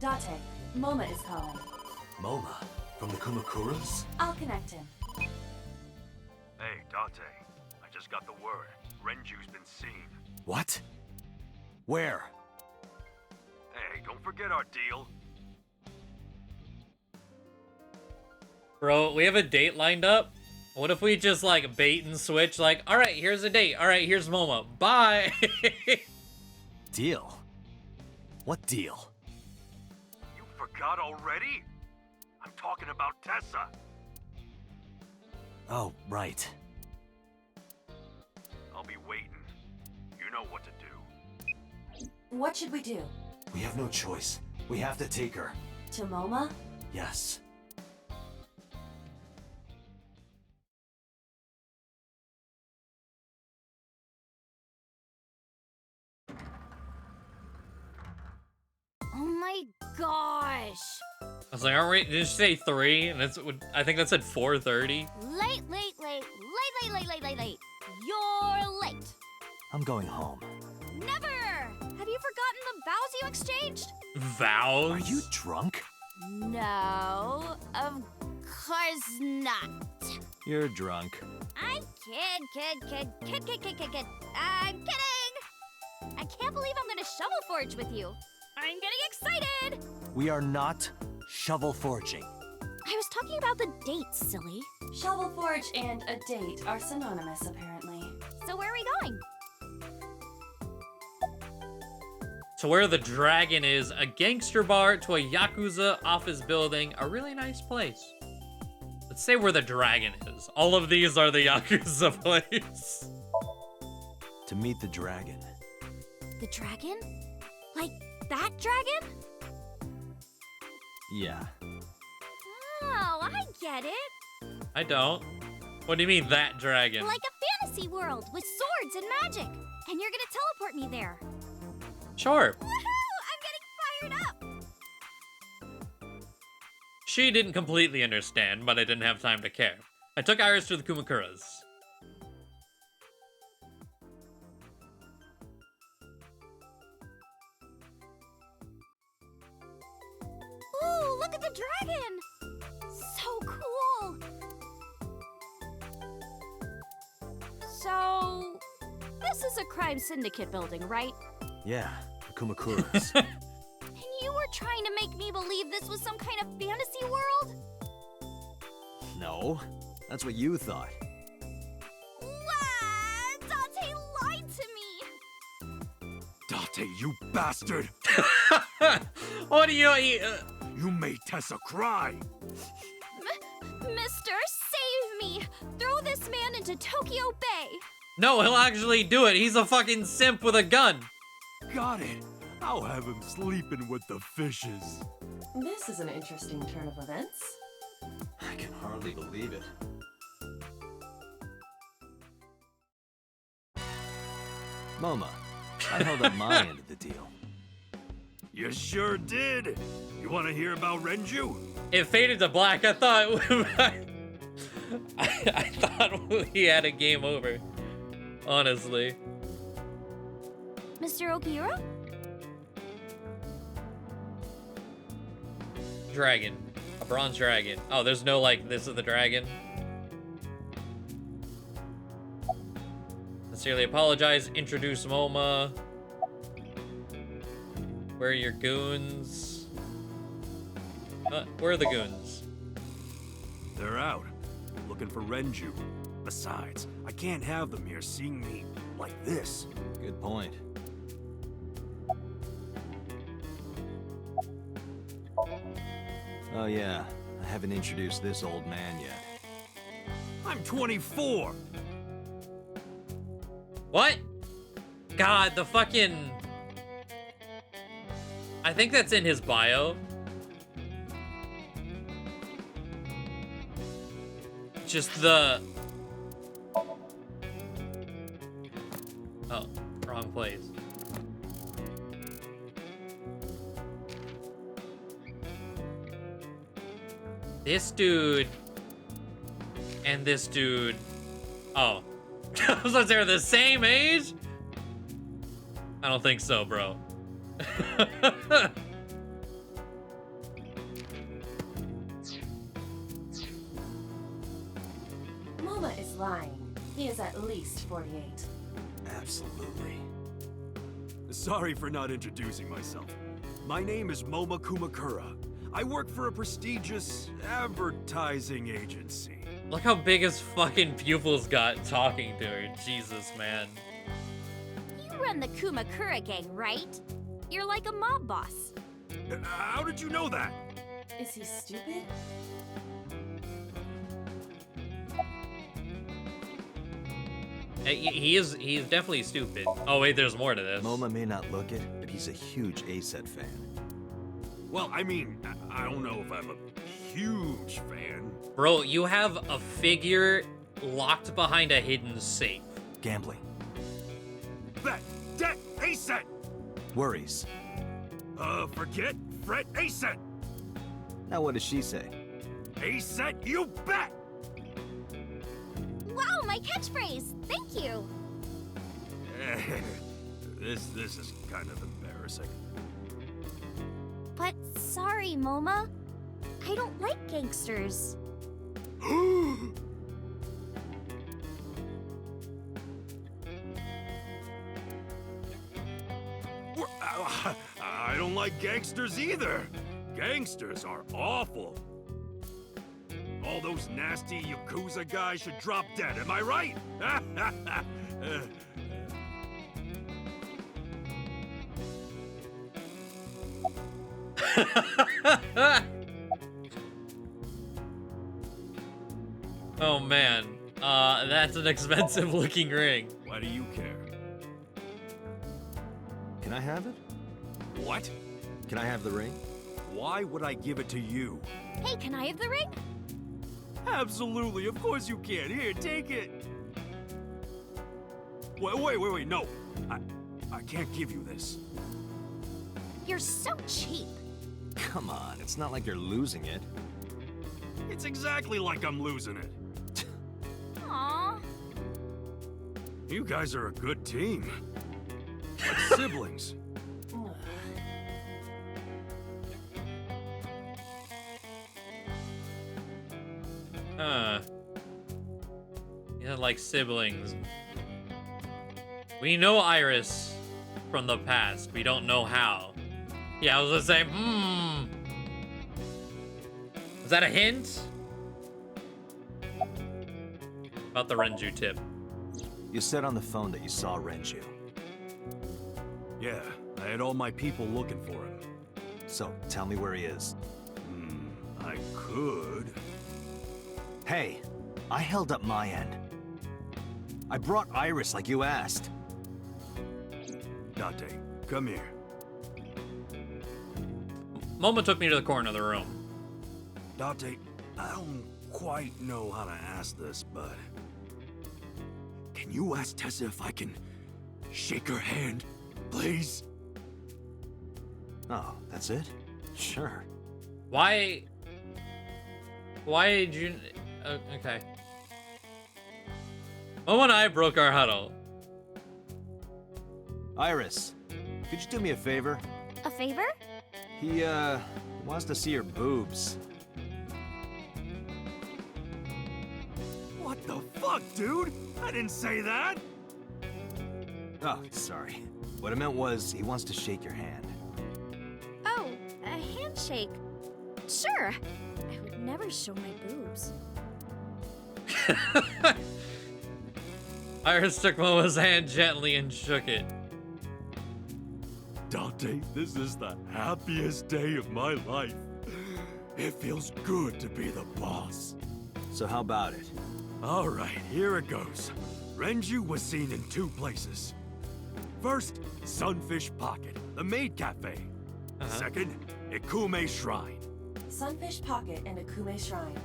Date, Moma is calling. Moma? From the Kumakuras? I'll connect him. Hey, Date. I just got the word. Renju's been seen. What? Where? Hey, don't forget our deal. Bro, we have a date lined up. What if we just like bait and switch? Like, all right, here's a date. All right, here's Moma. Bye. Deal? What deal? You forgot already? I'm talking about Tessa. Oh, right. I'll be waiting. You know what to do. What should we do? We have no choice. We have to take her. To Moma? Yes. Oh my gosh! I was like, aren't we? Did you say 3? And that's I think that said 4:30. Late. You're late. I'm going home. Never! Have you forgotten the vows you exchanged? Vows? Are you drunk? No, of course not. You're drunk. I kid. I'm kidding! I can't believe I'm gonna shovel forge with you. I'm getting excited! We are not shovel forging. I was talking about the date, silly. Shovel Forge and a date are synonymous, apparently. So where are we going? To where the dragon is, a gangster bar to a Yakuza office building, a really nice place. Let's say where the dragon is. All of these are the Yakuza place. To meet the dragon. The dragon? Like that dragon? Yeah. Oh, I get it. I don't. What do you mean, that dragon? Like a fantasy world with swords and magic. And you're gonna teleport me there. Sure. Woohoo! I'm getting fired up! She didn't completely understand, but I didn't have time to care. I took Iris to the Kumakuras. Ooh, look at the dragon! So cool! So, this is a crime syndicate building, right? Yeah, the Kumakuras. And you were trying to make me believe this was some kind of fantasy world? No, that's what you thought. What? Dante lied to me! Date, you bastard! What do you... You made Tessa cry! Mister, save me! Throw this man into Tokyo Bay! No, he'll actually do it. He's a fucking simp with a gun. Got it! I'll have him sleeping with the fishes. This is an interesting turn of events. I can hardly believe it. Moma, I held up my end of the deal. You sure did! You wanna hear about Renju? It faded to black. I thought... I thought we had a game over. Honestly. Mr. Okiura? Dragon. A bronze dragon. Oh, there's no, like, this is the dragon. Sincerely apologize. Introduce Moma. Where are your goons? Where are the goons? They're out, looking for Renju. Besides, I can't have them here seeing me like this. Good point. Oh yeah, I haven't introduced this old man yet. I'm 24! What? God, the fucking... I think that's in his bio. Just the... Oh, wrong place. This dude and this dude. Oh. I was like, they're the same age? I don't think so, bro. lying. He is at least 48. Absolutely. Sorry for not introducing myself. My name is Moma Kumakura. I work for a prestigious advertising agency. Look how big his fucking pupils got talking to her. Jesus, man. You run the Kumakura gang, right? You're like a mob boss. How did you know that? Is he stupid? He's definitely stupid. Oh wait, there's more to this. Moma may not look it, but he's a huge ASET fan. Well, I mean, I don't know if I'm a huge fan. Bro, you have a figure locked behind a hidden safe. Gambling. Bet, debt, ASET! Worries. Forget, fret, ASET! Now what does she say? ASET, you bet! Wow, my catchphrase! Thank you! This is kind of embarrassing. But sorry, Moma. I don't like gangsters. I don't like gangsters either. Gangsters are awful. All those nasty Yakuza guys should drop dead, am I right? Oh man, that's an expensive looking ring. Why do you care? Can I have it? What? Can I have the ring? Why would I give it to you? Hey, can I have the ring? Absolutely, of course you can. Here, take it. Wait, no. I can't give you this. You're so cheap. Come on, it's not like you're losing it. It's exactly like I'm losing it. Aww. You guys are a good team. Like siblings. Huh. Yeah, like siblings. We know Iris from the past. We don't know how. Yeah, I was gonna say, Is that a hint? About the Renju tip. You said on the phone that you saw Renju. Yeah, I had all my people looking for him. So, tell me where he is. I could. Hey, I held up my end. I brought Iris like you asked. Date, come here. Moma took me to the corner of the room. Date, I don't quite know how to ask this, but... Can you ask Tessa if I can shake her hand, please? Oh, that's it? Sure. Why did you... okay. Moma and I broke our huddle. Iris, could you do me a favor? A favor? He, wants to see your boobs. What the fuck, dude? I didn't say that! Oh, sorry. What I meant was, he wants to shake your hand. Oh, a handshake. Sure. I would never show my boobs. Iris took Moma's hand gently and shook it. Dante, this is the happiest day of my life. It feels good to be the boss. So how about it? All right, here it goes. Renju was seen in 2 places. First, Sunfish Pocket, the maid cafe. Second, Ikume Shrine. Sunfish Pocket and Akume Shrine.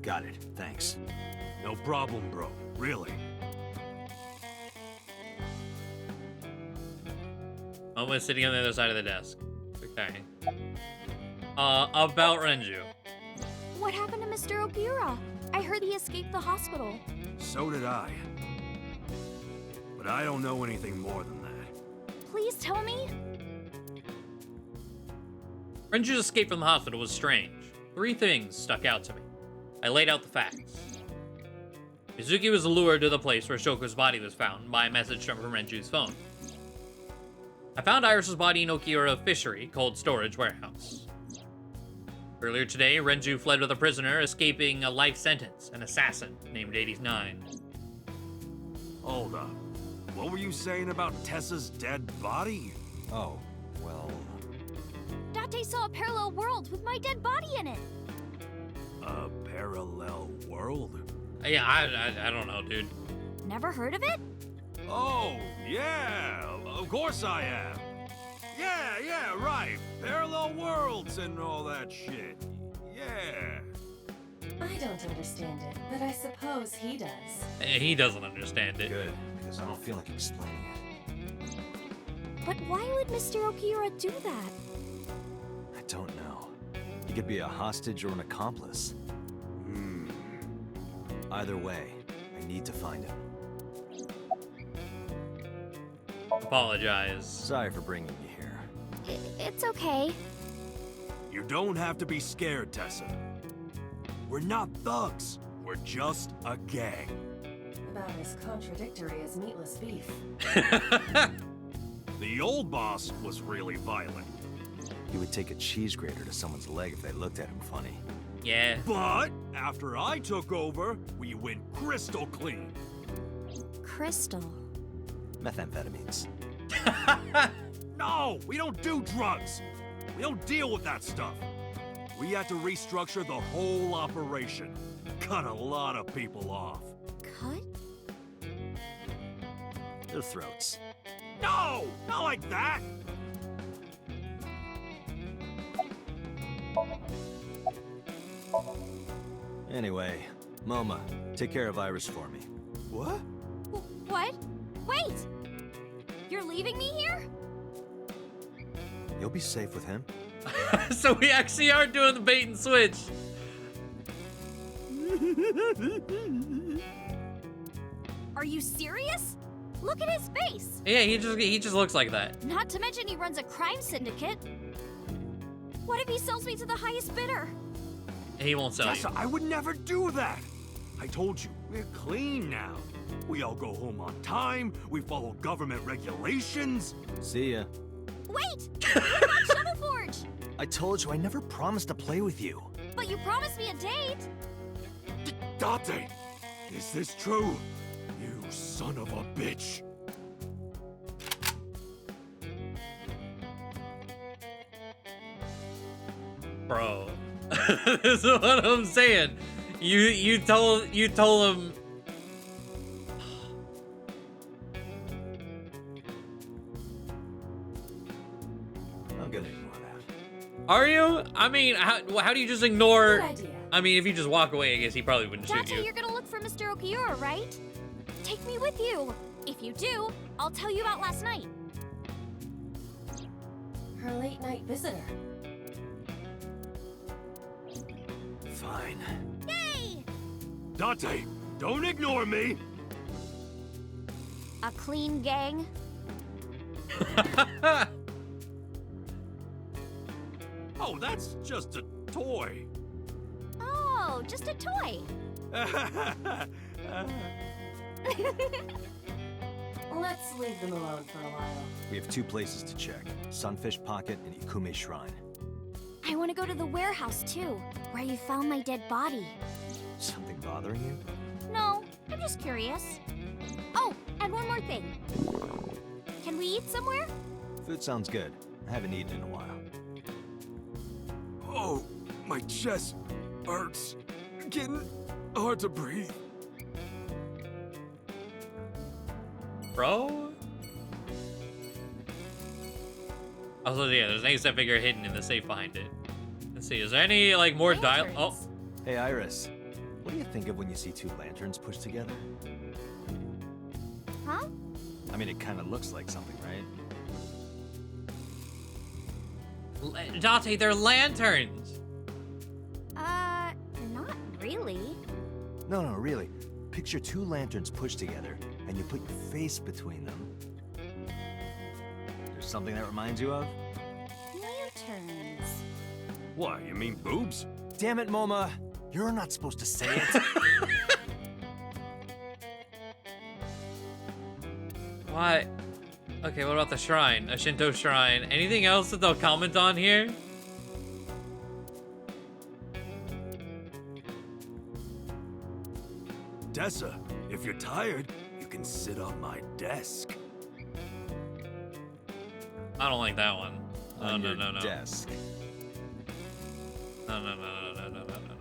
Got it, thanks. No problem, bro. Really. Moma's sitting on the other side of the desk. Okay. About Renju. What happened to Mr. Obura? I heard he escaped the hospital. So did I. But I don't know anything more than that. Please tell me. Renju's escape from the hospital was strange. 3 things stuck out to me. I laid out the facts. Mizuki was lured to the place where Shoko's body was found by a message from Renju's phone. I found Iris's body in Okiura Fishery, cold storage warehouse. Earlier today, Renju fled with a prisoner, escaping a life sentence, an assassin named 89. Hold up. What were you saying about Tessa's dead body? Oh, well... Date saw a parallel world with my dead body in it. A parallel world? Yeah, I don't know, dude. Never heard of it? Oh, yeah, of course I am. Yeah, right. Parallel worlds and all that shit. Yeah. I don't understand it, but I suppose he does. He doesn't understand it. Good, because I don't feel like explaining it. But why would Mr. Okiura do that? I don't know. He could be a hostage or an accomplice. Either way, I need to find him. Apologize. Sorry for bringing you here. It's okay. You don't have to be scared, Tessa. We're not thugs. We're just a gang. About as contradictory as meatless beef. The old boss was really violent. He would take a cheese grater to someone's leg if they looked at him funny. Yeah. But after I took over, we went crystal clean. Crystal. Methamphetamines. No, we don't do drugs. We don't deal with that stuff. We had to restructure the whole operation. Cut a lot of people off. Cut? Their throats. No, not like that. Anyway, Moma, take care of Iris for me. What? What? Wait! You're leaving me here? You'll be safe with him. So we actually are doing the bait and switch. Are you serious? Look at his face! Yeah, he just looks like that. Not to mention he runs a crime syndicate. What if he sells me to the highest bidder? He won't sell Tessa, you. I would never do that. I told you, we're clean now. We all go home on time. We follow government regulations. See ya. Wait! What about Shovel Forge? I told you I never promised to play with you. But you promised me a date. Date, is this true? You son of a bitch. Bro. This is what I'm saying. You told him. I'm gonna ignore that. Are you? I mean, how do you just ignore? Good idea. I mean, if you just walk away, I guess he probably wouldn't shoot Date, you. you're gonna look for Mr. Okiura, right? Take me with you. If you do, I'll tell you about last night. Her late night visitor. Fine. Yay! Date, don't ignore me. A clean gang. Oh, that's just a toy. Oh, just a toy. Let's leave them alone for a while. We have 2 places to check. Sunfish Pocket and Ikume Shrine. I want to go to the warehouse too, where you found my dead body. Something bothering you? No, I'm just curious. Oh, and one more thing. Can we eat somewhere? Food sounds good. I haven't eaten in a while. Oh, my chest hurts. Getting hard to breathe. Bro? Also, yeah, there's an ASAP figure hidden in the safe behind it. Let's see, is there any, like, more dial? Oh, Lanterns. Hey, Iris. What do you think of when you see 2 lanterns pushed together? Huh? I mean, it kind of looks like something, right? Date, they're lanterns. Not really. No, really. Picture 2 lanterns pushed together, and you put your face between them. There's something that reminds you of? Lanterns. What, you mean boobs? Damn it, Moma! You're not supposed to say it. Why? Okay, what about the shrine? A Shinto shrine. Anything else that they'll comment on here? Dessa, if you're tired, you can sit on my desk. I don't like that one. No, On no, your no, no. desk. No, no, no, no, no, no, no, no.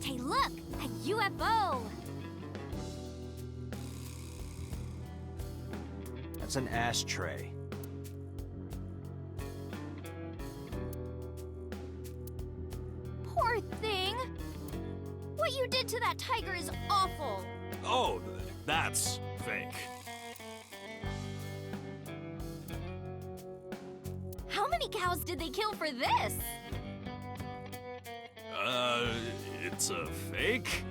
Date, look! A UFO! That's an ashtray. Poor thing! What you did to that tiger is awful! Oh, that's fake. How many cows did they kill for this? It's a fake?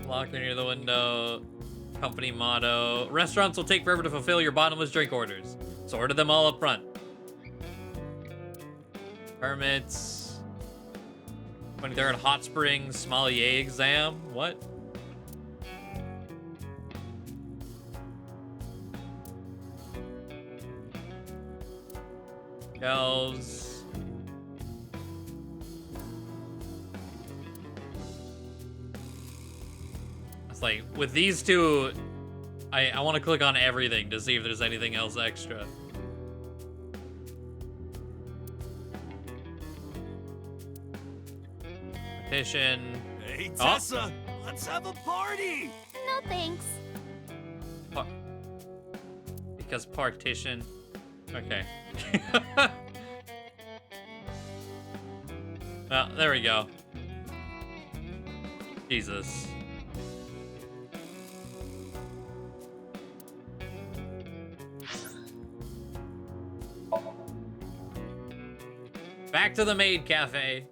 Locked near the window. Company motto. Restaurants will take forever to fulfill your bottomless drink orders. So order them all up front. Permits. 23rd Hot Springs Sommelier exam. What? Shelves. It's like, with these two, I want to click on everything to see if there's anything else extra. Petition. Hey, Oh. Tessa, let's have a party! No thanks. Because partition. Okay. Well, there we go. Jesus. Back to the maid cafe.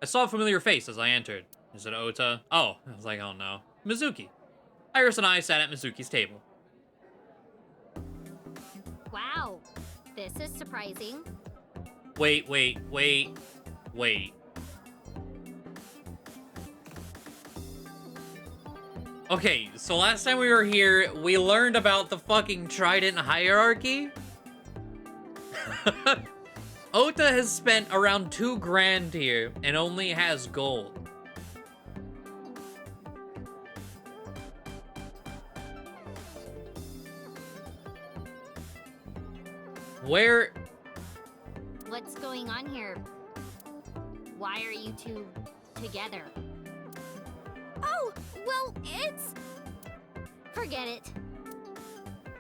I saw a familiar face as I entered. Is it Ota? Oh, I was like, oh no. Mizuki. Iris and I sat at Mizuki's table. Wow, this is surprising. Wait. Okay, so last time we were here, we learned about the fucking Trident hierarchy. Ota has spent around 2 grand here and only has gold. Where? What's going on here? Why are you two together? Oh, well, it's... Forget it.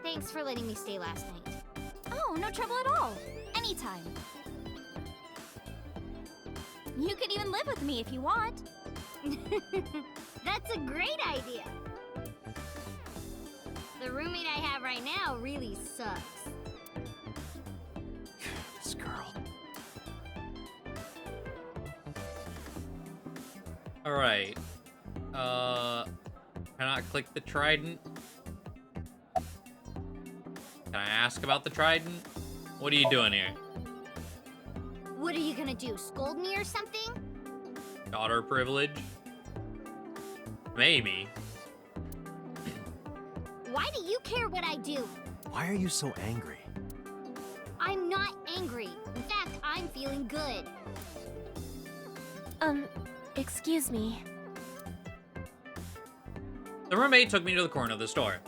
Thanks for letting me stay last night. Oh, no trouble at all. Anytime. You can even live with me if you want. That's a great idea. The roommate I have right now really sucks. This girl. Alright. Can I click the trident? Can I ask about the trident? What are you doing here? What are you gonna do, scold me or something? Daughter privilege? Maybe. Why do you care what I do? Why are you so angry? I'm not angry. In fact, I'm feeling good. Excuse me. The roommate took me to the corner of the store.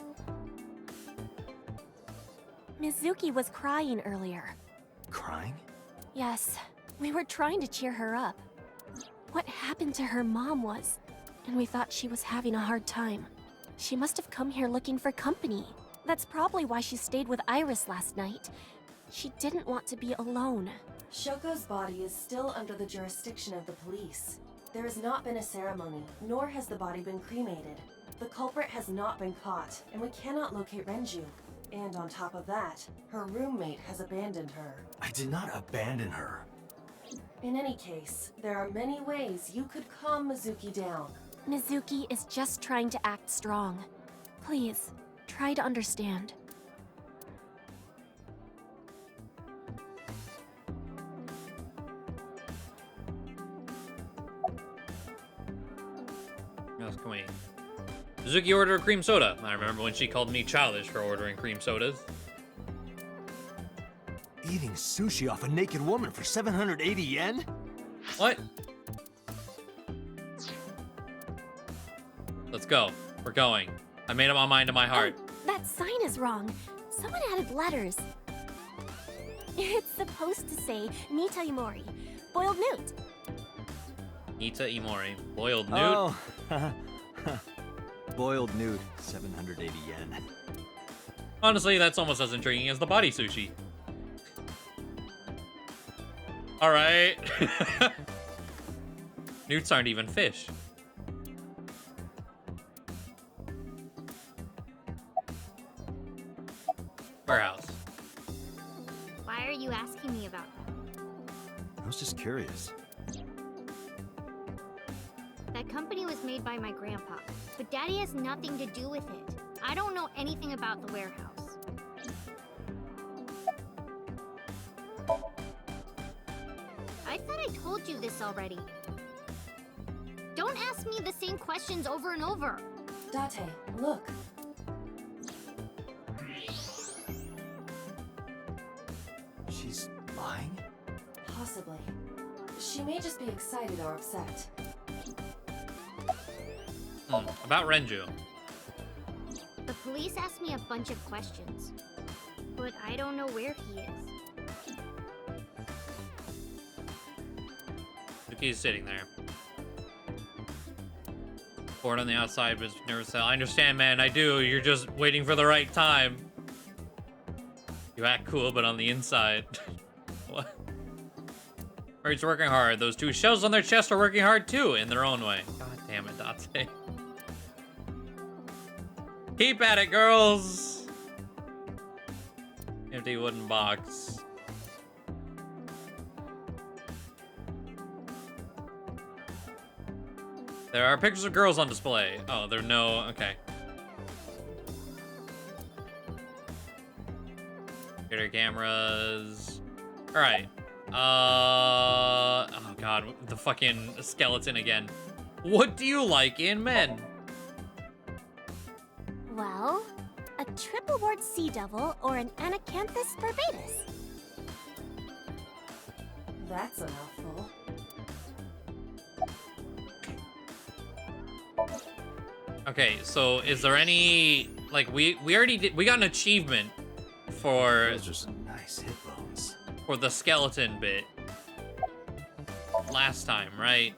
Mizuki was crying earlier. Crying? Yes, we were trying to cheer her up. What happened to her mom was, and we thought she was having a hard time. She must have come here looking for company. That's probably why she stayed with Iris last night. She didn't want to be alone. Shoko's body is still under the jurisdiction of the police. There has not been a ceremony, nor has the body been cremated. The culprit has not been caught, and we cannot locate Renju. And on top of that, her roommate has abandoned her. I did not abandon her. In any case, there are many ways you could calm Mizuki down. Mizuki is just trying to act strong. Please, try to understand. What else can we... Mizuki ordered a cream soda. I remember when she called me childish for ordering cream sodas. Eating sushi off a naked woman for 780 yen? What? Let's go. We're going. I made up my mind to my heart. Oh, that sign is wrong. Someone added letters. It's supposed to say Nita Imori, boiled newt. Nita Imori. Boiled newt? Oh. Boiled newt, 780 yen. Honestly, that's almost as intriguing as the body sushi. Alright. Newts aren't even fish. Warehouse. Why are you asking me about that? I was just curious. That company was made by my grandpa, but Daddy has nothing to do with it. I don't know anything about the warehouse. I thought I told you this already. Don't ask me the same questions over and over. Date, look. She's lying? Possibly. She may just be excited or upset. About Renju. The police asked me a bunch of questions, but I don't know where he is. Yuki's sitting there. Bored on the outside, but nervous. I understand, man. I do. You're just waiting for the right time. You act cool, but on the inside. What? He's working hard. Those two shells on their chest are working hard too, in their own way. God damn it, Date. Keep at it, girls! Empty wooden box. There are pictures of girls on display. Oh, there are no... Okay. Computer cameras. Alright. Oh god, the fucking skeleton again. What do you like in men? Well, a triple board sea devil or an Anacanthus barbatus. That's a mouthful. Okay, so is there any... Like, we already did... We got an achievement for... Those are some nice hip bones. For the skeleton bit. Last time, right?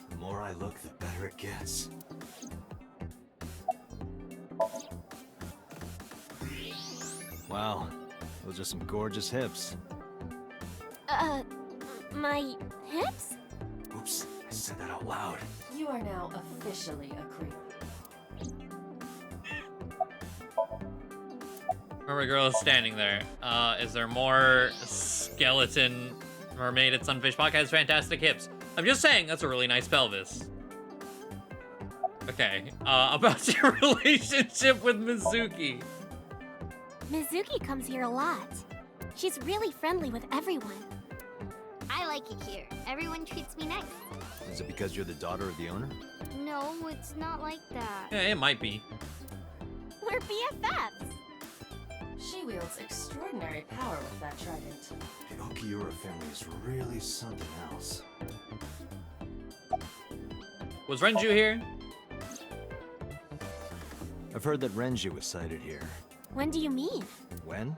The more I look, the better it gets. Wow, those are some gorgeous hips. My hips? Oops, I said that out loud. You are now officially a creep. Mermaid girl is standing there. Is there more skeleton mermaid at Sunfish Podcast? Fantastic hips. I'm just saying, that's a really nice pelvis. Okay, about your relationship with Mizuki. Mizuki comes here a lot. She's really friendly with everyone. I like it here. Everyone treats me nice. Is it because you're the daughter of the owner? No, it's not like that. Yeah, it might be. We're BFFs. She wields extraordinary power with that trident. The Okiura family is really something else. Was Renju here? I've heard that Renju was sighted here. When do you mean? When?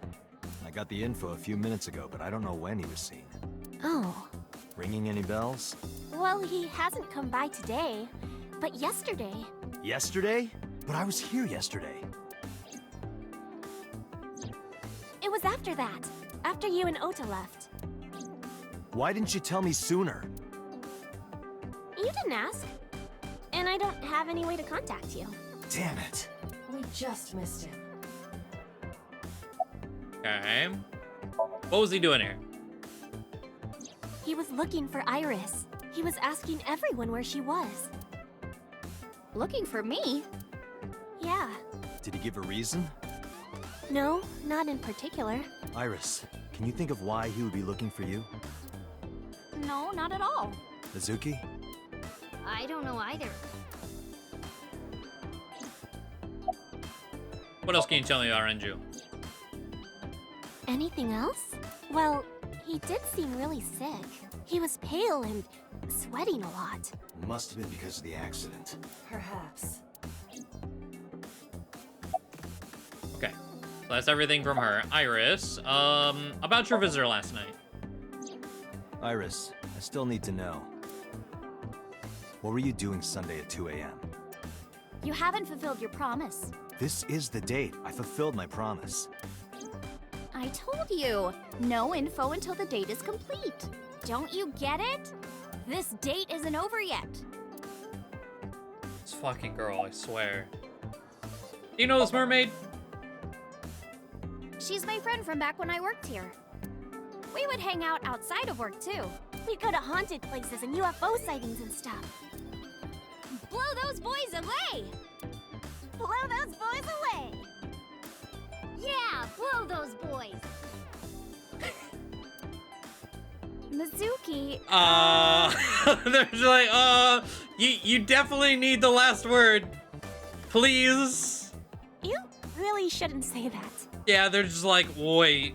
I got the info a few minutes ago, but I don't know when he was seen. Oh. Ringing any bells? Well, he hasn't come by today, but yesterday. Yesterday? But I was here yesterday. It was after that. After you and Ota left. Why didn't you tell me sooner? You didn't ask. And I don't have any way to contact you. Damn it. We just missed him. Okay. What was he doing here? He was looking for Iris. He was asking everyone where she was. Looking for me? Yeah. Did he give a reason? No, not in particular. Iris, can you think of why he would be looking for you? No, not at all. Mizuki? I don't know either. What else can you tell me about Renju? Anything else? Well, he did seem really sick. He was pale and sweating a lot. Must have been because of the accident. Perhaps. Okay. So that's everything from her. Iris, about your visitor last night. Iris, I still need to know. What were you doing Sunday at 2 a.m.? You haven't fulfilled your promise. This is the date. I fulfilled my promise. I told you, no info until the date is complete. Don't you get it? This date isn't over yet. This fucking girl, I swear. Do you know this mermaid? She's my friend from back when I worked here. We would hang out outside of work too. We'd go to haunted places and UFO sightings and stuff. Blow those boys away! Blow those boys away! Yeah, blow those boys! Mizuki, They're just like, you definitely need the last word. Please. You really shouldn't say that. Yeah, they're just like, wait.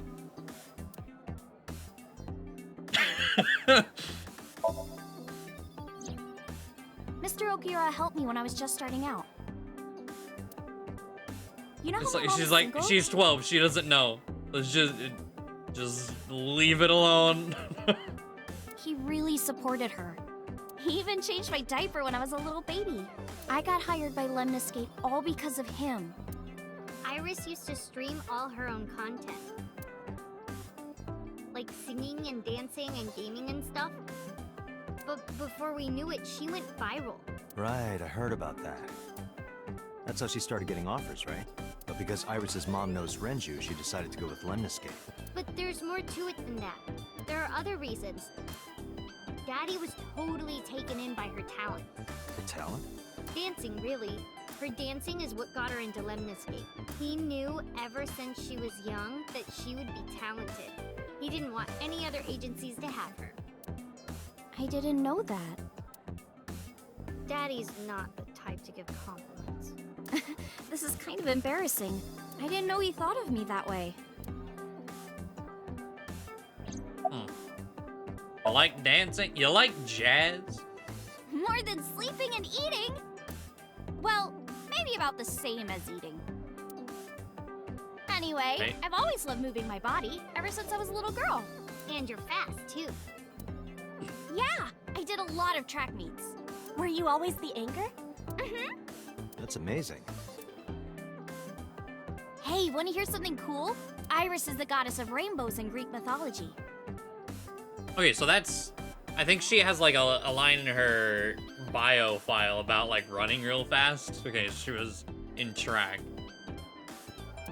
Mr. Okira helped me when I was just starting out. You know It's how like, my mom she's is like, single? she's 12. She doesn't know. Let's just leave it alone. He really supported her. He even changed my diaper when I was a little baby. I got hired by Lemniscape all because of him. Iris used to stream all her own content. Like singing and dancing and gaming and stuff. But before we knew it, she went viral. Right, I heard about that. That's how she started getting offers, right? But because Iris's mom knows Renju, she decided to go with Lemniscape. But there's more to it than that. There are other reasons. Daddy was totally taken in by her talent. Her talent? Dancing, really. Her dancing is what got her into Lemniscape. He knew ever since she was young that she would be talented. He didn't want any other agencies to have her. I didn't know that. Daddy's not the type to give compliments. This is kind of embarrassing. I didn't know he thought of me that way. You like dancing? You like jazz? More than sleeping and eating? Well, maybe about the same as eating. Anyway, Hey. I've always loved moving my body, ever since I was a little girl. And you're fast, too. Yeah, I did a lot of track meets. Were you always the anchor? Mm-hmm. That's amazing. Hey, want to hear something cool? Iris is the goddess of rainbows in Greek mythology. Okay, so that's... I think she has like a line in her bio file about like running real fast. Okay, she was in track.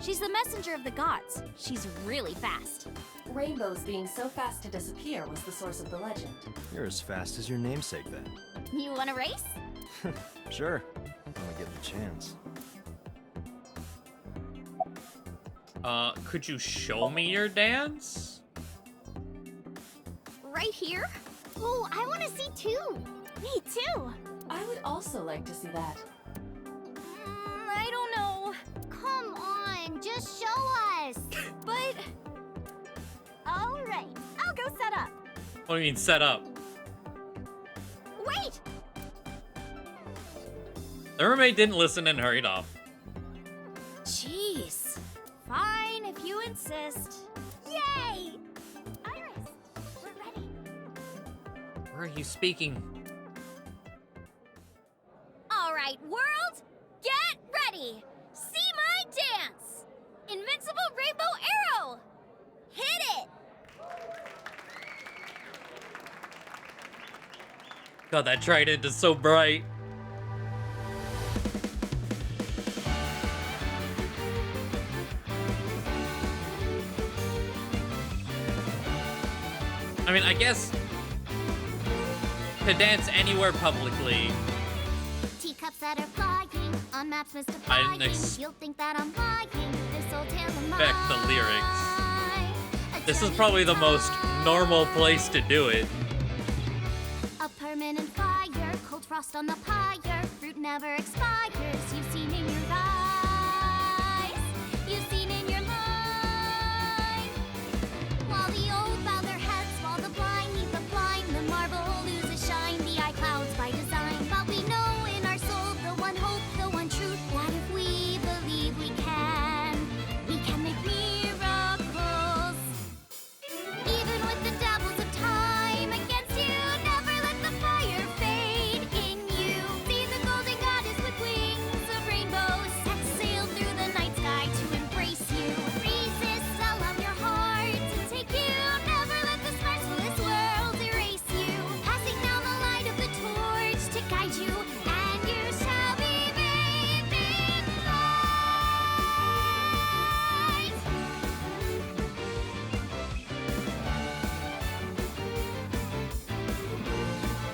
She's the messenger of the gods. She's really fast. Rainbows being so fast to disappear was the source of the legend. You're as fast as your namesake then. You want to race? Sure, when we get the chance. Could you show me your dance? Right here? Oh, I want to see too. Me too. I would also like to see that. I don't know. Come on, just show us. But... All right, I'll go set up. What do you mean set up? Wait! The mermaid didn't listen and hurried off. Jeez. Fine, if you insist. Yay! Iris, we're ready. Where are you speaking? All right, world, get ready. See my dance. Invincible Rainbow Arrow. Hit it. God, that trident is so bright. I mean, I guess to dance anywhere publicly. Teacups that are flying on maps I mystifying. didn't You'll think that I'm lying. This old tale of mine. expect the lyrics. I This tell is you probably the time. most normal place to do it. A permanent fire, cold frost on the pyre. Fruit never expires. You've seen in your eyes. You've seen in your mind. While the old bow their heads, while the blind meet the blind, the marble loses shine. The eye clouds by design. But we know in our soul the one hope, the one truth, that if we believe we can make miracles. Even with the devils of time against you, never let the fire fade in you. See the golden goddess with wings of rainbows set sail through the night sky to embrace you. Resist, allow your heart to take you. Never let this merciless world erase you. Passing down the light of the torch to guide you, and you shall be bathed in light.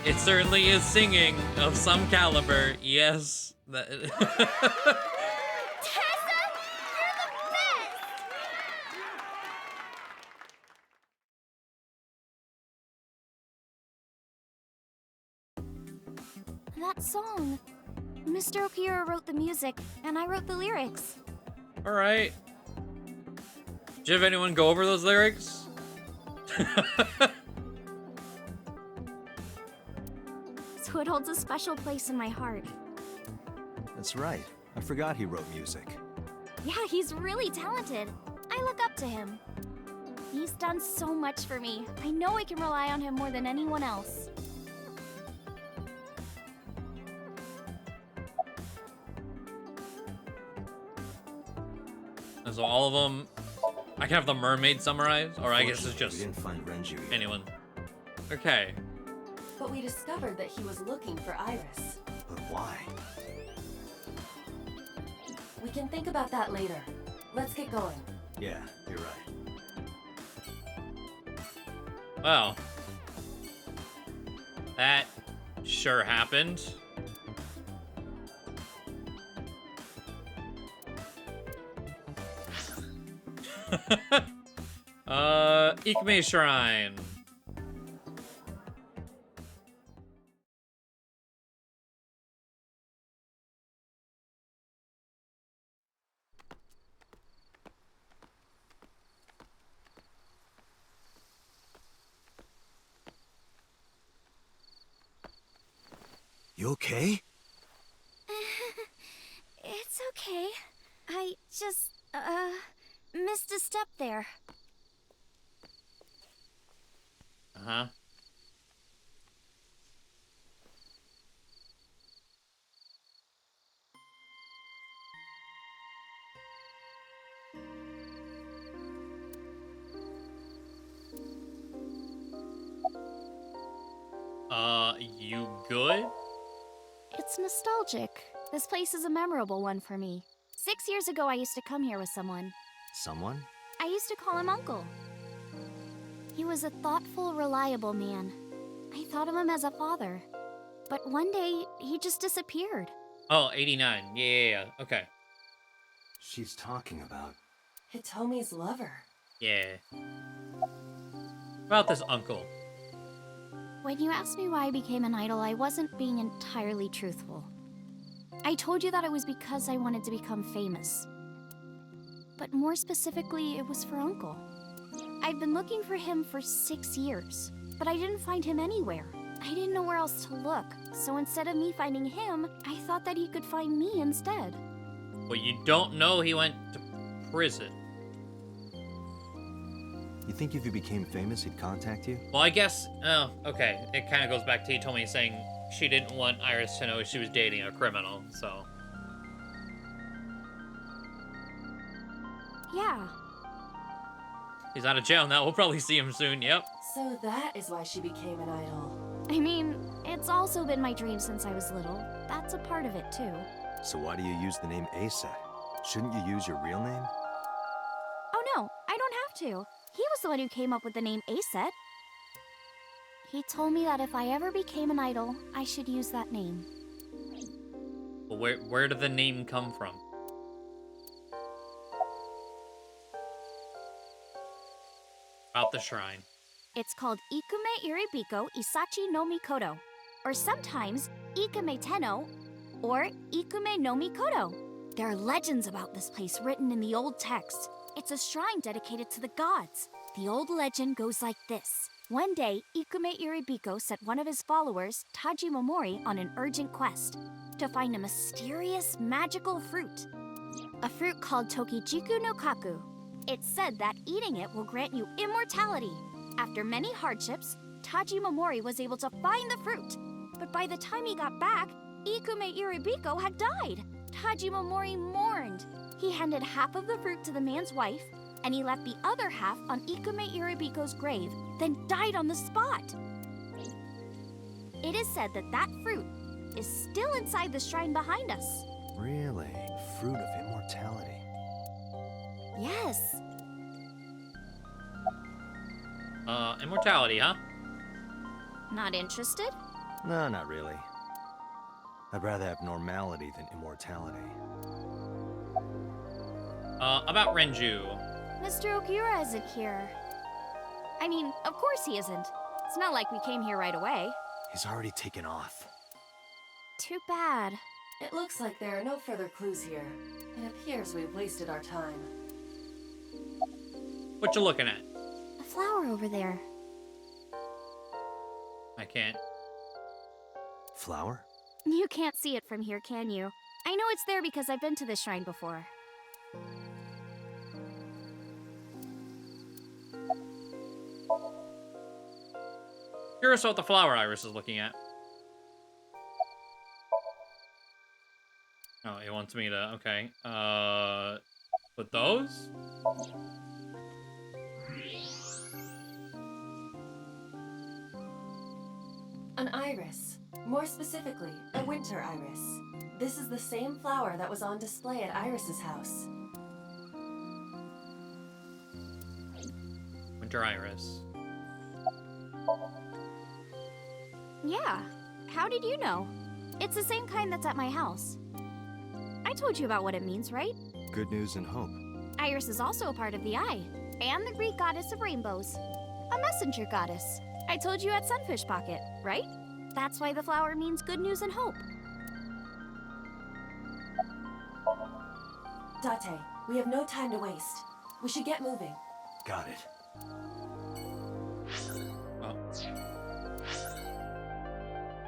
It certainly is singing of some caliber. Yes. That Tessa, you're the best! That song. Mr. Okira wrote the music, and I wrote the lyrics. All right. Did you have anyone go over those lyrics? So it holds a special place in my heart. That's right. I forgot he wrote music. Yeah, he's really talented. I look up to him. He's done so much for me. I know I can rely on him more than anyone else. And so all of them, I can have the mermaid summarized, or I guess it's Fortunately, just we didn't find Renju yet. anyone. Okay. But we discovered that he was looking for Iris. But why? We can think about that later. Let's get going. Yeah, you're right. Well, that sure happened. Ikme Shrine. You okay? It's okay. I just, missed a step there. Uh-huh. You good? It's nostalgic. This place is a memorable one for me. 6 years ago, I used to come here with someone. Someone? I used to call him Uncle. He was a thoughtful, reliable man. I thought of him as a father. But one day, he just disappeared. Oh, 89. Yeah. Okay. She's talking about... Hitomi's lover. Yeah. About this uncle. When you asked me why I became an idol, I wasn't being entirely truthful. I told you that it was because I wanted to become famous. But more specifically, it was for Uncle. I've been looking for him for 6 years, but I didn't find him anywhere. I didn't know where else to look, so instead of me finding him, I thought that he could find me instead. Well, you don't know he went to prison. You think if you became famous, he'd contact you? Well, I guess, oh, okay. It kind of goes back to Hitomi saying she didn't want Iris to know she was dating a criminal, so. Yeah. He's out of jail now. We'll probably see him soon, yep. So that is why she became an idol. I mean, it's also been my dream since I was little. That's a part of it, too. So why do you use the name Aset? Shouldn't you use your real name? Oh no, I don't have to. He was the one who came up with the name Aset. He told me that if I ever became an idol, I should use that name. Well, where did the name come from? About the shrine. It's called Ikume Iribiko Isachi no Mikoto, or sometimes Ikume Tenno, or Ikume no Mikoto. There are legends about this place written in the old text. It's a shrine dedicated to the gods. The old legend goes like this. One day, Ikume Iribiko set one of his followers, Taji Momori, on an urgent quest to find a mysterious magical fruit. A fruit called Tokijiku no Kaku. It's said that eating it will grant you immortality. After many hardships, Taji Momori was able to find the fruit. But by the time he got back, Ikume Iribiko had died. Taji Momori mourned. He handed half of the fruit to the man's wife, and he left the other half on Ikume Iribiko's grave, then died on the spot. It is said that that fruit is still inside the shrine behind us. Really? Fruit of immortality. Yes. Immortality, huh? Not interested? No, not really. I'd rather have normality than immortality. About Renju. Mr. Okura isn't here. I mean, of course he isn't. It's not like we came here right away. He's already taken off. Too bad. It looks like there are no further clues here. It appears we've wasted our time. What you looking at? A flower over there. I can't. Flower? You can't see it from here, can you? I know it's there because I've been to this shrine before. Curious what the flower Iris is looking at. Oh, he wants me to, okay. Put those? An iris. More specifically, a winter iris. This is the same flower that was on display at Iris's house. Winter Iris. Yeah. How did you know? It's the same kind that's at my house. I told you about what it means, right? Good news and hope. Iris is also a part of the eye, and the Greek goddess of rainbows. A messenger goddess. I told you at Sunfish Pocket, right? That's why the flower means good news and hope. Date, we have no time to waste. We should get moving. Got it. Oh.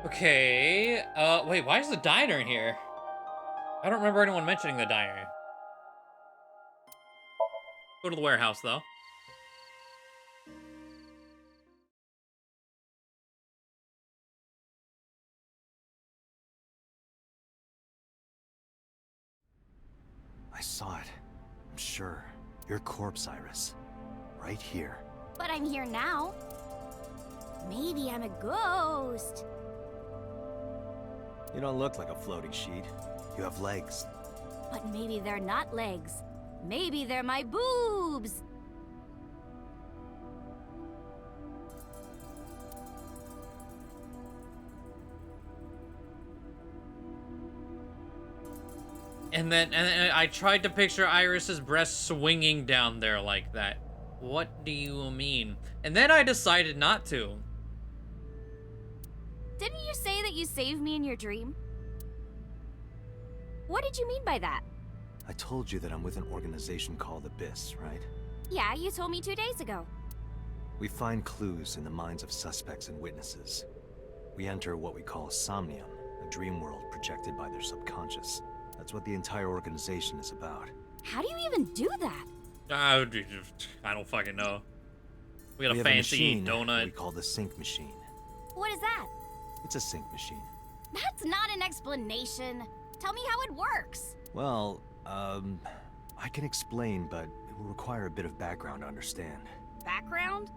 Okay, wait, why is the diner in here? I don't remember anyone mentioning the diner. Go to the warehouse, though. I saw it. I'm sure. Your corpse, Iris. Right here. But I'm here now. Maybe I'm a ghost. You don't look like a floating sheet. You have legs. But maybe they're not legs. Maybe they're my boobs. And then I tried to picture Iris's breast swinging down there like that. What do you mean? And then I decided not to. Didn't you say that you saved me in your dream? What did you mean by that? I told you that I'm with an organization called Abyss, right? Yeah, you told me 2 days ago. We find clues in the minds of suspects and witnesses. We enter what we call Somnium, a dream world projected by their subconscious. That's what the entire organization is about. How do you even do that? I don't fucking know. We got a We have fancy machine donut. we call the sync machine. What is that? It's a sync machine. That's not an explanation. Tell me how it works. Well, I can explain, but it will require a bit of background to understand. Background?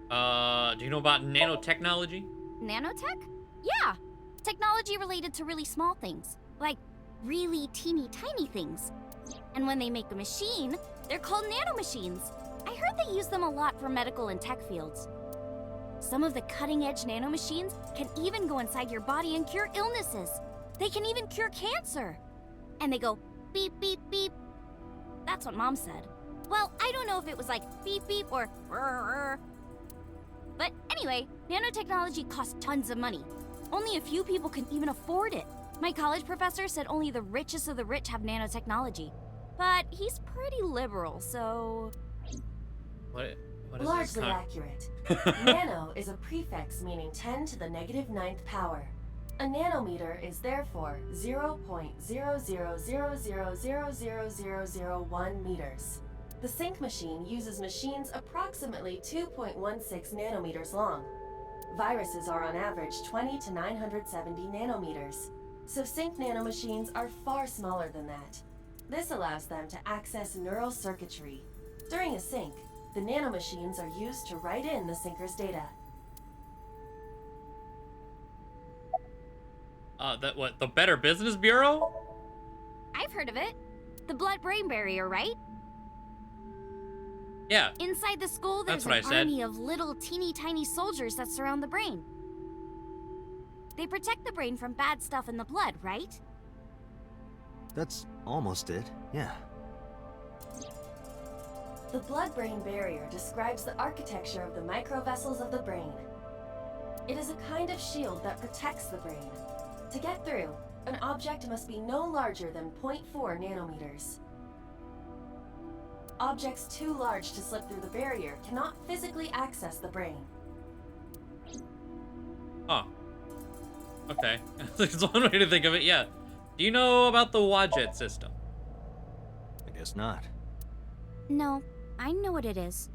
Do you know about nanotechnology? Nanotech? Yeah. Technology related to really small things. Like really teeny tiny things. And when they make a machine, they're called nanomachines. I heard they use them a lot for medical and tech fields. Some of the cutting-edge nanomachines can even go inside your body and cure illnesses. They can even cure cancer. And they go beep, beep, beep. That's what Mom said. Well, I don't know if it was like beep, beep or rrr. But anyway, nanotechnology costs tons of money. Only a few people can even afford it. My college professor said only the richest of the rich have nanotechnology. But he's pretty liberal, so... What is Largely this accurate. Nano is a prefix meaning 10 to the negative 9th power. A nanometer is therefore 0.0000000001 meters. The sync machine uses machines approximately 2.16 nanometers long. Viruses are on average 20 to 970 nanometers, so sync nanomachines are far smaller than that. This allows them to access neural circuitry. During a sync, the nanomachines are used to write in the syncer's data. The Better Business Bureau? I've heard of it. The blood-brain barrier, right? Yeah. Inside the skull, That's there's what an I said. army of little teeny-tiny soldiers that surround the brain. They protect the brain from bad stuff in the blood, right? That's almost it, yeah. The blood-brain barrier describes the architecture of the microvessels of the brain. It is a kind of shield that protects the brain. To get through, an object must be no larger than 0.4 nanometers. Objects too large to slip through the barrier cannot physically access the brain. Oh. Okay. That's one way to think of it, yeah. Do you know about the Wadjet system? I guess not. No, I know what it is.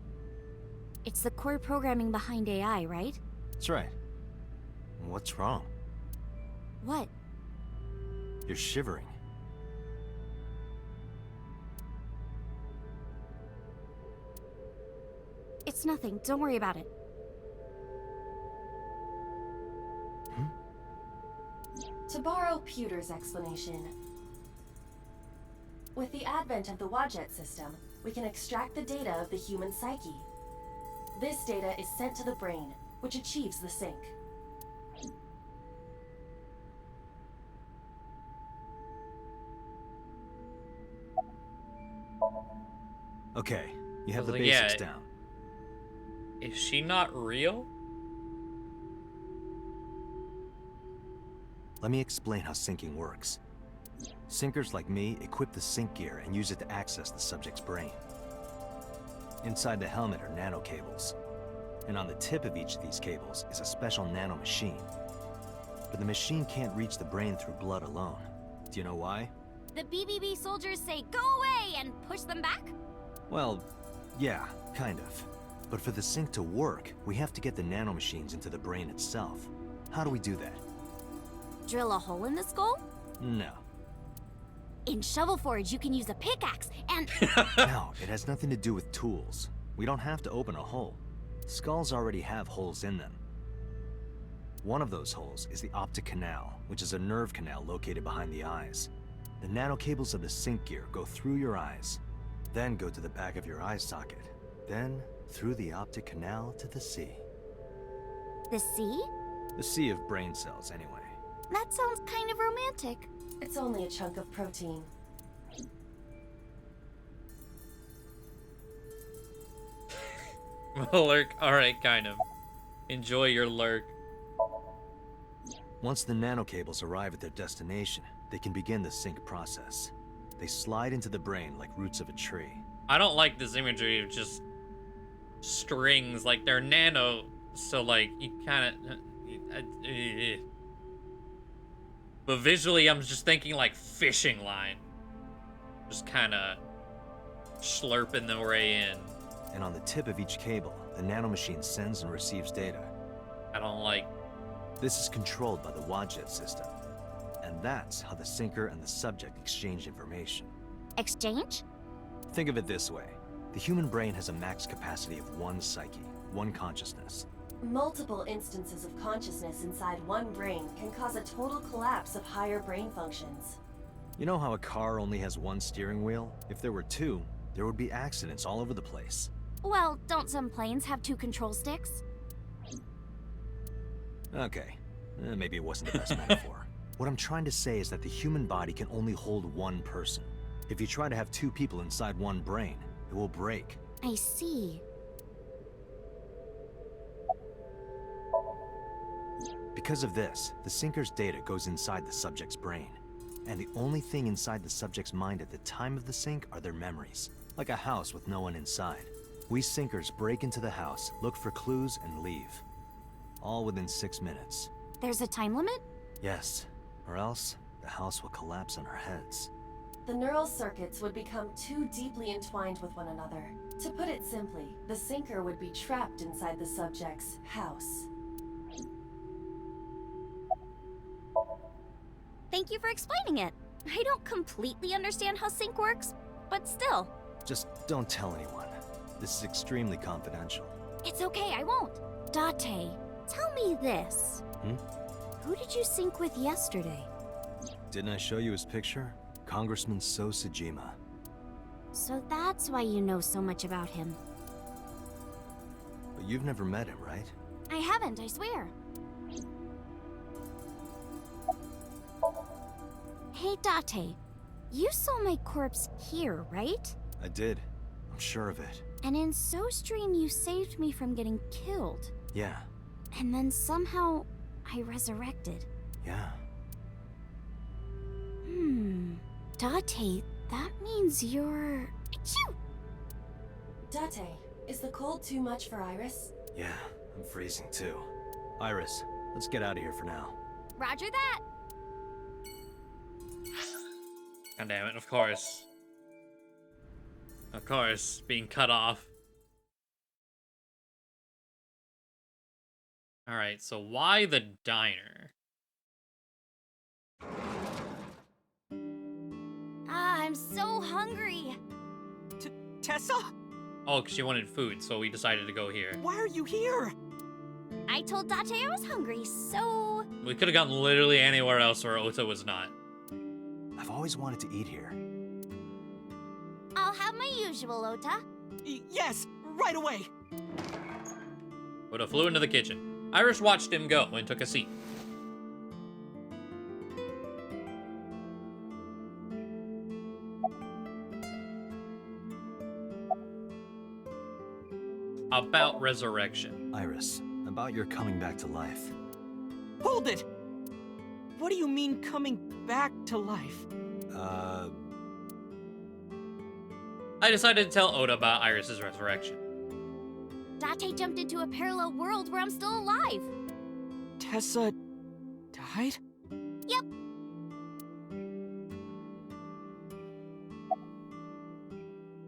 It's the core programming behind AI, right? That's right. What's wrong? What? You're shivering. It's nothing. Don't worry about it. To borrow Pewter's explanation, with the advent of the Wadjet system, we can extract the data of the human psyche. This data is sent to the brain, which achieves the sync. Okay, you have the Like, yeah, basics down. Is she not real? Let me explain how syncing works. Syncers like me equip the sync gear and use it to access the subject's brain. Inside the helmet are nano cables, and on the tip of each of these cables is a special nano machine. But the machine can't reach the brain through blood alone. Do you know why? The BBB soldiers say go away and push them back? Well, yeah, kind of. But for the sync to work, we have to get the nanomachines into the brain itself. How do we do that? Drill a hole in the skull? No. In Shovel Forge, you can use a pickaxe and... No, it has nothing to do with tools. We don't have to open a hole. Skulls already have holes in them. One of those holes is the optic canal, which is a nerve canal located behind the eyes. The nanocables of the sync gear go through your eyes, then go to the back of your eye socket, then through the optic canal to the sea. The sea? The sea of brain cells, anyway. That sounds kind of romantic. It's only a chunk of protein. Lurk. Alright, kind of. Enjoy your lurk. Once the nanocables arrive at their destination, they can begin the sync process. They slide into the brain like roots of a tree. I don't like this imagery of just strings, like they're nano, so like you kind of. But visually, I'm just thinking like fishing line, just kind of slurping their way in. And on the tip of each cable, the nanomachine sends and receives data. I don't like. This is controlled by the Wadjet system. And that's how the syncer and the subject exchange information. Exchange? Think of it this way. The human brain has a max capacity of one psyche, one consciousness. Multiple instances of consciousness inside one brain can cause a total collapse of higher brain functions. You know how a car only has one steering wheel? If there were two, there would be accidents all over the place. Well, don't some planes have 2 control sticks? Okay, maybe it wasn't the best metaphor. What I'm trying to say is that the human body can only hold one person. If you try to have 2 people inside one brain, it will break. I see. Because of this, the sinker's data goes inside the subject's brain. And the only thing inside the subject's mind at the time of the sync are their memories, like a house with no one inside. We sinkers break into the house, look for clues, and leave. All within 6 minutes. There's a time limit? Yes, or else the house will collapse on our heads. The neural circuits would become too deeply entwined with one another. To put it simply, the sinker would be trapped inside the subject's house. Thank you for explaining it. I don't completely understand how sync works, but still. Just don't tell anyone. This is extremely confidential. It's okay, I won't. Date, tell me this. Who did you sync with yesterday? Didn't I show you his picture? Congressman So Sejima. So that's why you know so much about him. But you've never met him, right? I haven't, I swear. Hey, Date, you saw my corpse here, right? I did. I'm sure of it. And in SoStream, you saved me from getting killed. Yeah, And then somehow, I resurrected. yeah. Date, that means you're... Achoo! Date, is the cold too much for Iris? Yeah, I'm freezing too. Iris, let's get out of here for now. Roger that! God damn it, of course. Of course, being cut off. Alright, so why the diner? I'm so hungry. Tessa? Oh, because she wanted food, so we decided to go here. Why are you here? I told Date I was hungry, so... We could have gone literally anywhere else where Ota was not. I've always wanted to eat here. I'll have my usual, Ota. Yes, right away. Ota flew into the kitchen. Iris watched him go and took a seat. About resurrection. Iris, about your coming back to life. Hold it! What do you mean coming back to life? I decided to tell Ota about Iris's resurrection. Date jumped into a parallel world where I'm still alive. Tessa died? Yep.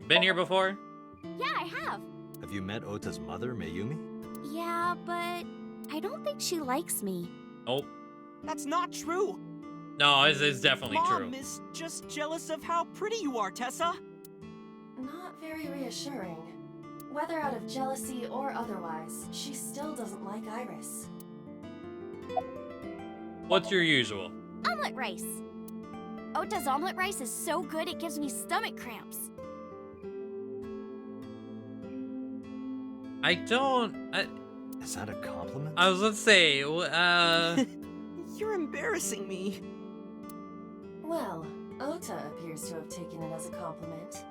Been here before? Yeah, I have. Have you met Ota's mother, Mayumi? Yeah, but I don't think she likes me. Oh, That's not true. no, it's definitely Mom true. is just jealous of how pretty you are, Tessa. Not very reassuring. Whether out of jealousy or otherwise, she still doesn't like Iris. What's your usual? Omelet rice. Ota's omelet rice is so good it gives me stomach cramps. I don't... Is that a compliment? I was, let's say, You're embarrassing me. Well, Ota appears to have taken it as a compliment.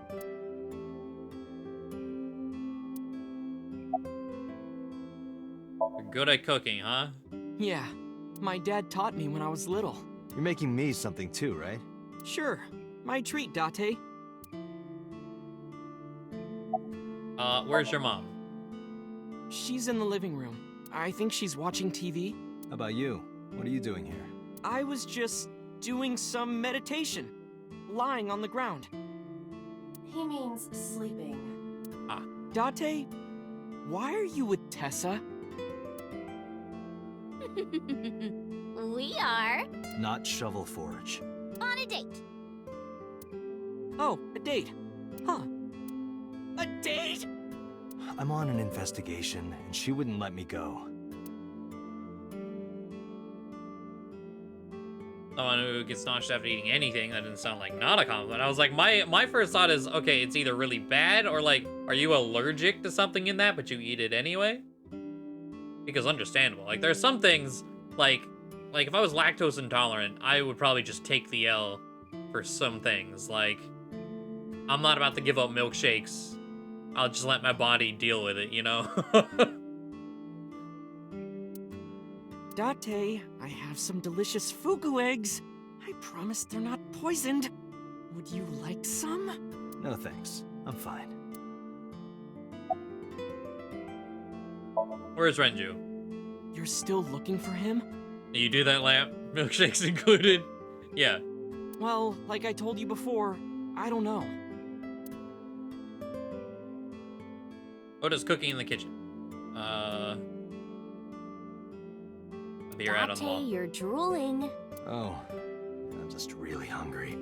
you're good at cooking, huh? Yeah, my dad taught me when I was little. You're making me something too, right? Sure, my treat, Date. Where's your mom? She's in the living room. I think she's watching TV. How about you? What are you doing here? I was just doing some meditation, lying on the ground. He means sleeping. Date, why are you with Tessa? We are Not Shovel Forge. on a date. Oh, a date. Huh. A date? I'm on an investigation, and she wouldn't let me go. Someone who gets nauseous after eating anything. That didn't sound like not a compliment. I was like, my first thought is, okay, it's either really bad or like, are you allergic to something in that, but you eat it anyway? Because understandable. Like, there's some things, like if I was lactose intolerant, I would probably just take the L for some things. Like, I'm not about to give up milkshakes. I'll just let my body deal with it, you know? Date, I have some delicious fugu eggs. I promise they're not poisoned. Would you like some? No thanks. I'm fine. Where's Renju? You're still looking for him? You do that, Lamp? Milkshakes included? Yeah. Well, like I told you before, I don't know. Oda's cooking in the kitchen. A beer out on the wall. You're drooling. Oh, I'm just really hungry.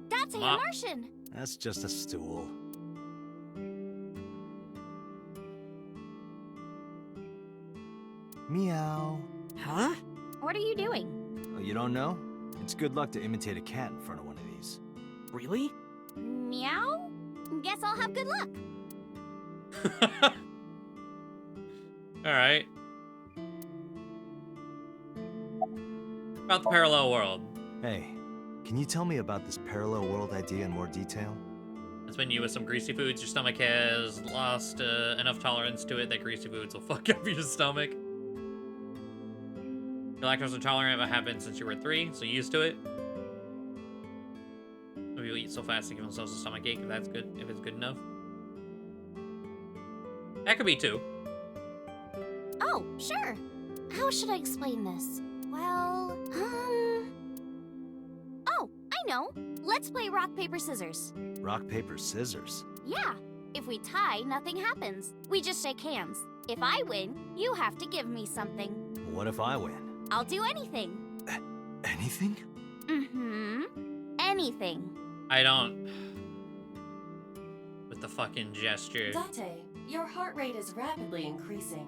That's a Mom. Martian. That's just a stool. Meow. Huh? What are you doing? Oh, you don't know? It's good luck to imitate a cat in front of one of these. Really? Meow? Guess I'll have good luck. Alright. About the parallel world. Hey, can you tell me about this parallel world idea in more detail? It's been you with some greasy foods. Your stomach has lost enough tolerance to it that greasy foods will fuck up your stomach. You're lactose intolerant, but have been since you were 3, so you're used to it. Some people eat so fast they give themselves a stomach ache if that's good, if it's good enough. That could be 2. Oh, sure. How should I explain this? Well, Oh, I know. Let's play rock, paper, scissors. Rock, paper, scissors. Yeah. If we tie, nothing happens. We just shake hands. If I win, you have to give me something. What if I win? I'll do anything. Anything? Mm-hmm. Anything. I don't. With the fucking gesture. Date, your heart rate is rapidly increasing.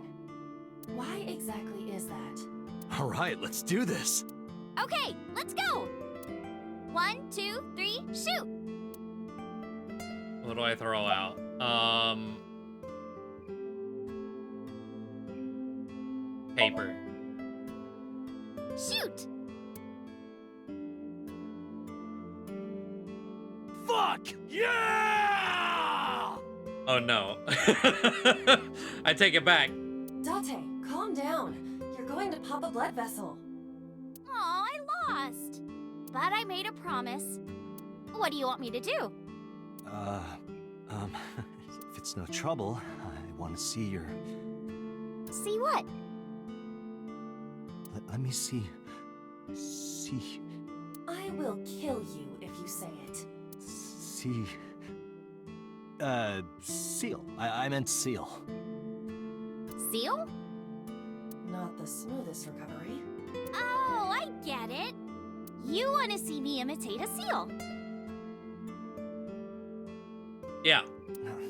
Why exactly is that? All right, let's do this. Okay, let's go. 1, 2, 3, shoot. What do I throw out? Paper. Shoot. Fuck! Yeah! Oh no. I take it back. Date, calm down. You're going to pop a blood vessel. Aw, I lost. But I made a promise. What do you want me to do? If it's no trouble, I want to see your... See what? Let me see... See... I will kill you if you say it. See... seal. I meant seal. Seal? Not the smoothest recovery. Oh, I get it. You want to see me imitate a seal. Yeah.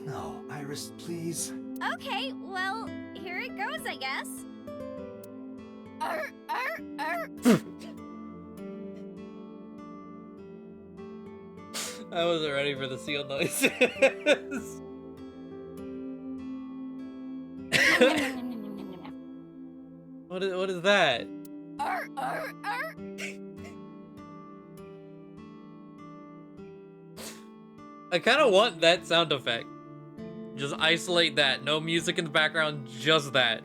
No, Iris, please. Okay, well, here it goes, I guess. Arr, arr, arr. I wasn't ready for the seal noises. What is that? Arr, arr, arr. I kind of want that sound effect. Just isolate that. No music in the background, just that.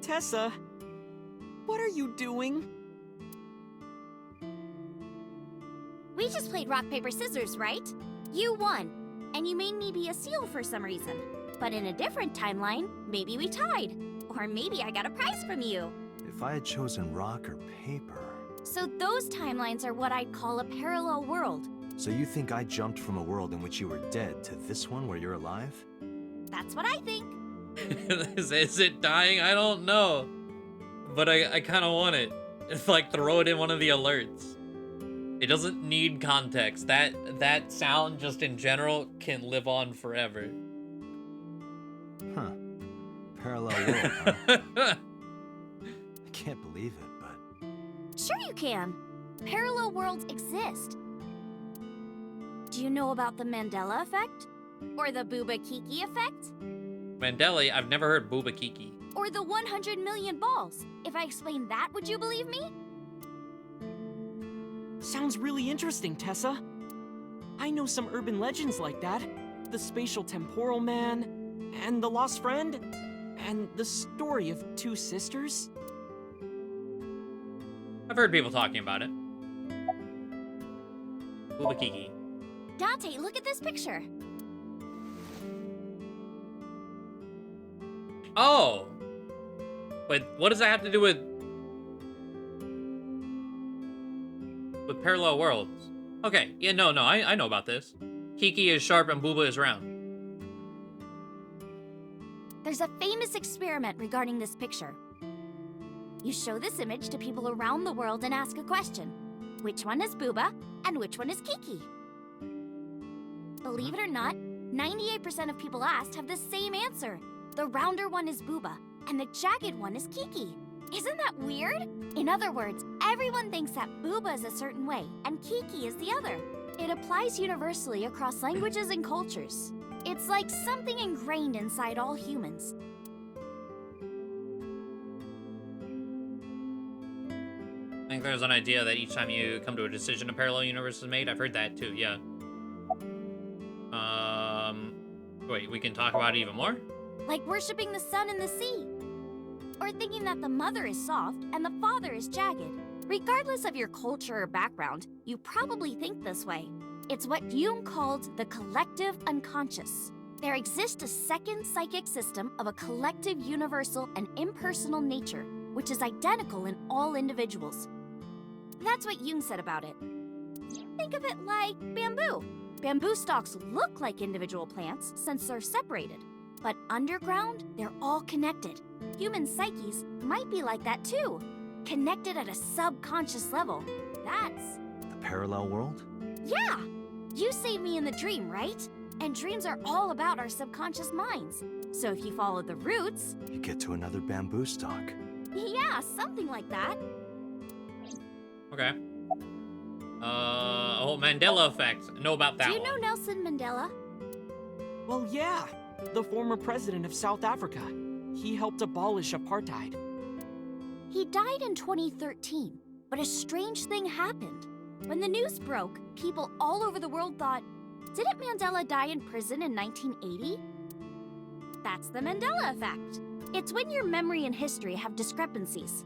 Tessa, what are you doing? We just played rock, paper, scissors, right? You won, and you made me be a seal for some reason. But in a different timeline, maybe we tied. Or maybe I got a prize from you. If I had chosen rock or paper... So those timelines are what I'd call a parallel world. So you think I jumped from a world in which you were dead to this one where you're alive? That's what I think. Is it dying? I don't know. But I kind of want it. It's like throw it in one of the alerts. It doesn't need context. That sound just in general can live on forever. Huh. parallel world, huh? I can't believe it, but... Sure you can. Parallel worlds exist. Do you know about the Mandela effect? Or the Booba Kiki effect? Mandela, I've never heard Booba Kiki. Or the 100 million balls? If I explain that, would you believe me? Sounds really interesting, Tessa. I know some urban legends like that. The spatial temporal man, and the lost friend, and the story of two sisters. I've heard people talking about it. Booba Kiki. Dante, look at this picture. Oh! But what does that have to do with parallel worlds? Okay, yeah, no, I know about this. Kiki is sharp and Booba is round. There's a famous experiment regarding this picture. You show this image to people around the world and ask a question. Which one is Booba and which one is Kiki? Believe it or not, 98% of people asked have the same answer. The rounder one is Booba, and the jagged one is Kiki. Isn't that weird? In other words, everyone thinks that Booba is a certain way, and Kiki is the other. It applies universally across languages and cultures. It's like something ingrained inside all humans. I think there's an idea that each time you come to a decision, a parallel universe is made. I've heard that too, yeah. Wait, we can talk about it even more? Like worshipping the sun and the sea. Or thinking that the mother is soft and the father is jagged. Regardless of your culture or background, you probably think this way. It's what Jung called the collective unconscious. There exists a second psychic system of a collective universal and impersonal nature, which is identical in all individuals. That's what Jung said about it. Think of it like bamboo. Bamboo stalks look like individual plants since they're separated. But underground, they're all connected. Human psyches might be like that too. Connected at a subconscious level. That's... The parallel world? Yeah! You saved me in the dream, right? And dreams are all about our subconscious minds. So if you follow the roots... You get to another bamboo stalk. Yeah, something like that. Okay. Oh, Mandela effect. I know about that Do you know one. Nelson Mandela? Well, yeah. The former president of South Africa. He helped abolish apartheid. He died in 2013, but a strange thing happened. When the news broke, people all over the world thought, didn't Mandela die in prison in 1980? That's the Mandela effect. It's when your memory and history have discrepancies.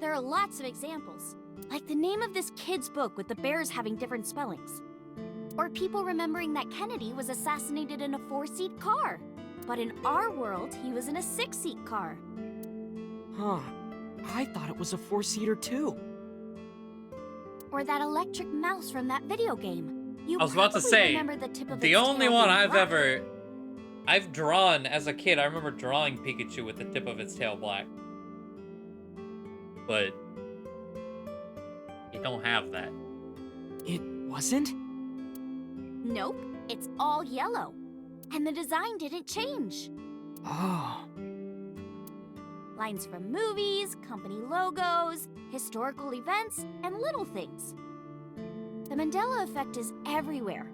There are lots of examples, like the name of this kid's book with the bears having different spellings. Or people remembering that Kennedy was assassinated in a 4-seat car. But in our world, he was in a 6-seat car. Huh. I thought it was a 4-seater too. Or that electric mouse from that video game. You I was about to probably say, remember the tip of the its only tail one being black. I've drawn as a kid, I remember drawing Pikachu with the tip of its tail black. But you don't have that. It wasn't? Nope, it's all yellow. And the design didn't change. Oh. Lines from movies, company logos, historical events, and little things. The Mandela effect is everywhere.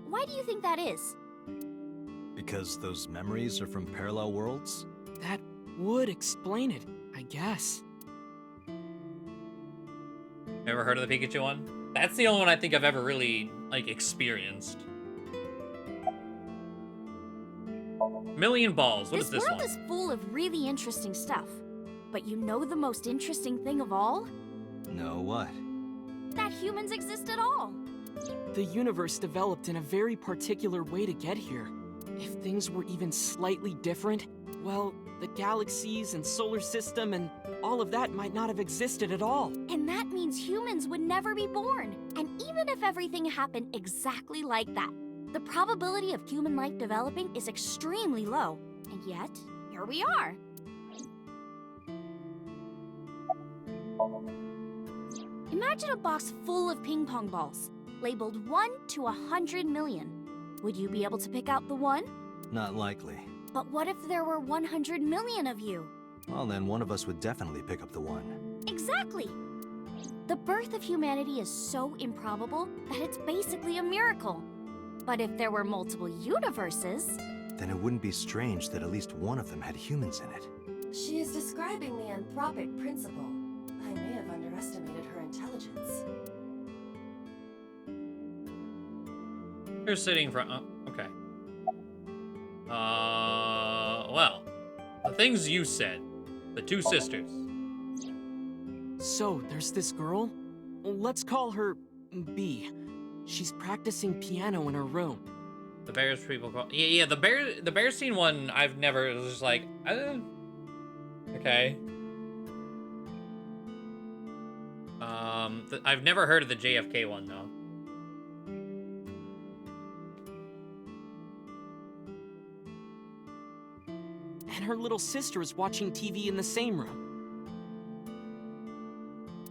Why do you think that is? Because those memories are from parallel worlds? That would explain it, I guess. Ever heard of the Pikachu one? That's the only one I think I've ever really, like, experienced. Million balls. What is this world one? is full of really interesting stuff. But you know the most interesting thing of all? No, what? That humans exist at all. The universe developed in a very particular way to get here. If things were even slightly different, well, the galaxies and solar system and all of that might not have existed at all. And that means humans would never be born. And even if everything happened exactly like that, the probability of human life developing is extremely low. And yet, here we are. Imagine a box full of ping pong balls. labeled 1 to 100 million. Would you be able to pick out the 1? Not likely. But what if there were 100 million of you? Well, then one of us would definitely pick up the 1. Exactly! The birth of humanity is so improbable that it's basically a miracle. But if there were multiple universes... Then it wouldn't be strange that at least one of them had humans in it. She is describing the anthropic principle. I may have underestimated her intelligence. You're sitting front. Oh, okay. Well, the things you said. The 2 sisters. So, there's this girl. Let's call her B. She's practicing piano in her room. The bears people call. Yeah, the bear scene one. I've never. It was just like, okay. I've never heard of the JFK one though. And her little sister is watching TV in the same room.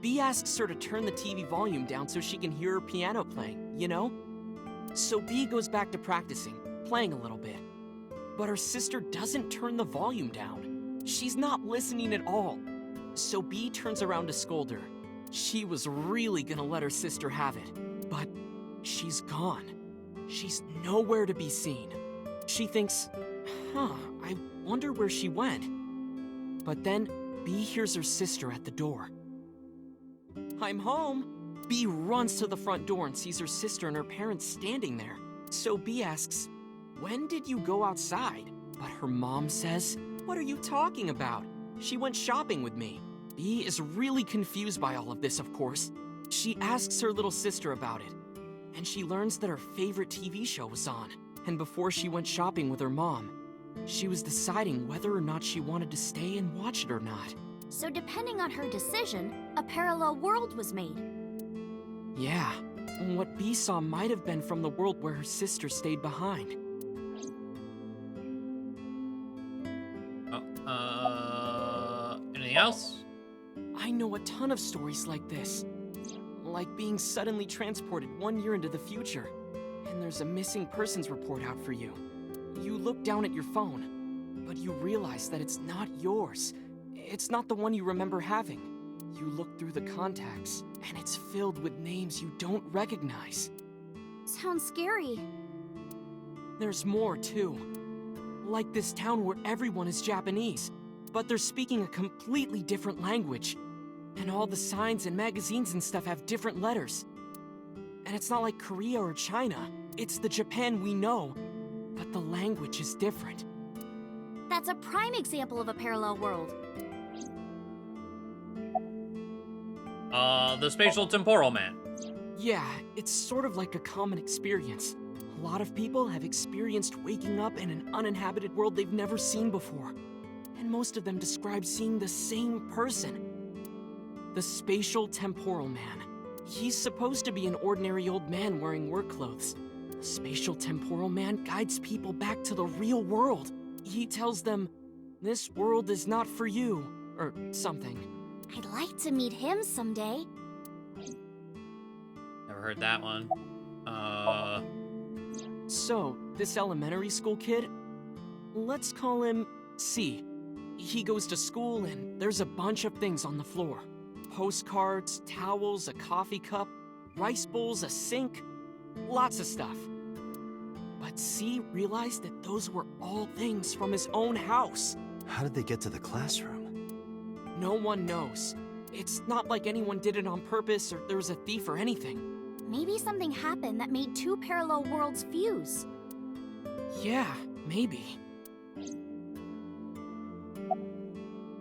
B asks her to turn the TV volume down so she can hear her piano playing, you know? So B goes back to practicing, playing a little bit. But her sister doesn't turn the volume down. She's not listening at all. So B turns around to scold her. She was really gonna let her sister have it. But she's gone. She's nowhere to be seen. She thinks, I wonder where she went. But then B hears her sister at the door. I'm home. B runs to the front door and sees her sister and her parents standing there. So B asks, when did you go outside? But her mom says, what are you talking about? She went shopping with me. B is really confused by all of this, of course. She asks her little sister about it, and she learns that her favorite TV show was on. And before she went shopping with her mom, she was deciding whether or not she wanted to stay and watch it or not. So depending on her decision, a parallel world was made. Yeah, and what B saw might have been from the world where her sister stayed behind. Anything else? I know a ton of stories like this. Like being suddenly transported 1 year into the future, and there's a missing persons report out for you. You look down at your phone, but you realize that it's not yours. It's not the one you remember having. You look through the contacts, and it's filled with names you don't recognize. Sounds scary. There's more, too. Like this town where everyone is Japanese, but they're speaking a completely different language. And all the signs and magazines and stuff have different letters. And it's not like Korea or China. It's the Japan we know, but the language is different. That's a prime example of a parallel world. The spatial temporal man. Yeah, it's sort of like a common experience. A lot of people have experienced waking up in an uninhabited world they've never seen before. And most of them describe seeing the same person. The spatial temporal man. He's supposed to be an ordinary old man wearing work clothes. The spatial temporal man guides people back to the real world. He tells them, this world is not for you, or something. I'd like to meet him someday. Never heard that one. So, this elementary school kid, let's call him C. He goes to school and there's a bunch of things on the floor. Postcards, towels, a coffee cup, rice bowls, a sink, lots of stuff. But C realized that those were all things from his own house. How did they get to the classroom? No one knows. It's not like anyone did it on purpose or there was a thief or anything. Maybe something happened that made 2 parallel worlds fuse. Yeah, maybe.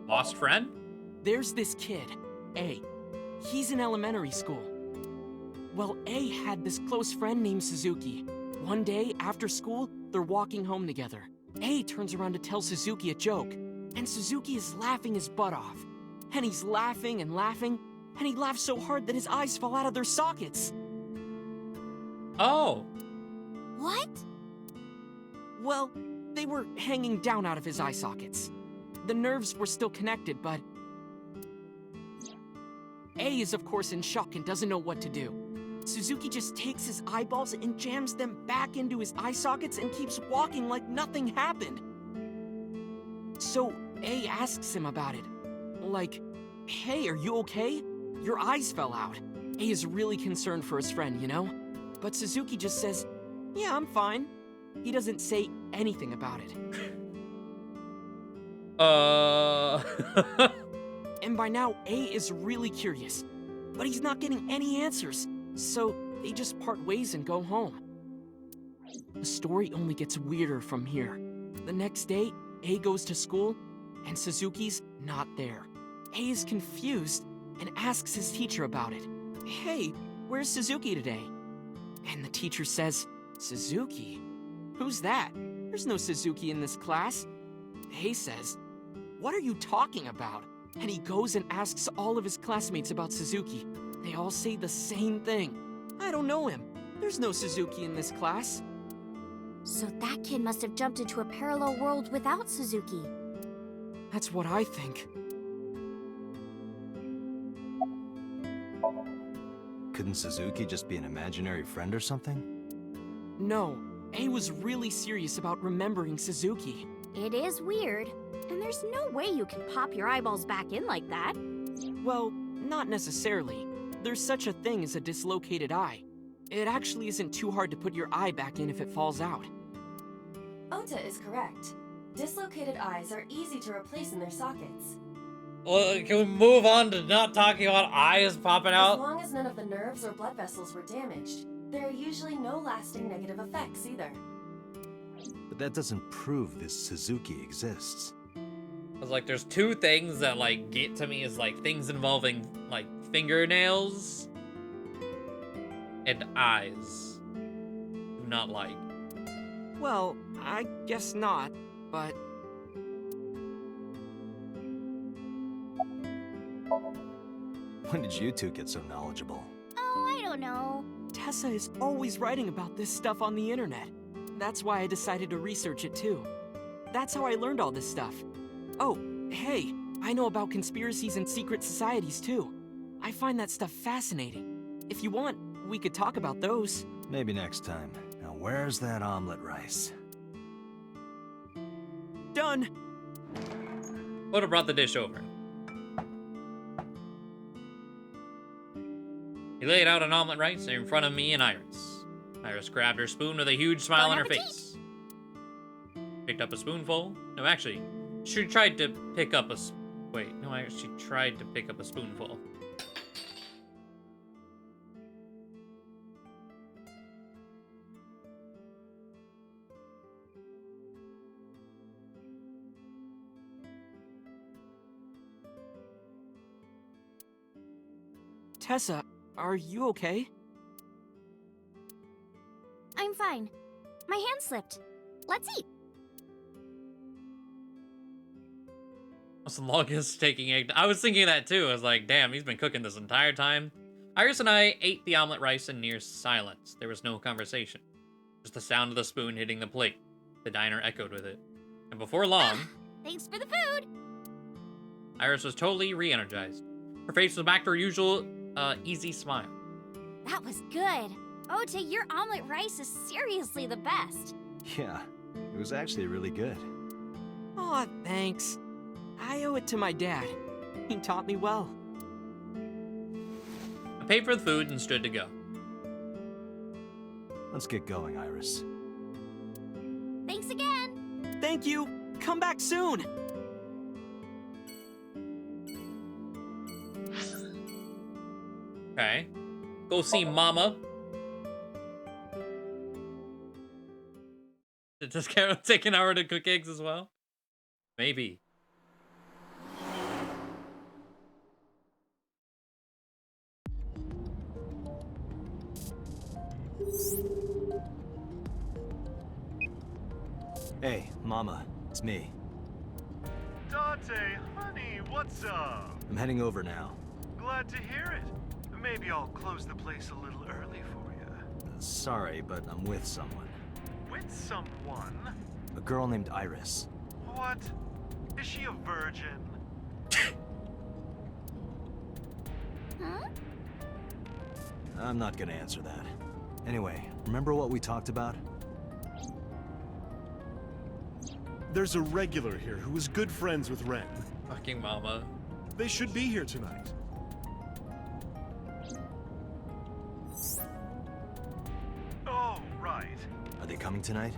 Lost friend? There's this kid, A. He's in elementary school. Well, A had this close friend named Suzuki. One day, after school, they're walking home together. A turns around to tell Suzuki a joke, and Suzuki is laughing his butt off. And he's laughing and laughing, and he laughs so hard that his eyes fall out of their sockets. Oh. What? Well, they were hanging down out of his eye sockets. The nerves were still connected, but... A is of course in shock and doesn't know what to do. Suzuki just takes his eyeballs and jams them back into his eye sockets and keeps walking like nothing happened. So A asks him about it. Like, hey, are you okay? Your eyes fell out. A is really concerned for his friend, you know? But Suzuki just says, yeah, I'm fine. He doesn't say anything about it. And by now, A is really curious. But he's not getting any answers. So they just part ways and go home. The story only gets weirder from here. The next day, A goes to school, and Suzuki's not there. A is confused and asks his teacher about it. Hey, where's Suzuki today? And the teacher says, Suzuki? Who's that? There's no Suzuki in this class. A says, what are you talking about? And he goes and asks all of his classmates about Suzuki. They all say the same thing. I don't know him. There's no Suzuki in this class. So that kid must have jumped into a parallel world without Suzuki. That's what I think. Couldn't Suzuki just be an imaginary friend or something? No, A was really serious about remembering Suzuki. It is weird, and there's no way you can pop your eyeballs back in like that. Well, not necessarily. There's such a thing as a dislocated eye. It actually isn't too hard to put your eye back in if it falls out. Ota is correct. Dislocated eyes are easy to replace in their sockets. Well, can we move on to not talking about eyes popping As out? long as none of the nerves or blood vessels were damaged, there are usually no lasting negative effects either. But that doesn't prove this Suzuki exists. I was like, there's two things that like get to me is like things involving like fingernails and eyes. Do not like. Well, I guess not, but... When did you two get so knowledgeable? Oh, I don't know. Tessa is always writing about this stuff on the internet. That's why I decided to research it too. That's how I learned all this stuff. Oh, hey, I know about conspiracies and secret societies too. I find that stuff fascinating. If you want, we could talk about those. Maybe next time. Now where's that omelet rice? Done! Would have brought the dish over. He laid out an omelet rice in front of me and Iris. Iris grabbed her spoon with a huge smile on her face. Picked up a spoonful. No, actually, she tried to pick up a... Wait, no, she tried to pick up a spoonful. Tessa, are you okay? I'm fine. My hand slipped. Let's eat. What's the longest taking egg? I was thinking that too. I was like, damn, he's been cooking this entire time. Iris and I ate the omelet rice in near silence. There was no conversation. Just the sound of the spoon hitting the plate. The diner echoed with it. And before long... Thanks for the food. Iris was totally re-energized. Her face was back to her usual, easy smile. That was good. Ota, your omelet rice is seriously the best. Yeah, it was actually really good. Aw, thanks. I owe it to my dad. He taught me well. I paid for the food and stood to go. Let's get going, Iris. Thanks again. Thank you. Come back soon. Okay. Go see Mama. Does Carol take an hour to cook eggs as well? Maybe. Hey, Mama, it's me. Dante, honey, what's up? I'm heading over now. Glad to hear it. Maybe I'll close the place a little early for you. Sorry, but I'm with someone. With someone? A girl named Iris. What? Is she a virgin? Huh? I'm not gonna answer that. Anyway, remember what we talked about? There's a regular here who is good friends with Ren. Fucking mama. They should be here tonight. Oh, right. Are they coming tonight?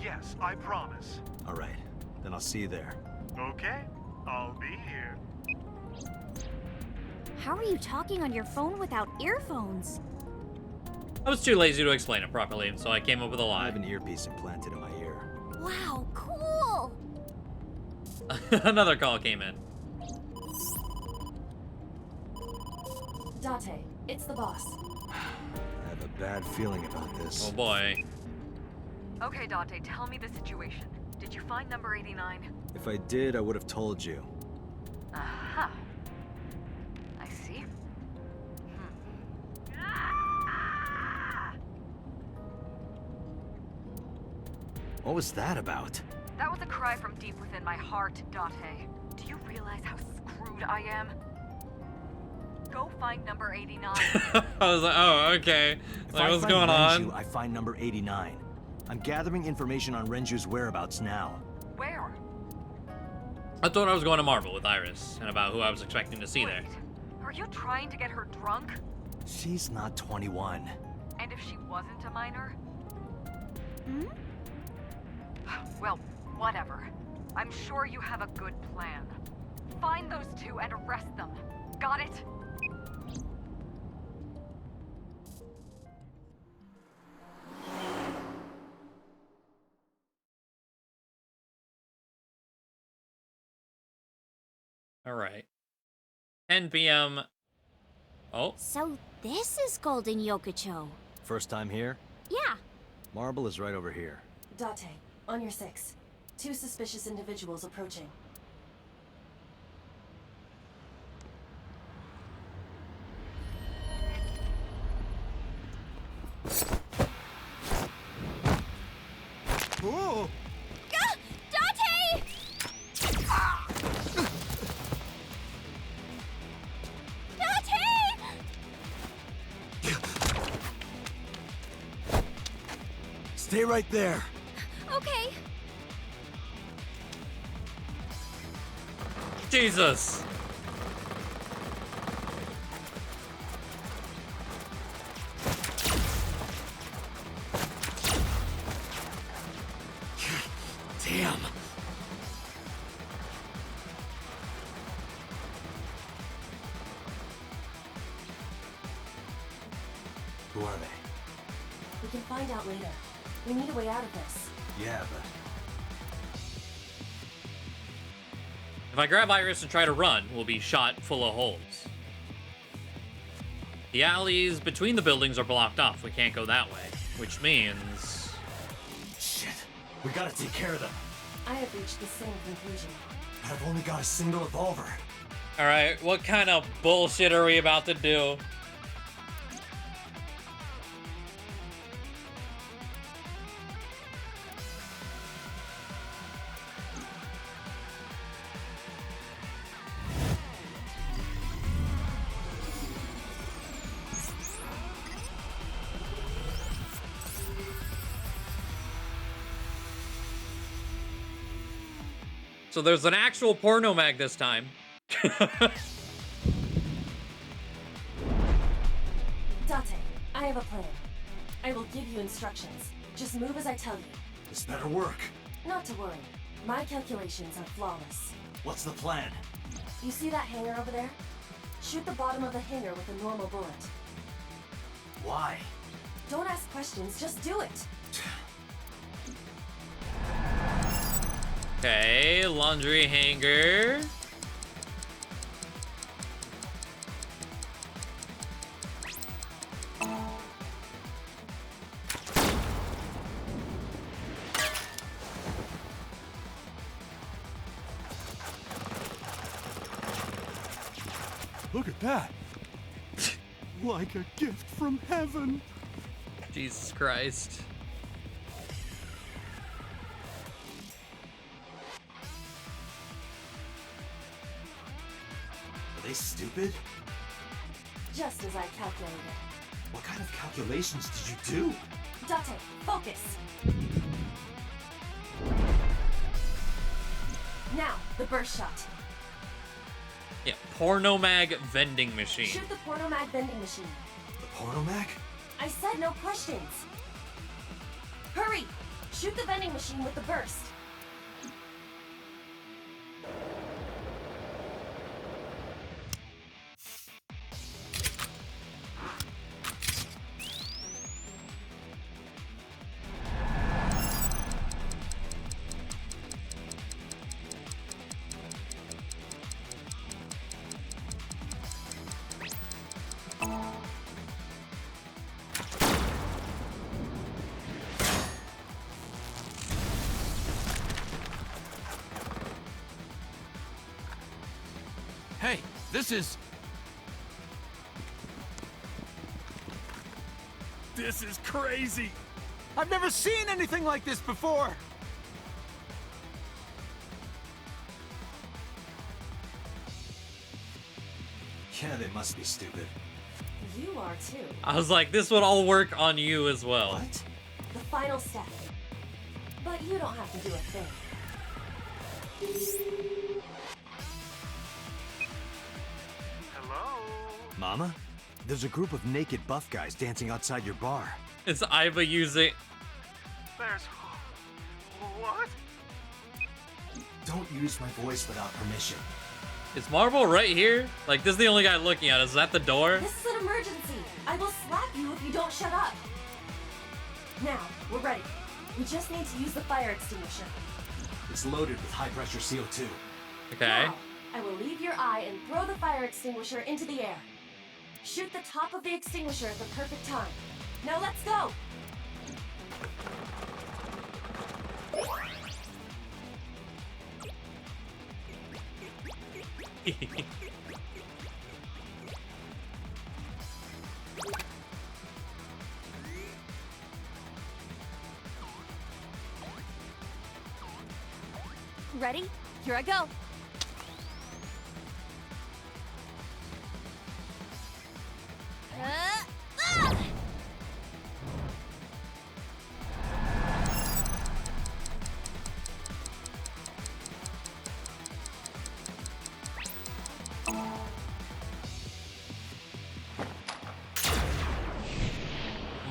Yes, I promise. All right, then I'll see you there. Okay, I'll be here. How are you talking on your phone without earphones? I was too lazy to explain it properly, so I came up with a I lie. have an earpiece implanted in my ear. Wow, cool! Another call came in. Date, it's the boss. I have a bad feeling about this. Oh boy. Okay, Dante, tell me the situation. Did you find number 89? If I did, I would have told you. Aha. I see. What was that about? That was a cry from deep within my heart, Dante. Do you realize how screwed I am? Go find number 89. I was like, oh, okay. If Like, I what's find going Renju, on? I find number 89. I'm gathering information on Renju's whereabouts now. Where? I thought I was going to Marvel with Iris, and about who I was expecting to see there. Wait, are you trying to get her drunk? She's not 21. And if she wasn't a minor? Hmm? Well, whatever. I'm sure you have a good plan. Find those two and arrest them. Got it? All right. 10 p.m. Oh, So this is Golden Yokocho. First time here? Yeah. Marble is right over here. Date, on your 6. 2 suspicious individuals approaching. Oh! Dante! Dante! Stay right there. Okay. Jesus. Damn. Who are they? We can find out later. We need a way out of this. Yeah, but If I grab Iris and try to run, we'll be shot full of holes. The alleys between the buildings are blocked off. We can't go that way, which means... shit. We gotta take care of them. I have reached the same conclusion. But I've only got a single revolver. All right, what kind of bullshit are we about to do? So there's an actual porno mag this time. Date, I have a plan. I will give you instructions. Just move as I tell you. This better work. Not to worry. My calculations are flawless. What's the plan? You see that hangar over there? Shoot the bottom of the hangar with a normal bullet. Why? Don't ask questions, just do it. Okay, laundry hanger. Look at that! Like a gift from heaven! Jesus Christ. Are they stupid? Just as I calculated. What kind of calculations did you do? Date, focus. Now, the burst shot. Yeah, Pornomag vending machine. Shoot the Pornomag vending machine. The Pornomag? I said no questions. Hurry! Shoot the vending machine with the burst. Hey, this is crazy! I've never seen anything like this before! Yeah, they must be stupid. You are too. I was like, this would all work on you as well. What? The final step. But you don't have to do a thing. Hello? Mama? There's a group of naked buff guys dancing outside your bar. It's Iva using... There's... What? Don't use my voice without permission. Is Marvel right here? Like, this is the only guy looking at us. Is that the door? This is an emergency. I will slap you if you don't shut up. Now, we're ready. We just need to use the fire extinguisher. It's loaded with high-pressure CO2. Okay. Now, I will leave your eye and throw the fire extinguisher into the air. Shoot the top of the extinguisher at the perfect time. Now let's go! Ready? Here I go.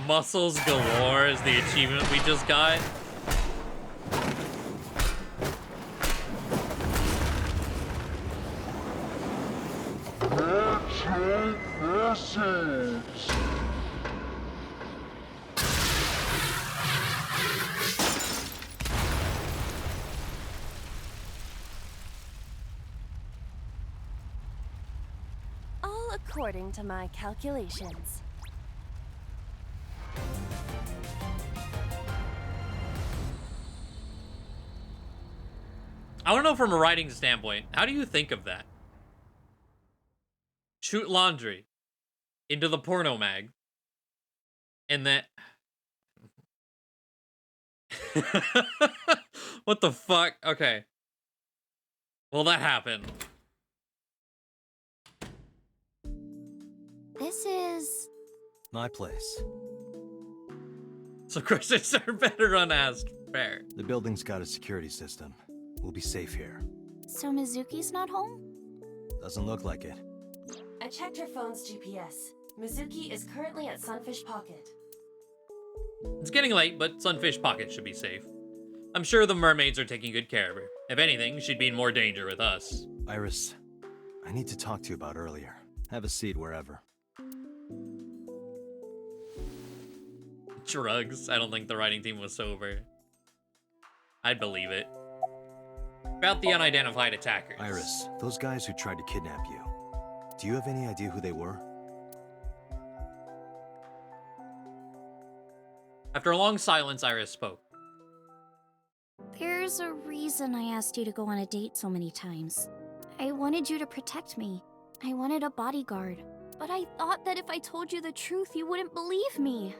Muscles galore is the achievement we just got. All according to my calculations. I want to know from a writing standpoint, how do you think of that? Shoot laundry into the porno mag. And then... What the fuck? Okay. Will that happen? This is... My place. So questions are better unasked. Fair. The building's got a security system. We'll be safe here. So Mizuki's not home? Doesn't look like it. I checked her phone's GPS. Mizuki is currently at Sunfish Pocket. It's getting late, but Sunfish Pocket should be safe. I'm sure the mermaids are taking good care of her. If anything, she'd be in more danger with us. Iris, I need to talk to you about earlier. Have a seat wherever. Drugs. I don't think the writing team was sober. I'd believe it. About the unidentified attackers. Iris, those guys who tried to kidnap you, do you have any idea who they were? After a long silence, Iris spoke. There's a reason I asked you to go on a date so many times. I wanted you to protect me. I wanted a bodyguard. But I thought that if I told you the truth, you wouldn't believe me.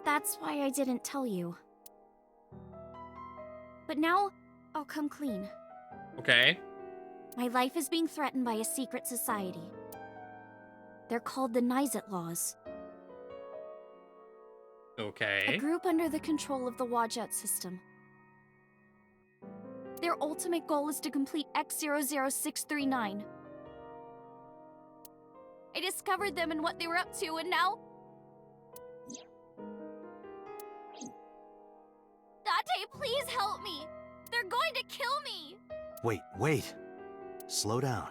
That's why I didn't tell you. But now, I'll come clean. Okay. My life is being threatened by a secret society. They're called the Nizet Laws. A Okay. group under the control of the Wadjet system. Their ultimate goal is to complete X00639. I discovered them and what they were up to, and now... Date, please help me! They're going to kill me! Wait. Slow down.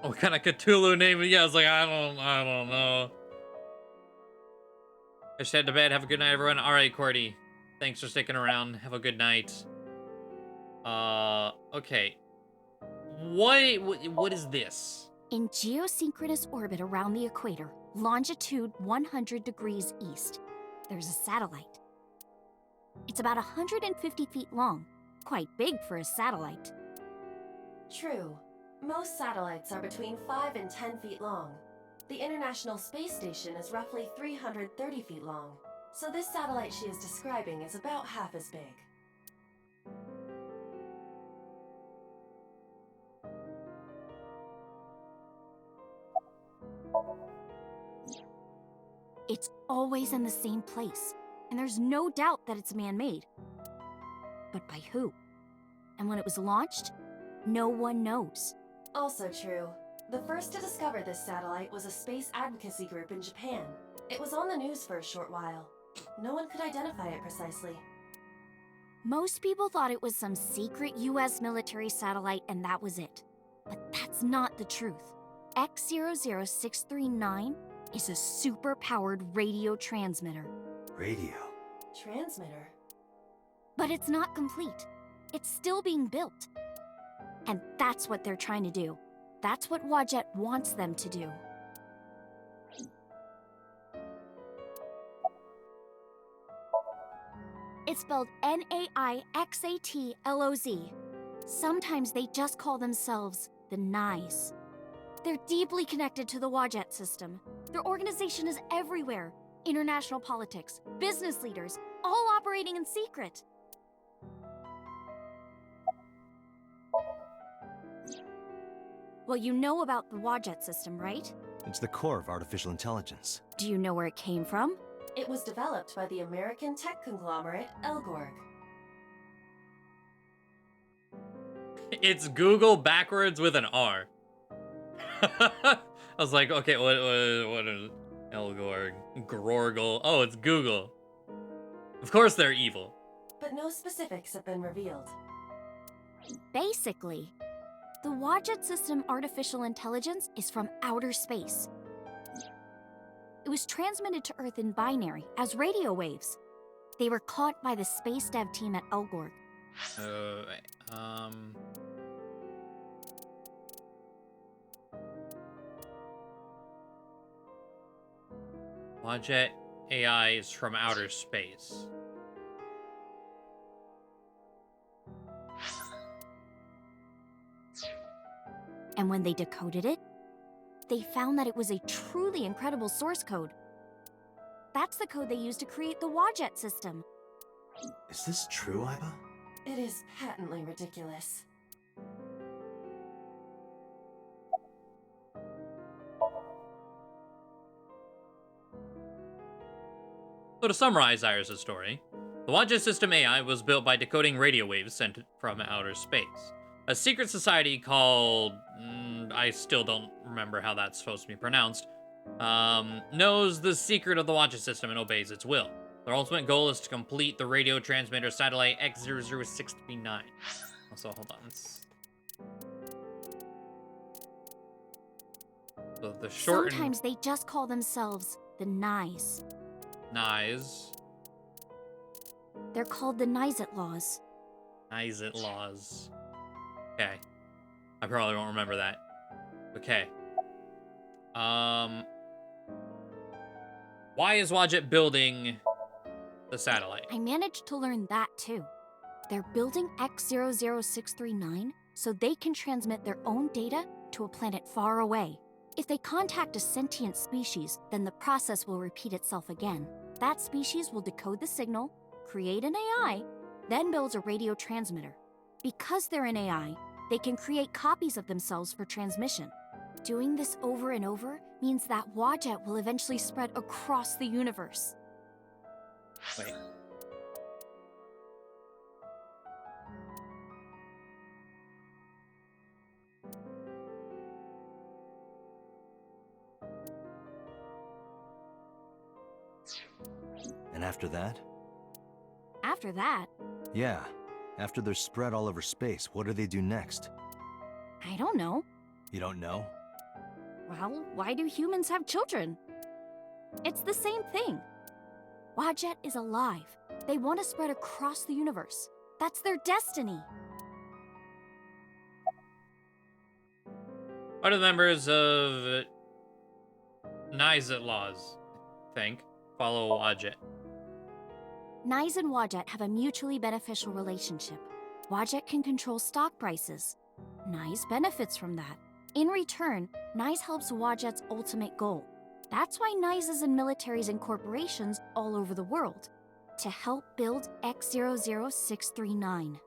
What kind of Cthulhu name? Yeah, I was like, I don't know. I should head to bed. Have a good night, everyone. All right, Cordy. Thanks for sticking around. Have a good night. Okay. What is this? In geosynchronous orbit around the equator, longitude 100 degrees east, there's a satellite. It's about 150 feet long, quite big for a satellite. True. Most satellites are between 5 and 10 feet long. The International Space Station is roughly 330 feet long, so this satellite she is describing is about half as big. It's always in the same place, and there's no doubt that it's man-made. But by who? And when it was launched, no one knows. Also true. The first to discover this satellite was a space advocacy group in Japan. It was on the news for a short while. No one could identify it precisely. Most people thought it was some secret US military satellite and that was it. But that's not the truth. X00639 is a super-powered radio transmitter. Radio. Transmitter? But it's not complete. It's still being built. And that's what they're trying to do. That's what Wadjet wants them to do. It's spelled Naixatloz. Sometimes they just call themselves the Nais. They're deeply connected to the Wadjet system. Their organization is everywhere. International politics, business leaders, all operating in secret. Well, you know about the Wadjet system, right? It's the core of artificial intelligence. Do you know where it came from? It was developed by the American tech conglomerate Elgorg. It's Google backwards with an R. I was like, okay, what is Elgorg? Gorgle. Oh, it's Google. Of course they're evil. But no specifics have been revealed. Basically, the Wadjet system artificial intelligence is from outer space. It was transmitted to Earth in binary as radio waves. They were caught by the space dev team at Elgorg. Wadjet AI is from outer space. And when they decoded it, they found that it was a truly incredible source code. That's the code they used to create the Wadjet system. Is this true, Iva? It is patently ridiculous. So to summarize Iris' story, the Wadjet system AI was built by decoding radio waves sent from outer space. A secret society called... I still don't remember how that's supposed to be pronounced, knows the secret of the Wadjet system and obeys its will. Their ultimate goal is to complete the radio transmitter satellite X00639. Also, hold on. So the short... Sometimes they just call themselves the Nais. Nice. They're called the Nizet laws. Nizet laws. Okay. I probably won't remember that. Okay. Why is Wadjet building the satellite? I managed to learn that too. They're building X00639 so they can transmit their own data to a planet far away. If they contact a sentient species, then the process will repeat itself again. That species will decode the signal, create an AI, then builds a radio transmitter. Because they're an AI, they can create copies of themselves for transmission. Doing this over and over means that Wadjet will eventually spread across the universe. Wait. And after that? After that, Yeah. After they're spread all over space, what do they do next? I don't know. You don't know? Well, why do humans have children? It's the same thing. Wadjet is alive. They want to spread across the universe. That's their destiny. What do the members of Nizet laws think? Follow Wadjet. Nyes and Wadjet have a mutually beneficial relationship. Wadjet can control stock prices. Nyes benefits from that. In return, Nyes helps Wadjet's ultimate goal. That's why Nyes is in militaries and corporations all over the world. To help build X00639.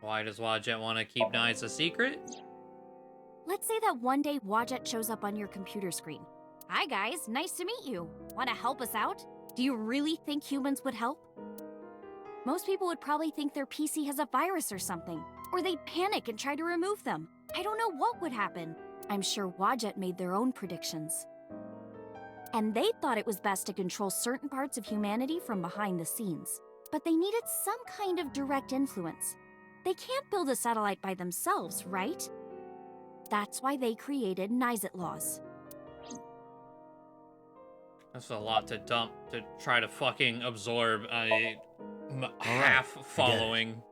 Why does Wadjet want to keep Nyes a secret? Let's say that one day Wadjet shows up on your computer screen. Hi guys, nice to meet you. Want to help us out? Do you really think humans would help? Most people would probably think their PC has a virus or something, or they'd panic and try to remove them. I don't know what would happen. I'm sure Wadjet made their own predictions. And they thought it was best to control certain parts of humanity from behind the scenes. But they needed some kind of direct influence. They can't build a satellite by themselves, right? That's why they created Nizet laws. That's a lot to dump to try to fucking absorb a half following.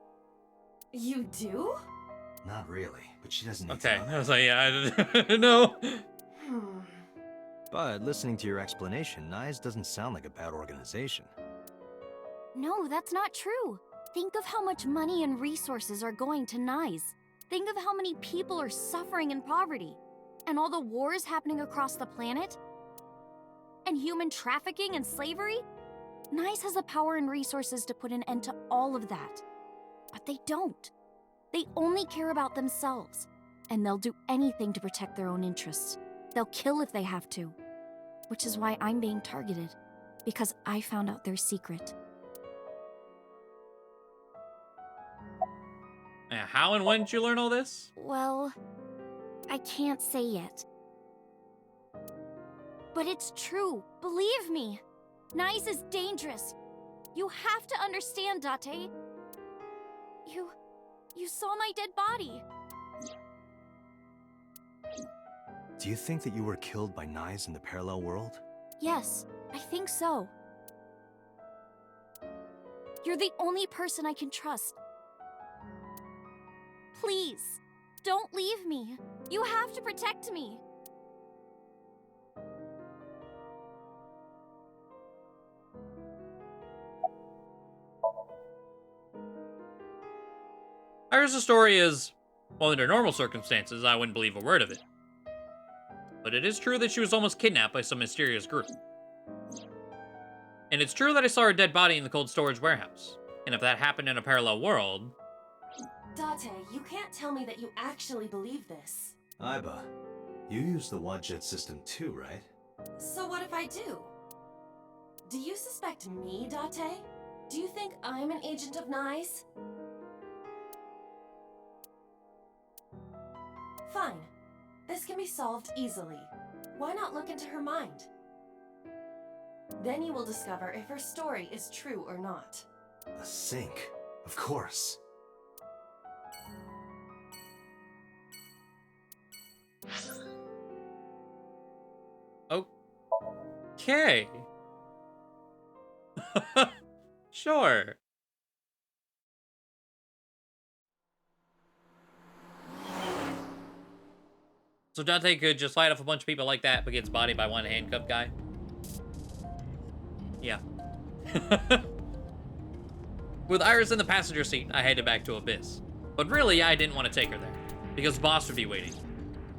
You do? Not really, but she doesn't need Okay, to I know was like, yeah, no. But listening to your explanation, Nyes doesn't sound like a bad organization. No, that's not true. Think of how much money and resources are going to Nyes. Think of how many people are suffering in poverty. And all the wars happening across the planet. And human trafficking and slavery. Nyes has the power and resources to put an end to all of that. But they don't. They only care about themselves. And they'll do anything to protect their own interests. They'll kill if they have to. Which is why I'm being targeted. Because I found out their secret. How and when did you learn all this? Well, I can't say yet. But it's true. Believe me. Nyes is dangerous. You have to understand, Date. You saw my dead body. Do you think that you were killed by Nyes in the parallel world? Yes, I think so. You're the only person I can trust. Please, don't leave me. You have to protect me. Iris' story is, well, under normal circumstances, I wouldn't believe a word of it. But it is true that she was almost kidnapped by some mysterious group. And it's true that I saw her dead body in the cold storage warehouse. And if that happened in a parallel world... Date, you can't tell me that you actually believe this. Iba, you use the Wadjet system too, right? So what if I do? Do you suspect me, Date? Do you think I'm an agent of Nyes? Fine. This can be solved easily. Why not look into her mind? Then you will discover if her story is true or not. A sync, of course. Okay. Sure. So Dante could just light up a bunch of people like that, but gets bodied by one handcuffed guy? Yeah. With Iris in the passenger seat, I headed back to Abyss. But really, I didn't want to take her there, because Boss would be waiting.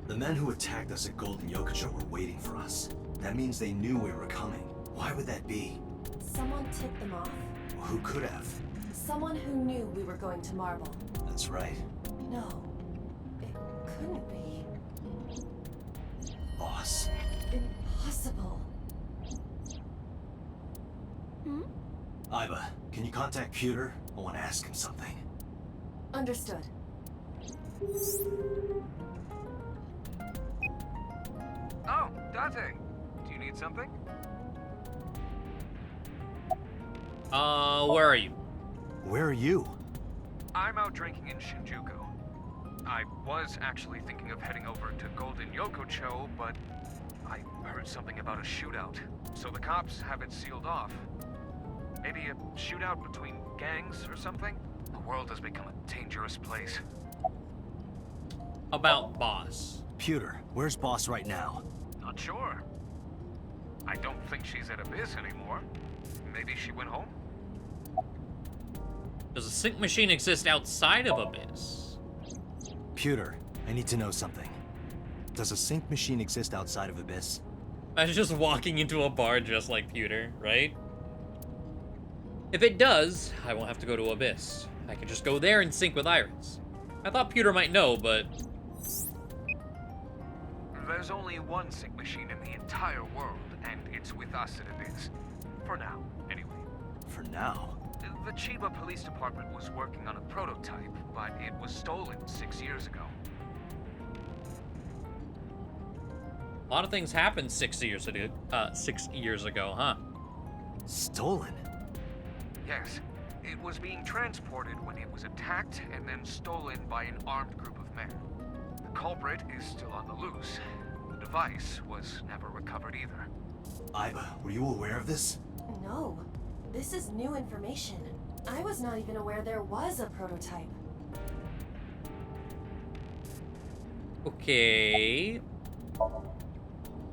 The men who attacked us at Golden Yokocho were waiting for us. That means they knew we were coming. Why would that be? Someone tipped them off. Who could have? Someone who knew we were going to Marble. That's right. No, it Iba, can you contact Pewter? I want to ask him something. Understood. Oh, Date. Do you need something? Where are you? Where are you? I'm out drinking in Shinjuku. I was actually thinking of heading over to Golden Yokocho, but I heard something about a shootout, so the cops have it sealed off. Maybe a shootout between gangs or something? The world has become a dangerous place. About Boss. Pewter, where's Boss right now? Not sure. I don't think she's at Abyss anymore. Maybe she went home? Does a sync machine exist outside of Abyss? Pewter, I need to know something. Does a sync machine exist outside of Abyss? I was just walking into a bar just like Pewter, right? If it does, I won't have to go to Abyss. I can just go there and sync with Iris. I thought Pewter might know, but... There's only one sync machine in the entire world, and it's with us at Abyss. For now, anyway. For now? The Chiba Police Department was working on a prototype, but it was stolen 6 years ago. A lot of things happened 6 years ago, huh? Stolen? Yes. It was being transported when it was attacked and then stolen by an armed group of men. The culprit is still on the loose. The device was never recovered either. Iba, were you aware of this? No. This is new information. I was not even aware there was a prototype. Okay.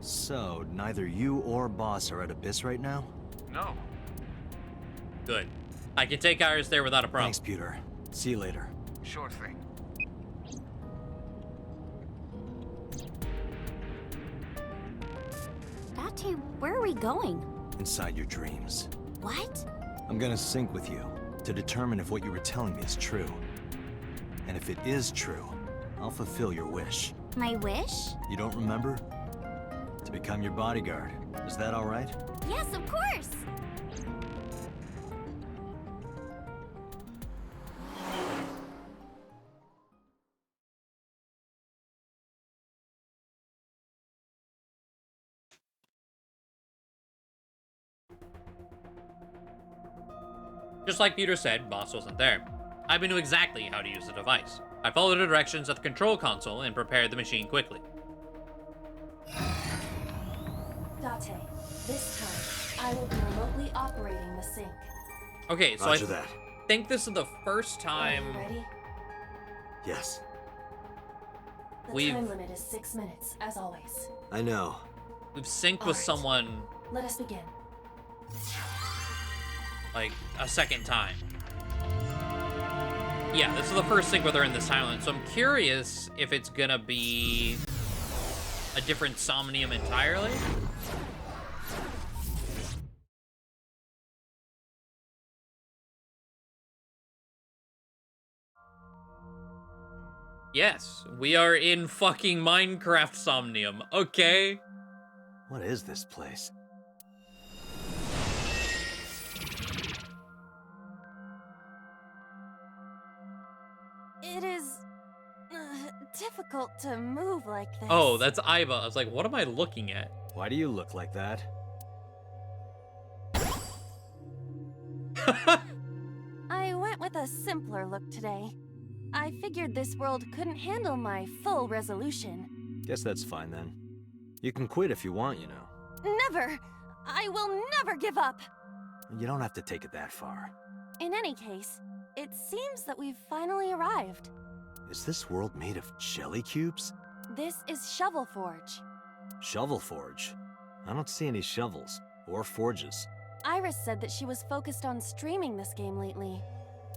So, neither you or Boss are at Abyss right now? No. Good. I can take Iris there without a problem. Thanks, Pewter. See you later. Sure thing. Date, where are we going? Inside your dreams. What? I'm gonna sync with you to determine if what you were telling me is true. And if it is true, I'll fulfill your wish. My wish? You don't remember? To become your bodyguard. Is that all right? Yes, of course! Just like Peter said, Boss wasn't there. Iba knew exactly how to use the device. I followed the directions at the control console and prepared the machine quickly. Date, this time, I will be remotely operating the sync. Okay, so Roger I that. think this is the first Are time you ready? Yes. The time limit is 6 minutes, as always. I know. we've synced with Alright. someone Let us begin. like a second time. Yeah, this is the first sync with her in this timeline, so I'm curious if it's gonna be a different Somnium entirely. Yes, we are in fucking Minecraft Somnium. Okay. What is this place? It is difficult to move like this. Oh, that's Iba. I was like, what am I looking at? Why do you look like that? I went with a simpler look today. I figured this world couldn't handle my full resolution. Guess that's fine then. You can quit if you want, you know. Never! I will never give up! You don't have to take it that far. In any case, it seems that we've finally arrived. Is this world made of jelly cubes? This is Shovel Forge. Shovel Forge? I don't see any shovels or forges. Iris said that she was focused on streaming this game lately.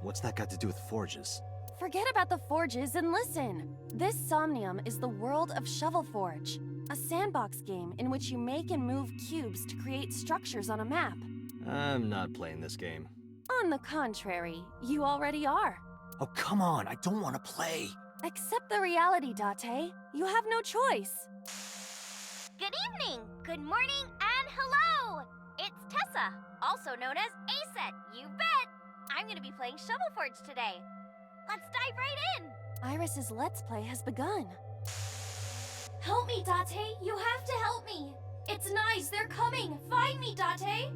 What's that got to do with forges? Forget about the forges and listen! This Somnium is the world of Shovel Forge, a sandbox game in which you make and move cubes to create structures on a map. I'm not playing this game. On the contrary, you already are. Oh, come on, I don't want to play. Accept the reality, Date. You have no choice. Good evening, good morning, and hello! It's Tessa, also known as Aset. You bet! I'm gonna be playing Shovel Forge today. Let's dive right in! Iris's Let's Play has begun. Help me, Date! You have to help me! It's nice, they're coming! Find me, Date!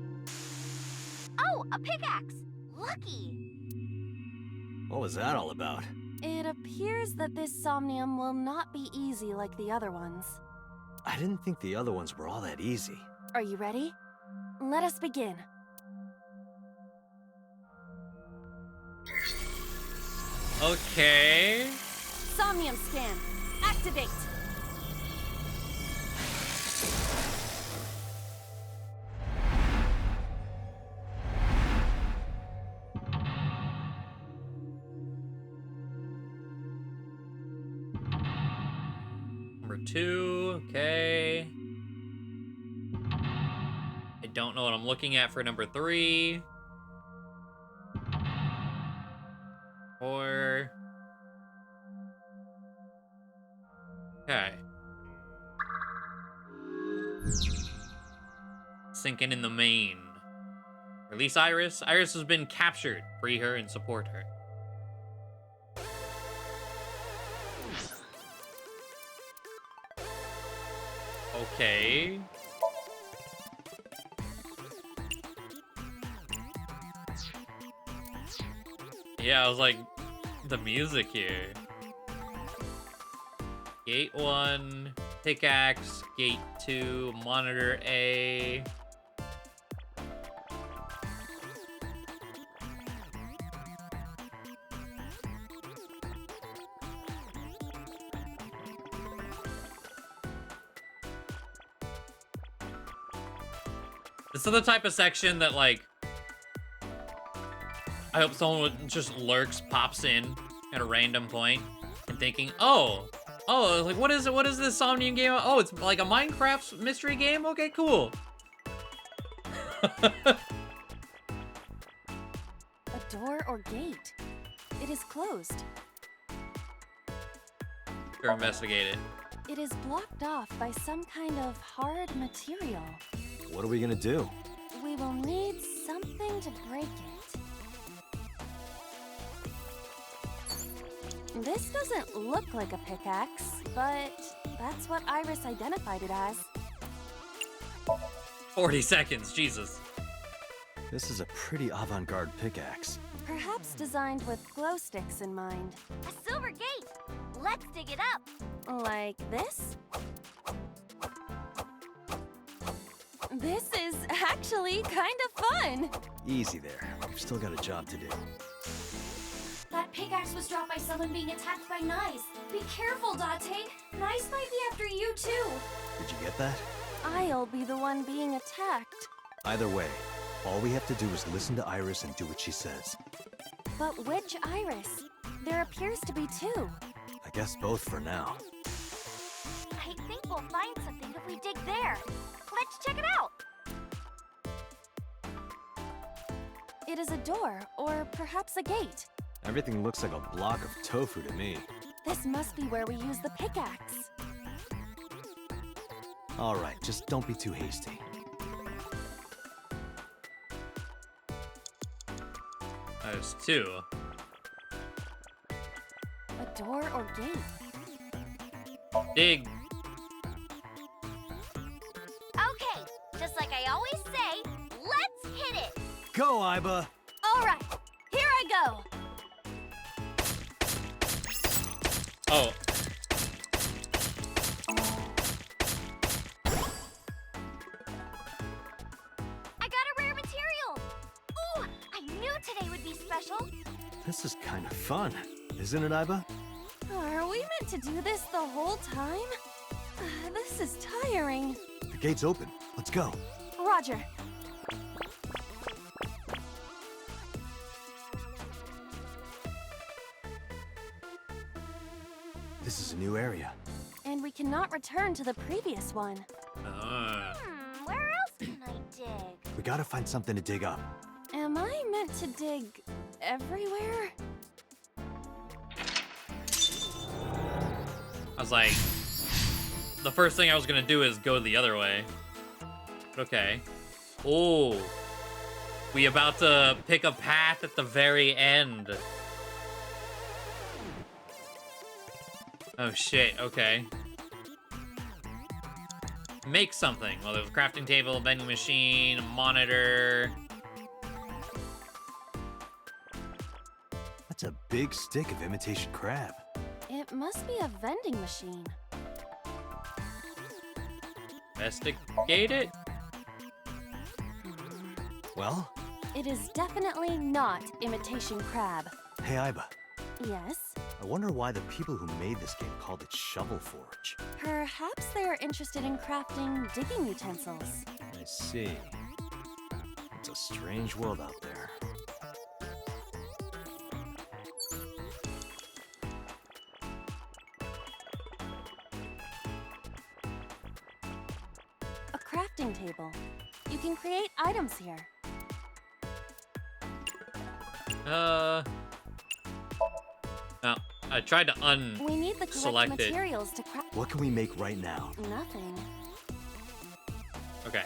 Oh, a pickaxe! Lucky! What was that all about? It appears that this Somnium will not be easy like the other ones. I didn't think the other ones were all that easy. Are you ready? Let us begin. Okay. Somnium scan. Activate. Number 2, okay. I don't know what I'm looking at for number 3. 4. Okay. Sinking in the main. Release Iris. Iris has been captured. Free her and support her. Okay. Yeah, I was like, the music here. Gate 1, pickaxe, gate 2, monitor A. This is the type of section that, like, I hope someone would just lurks, pops in at a random point and thinking, oh, like, what is it? What is this Somnium game? Oh, it's like a Minecraft mystery game? Okay, cool. A door or gate. It is closed. Go investigate it. It is blocked off by some kind of hard material. What are we gonna do? We will need something to break it. This doesn't look like a pickaxe, but that's what Iris identified it as. 40 seconds, Jesus. This is a pretty avant-garde pickaxe. Perhaps designed with glow sticks in mind. A silver gate! Let's dig it up! Like this? This is actually kind of fun! Easy there. We've still got a job to do. That pickaxe was dropped by someone being attacked by knives. Be careful, Date. Knives might be after you, too. Did you get that? I'll be the one being attacked. Either way, all we have to do is listen to Iris and do what she says. But which Iris? There appears to be two. I guess both for now. I think we'll find something if we dig there. Let's check it out! It is a door, or perhaps a gate. Everything looks like a block of tofu to me. This must be where we use the pickaxe. All right, just don't be too hasty. There's 2. A door or gate? Dig. Okay, just like I always say, let's hit it! Go, Iba! All right, here I go! Oh. I got a rare material! Ooh, I knew today would be special! This is kind of fun, isn't it, Iba? Are we meant to do this the whole time? This is tiring. The gate's open. Let's go. Roger. This is a new area. And we cannot return to the previous one. Where else can I dig? We gotta find something to dig up. Am I meant to dig everywhere? I was like, the first thing I was gonna do is go the other way. But okay. Oh. We about to pick a path at the very end. Oh shit, okay. Make something. Well, there's a crafting table, vending machine, a monitor. That's a big stick of imitation crab. It must be a vending machine. Investigate it? Well? It is definitely not imitation crab. Hey, Iba. Yes? I wonder why the people who made this game called it Shovel Forge. Perhaps they are interested in crafting digging utensils. I see. It's a strange world out there. A crafting table. You can create items here. No, I tried to We need the correct unselect it. materials to craft. What can we make right now? Nothing. Okay.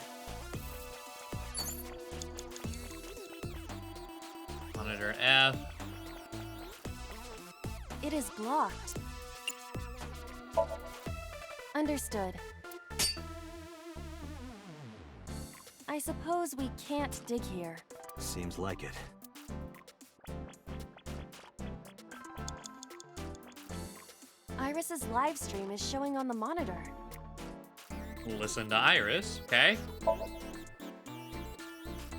Monitor F. It is blocked. Understood. I suppose we can't dig here. Seems like it. Iris's live stream is showing on the monitor. Listen to Iris, okay?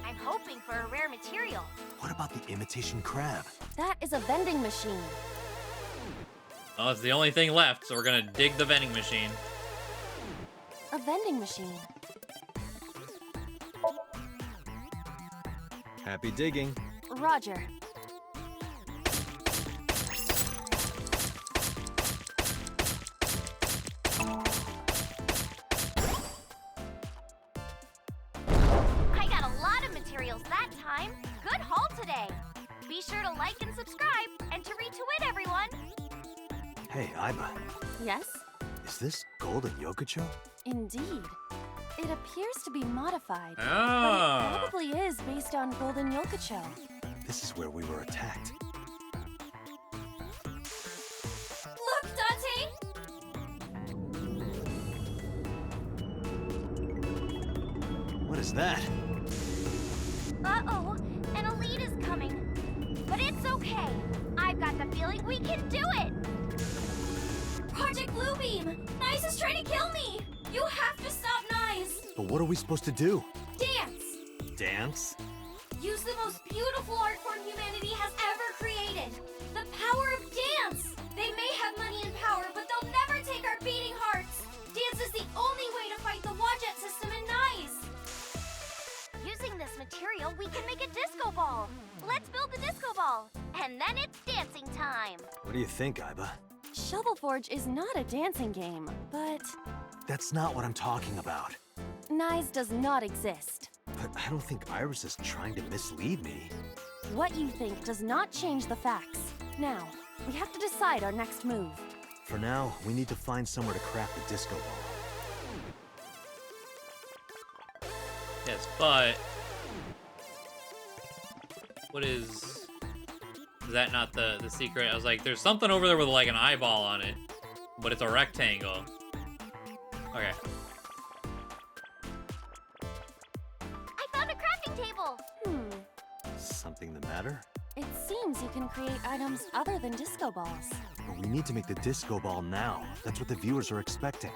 I'm hoping for a rare material. What about the imitation crab? That is a vending machine. Well, it's the only thing left, so we're gonna dig the vending machine. A vending machine. Happy digging. Roger. I got a lot of materials that time. Good haul today. Be sure to like and subscribe, and to retweet everyone. Hey, Iba. Yes? Is this Golden Yokocho? Indeed. It appears to be modified, Ah. but it probably is based on Golden Yokocho. This is where we were attacked. Look, Dante! What is that? Uh-oh, an elite is coming. But it's okay. I've got the feeling we can do it! Project Bluebeam! Nyes is trying to kill me! You have to stop Nyes! But what are we supposed to do? Dance! Dance? Use the most beautiful art form humanity has ever created! The power of dance! They may have money and power, but they'll never take our beating hearts! Dance is the only way to fight the Wadjet system in Nyes! Using this material, we can make a disco ball. Let's build the disco ball. And then it's dancing time. What do you think, Iba? Shovel Forge is not a dancing game, but That's not what I'm talking about. Nyes does not exist. But I don't think Iris is trying to mislead me. What you think does not change the facts. Now, we have to decide our next move. For now, we need to find somewhere to craft the disco ball. Yes, but what is that not the secret? I was like, there's something over there with like an eyeball on it, but it's a rectangle. Okay. I found a crafting table. Something the matter? It seems you can create items other than disco balls. But we need to make the disco ball now. That's what the viewers are expecting.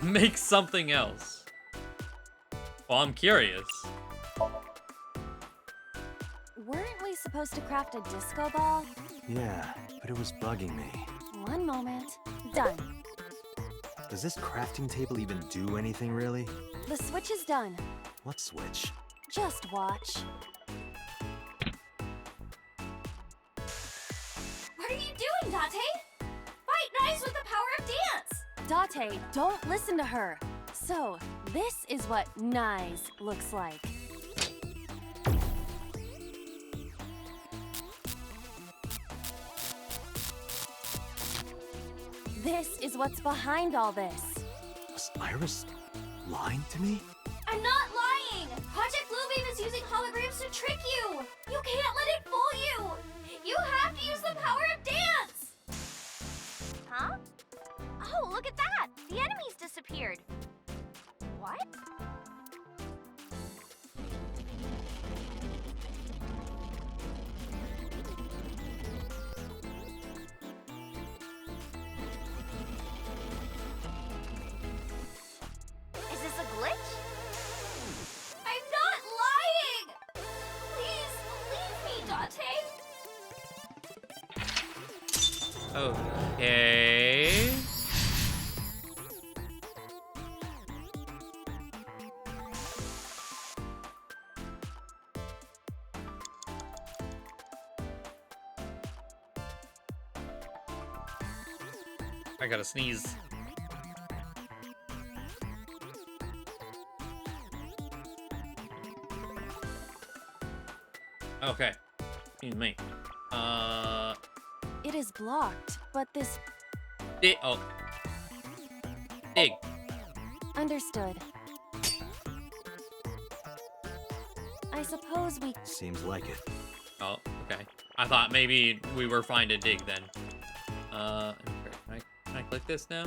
Make something else. Well, I'm curious. Weren't we supposed to craft a disco ball? Yeah, but it was bugging me. One moment. Done. Does this crafting table even do anything, really? The switch is done. What switch? Just watch. What are you doing, Date? Fight Nyes with the power of dance! Date, don't listen to her. So, this is what Nyes looks like. This is what's behind all this. Was Iris lying to me? I'm not lying! Project Bluebeam is using holograms to trick you! You can't let it fool you! You have to use the power of dance! Huh? Oh, look at that! The enemies disappeared. What? Is this a glitch? I'm not lying! Please, believe me, Date. Okay. I gotta sneeze. Okay. Excuse me. It is blocked, but this... Oh. Dig. Understood. I suppose we... Seems like it. Oh, okay. I thought maybe we were fine to dig then. Can I click this now?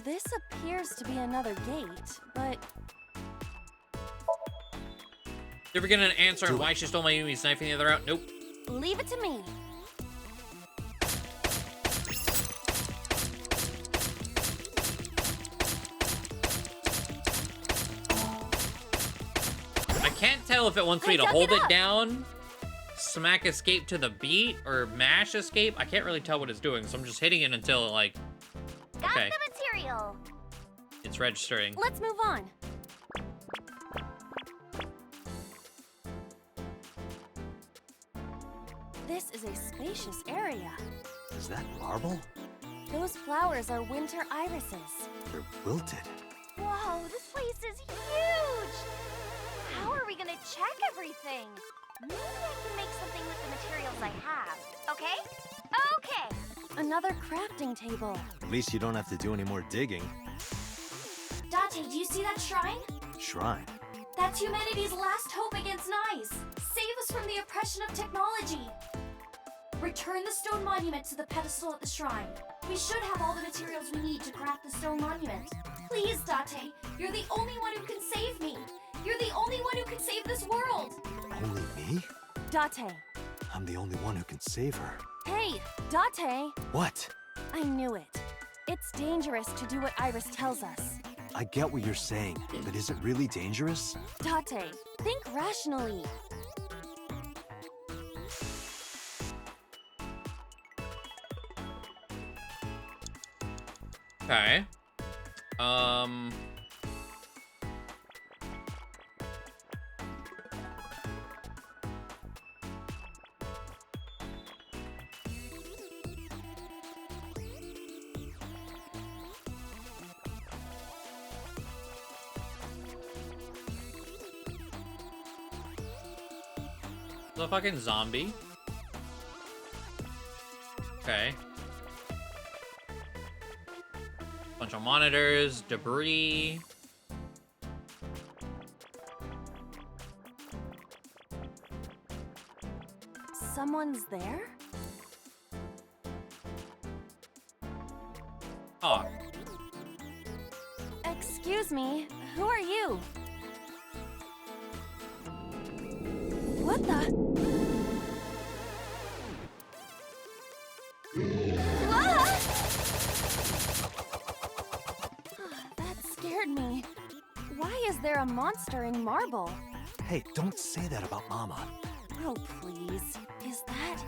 This appears to be another gate, but... You ever get an answer on why she stole my Yumi's knife and the other out? Nope. Leave it to me. I can't tell if it wants me to hold it down, smack escape to the beat, or mash escape. I can't really tell what it's doing, so I'm just hitting it until it, like... Okay. Got the material. It's registering. Let's move on. This is a spacious area. Is that marble? Those flowers are winter irises. They're wilted. Whoa, this place is huge! How are we gonna check everything? Maybe I can make something with the materials I have, okay? Okay! Another crafting table. At least you don't have to do any more digging. Date, do you see that shrine? Shrine. That's humanity's last hope against Nice. Save us from the oppression of technology. Return the stone monument to the pedestal at the shrine. We should have all the materials we need to craft the stone monument. Please, Date, you're the only one who can save me. You're the only one who can save this world. Only me? Date. I'm the only one who can save her. Hey, Date. What? I knew it. It's dangerous to do what Iris tells us. I get what you're saying, but is it really dangerous? Date, think rationally. Okay. The fucking zombie. Okay. Bunch of monitors, debris. Someone's there? Oh. Excuse me, who are you? What the? Ah! That scared me. Why is there a monster in marble? Hey, don't say that about Mama. Oh, please. Is that...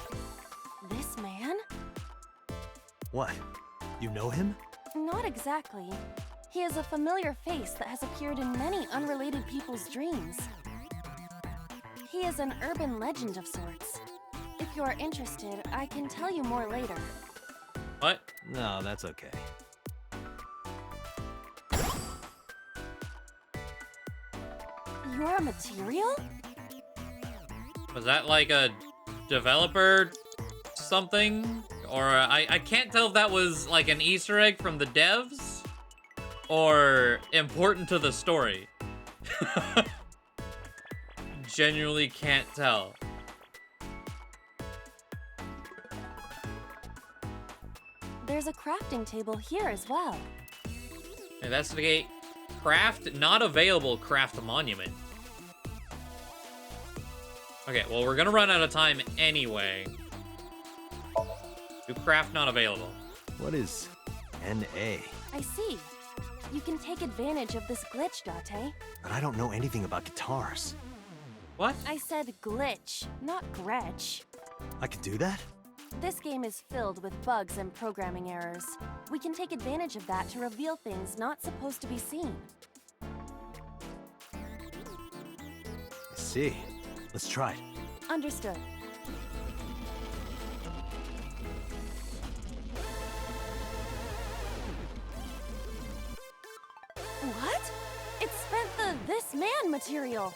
this man? What? You know him? Not exactly. He is a familiar face that has appeared in many unrelated people's dreams. He is an urban legend of sorts. If you are interested, I can tell you more later. What? No, that's okay. You're a material? Was that like a developer something? or I can't tell if that was like an Easter egg from the devs or important to the story. Genuinely can't tell. There's a crafting table here as well. Investigate craft not available craft monument. Okay, well, we're gonna run out of time anyway. Do craft not available. What is NA? I see. You can take advantage of this glitch, Date. But I don't know anything about guitars. What? I said glitch, not Gretch. I can do that? This game is filled with bugs and programming errors. We can take advantage of that to reveal things not supposed to be seen. I see. Let's try it. Understood. What? It spent the this man material.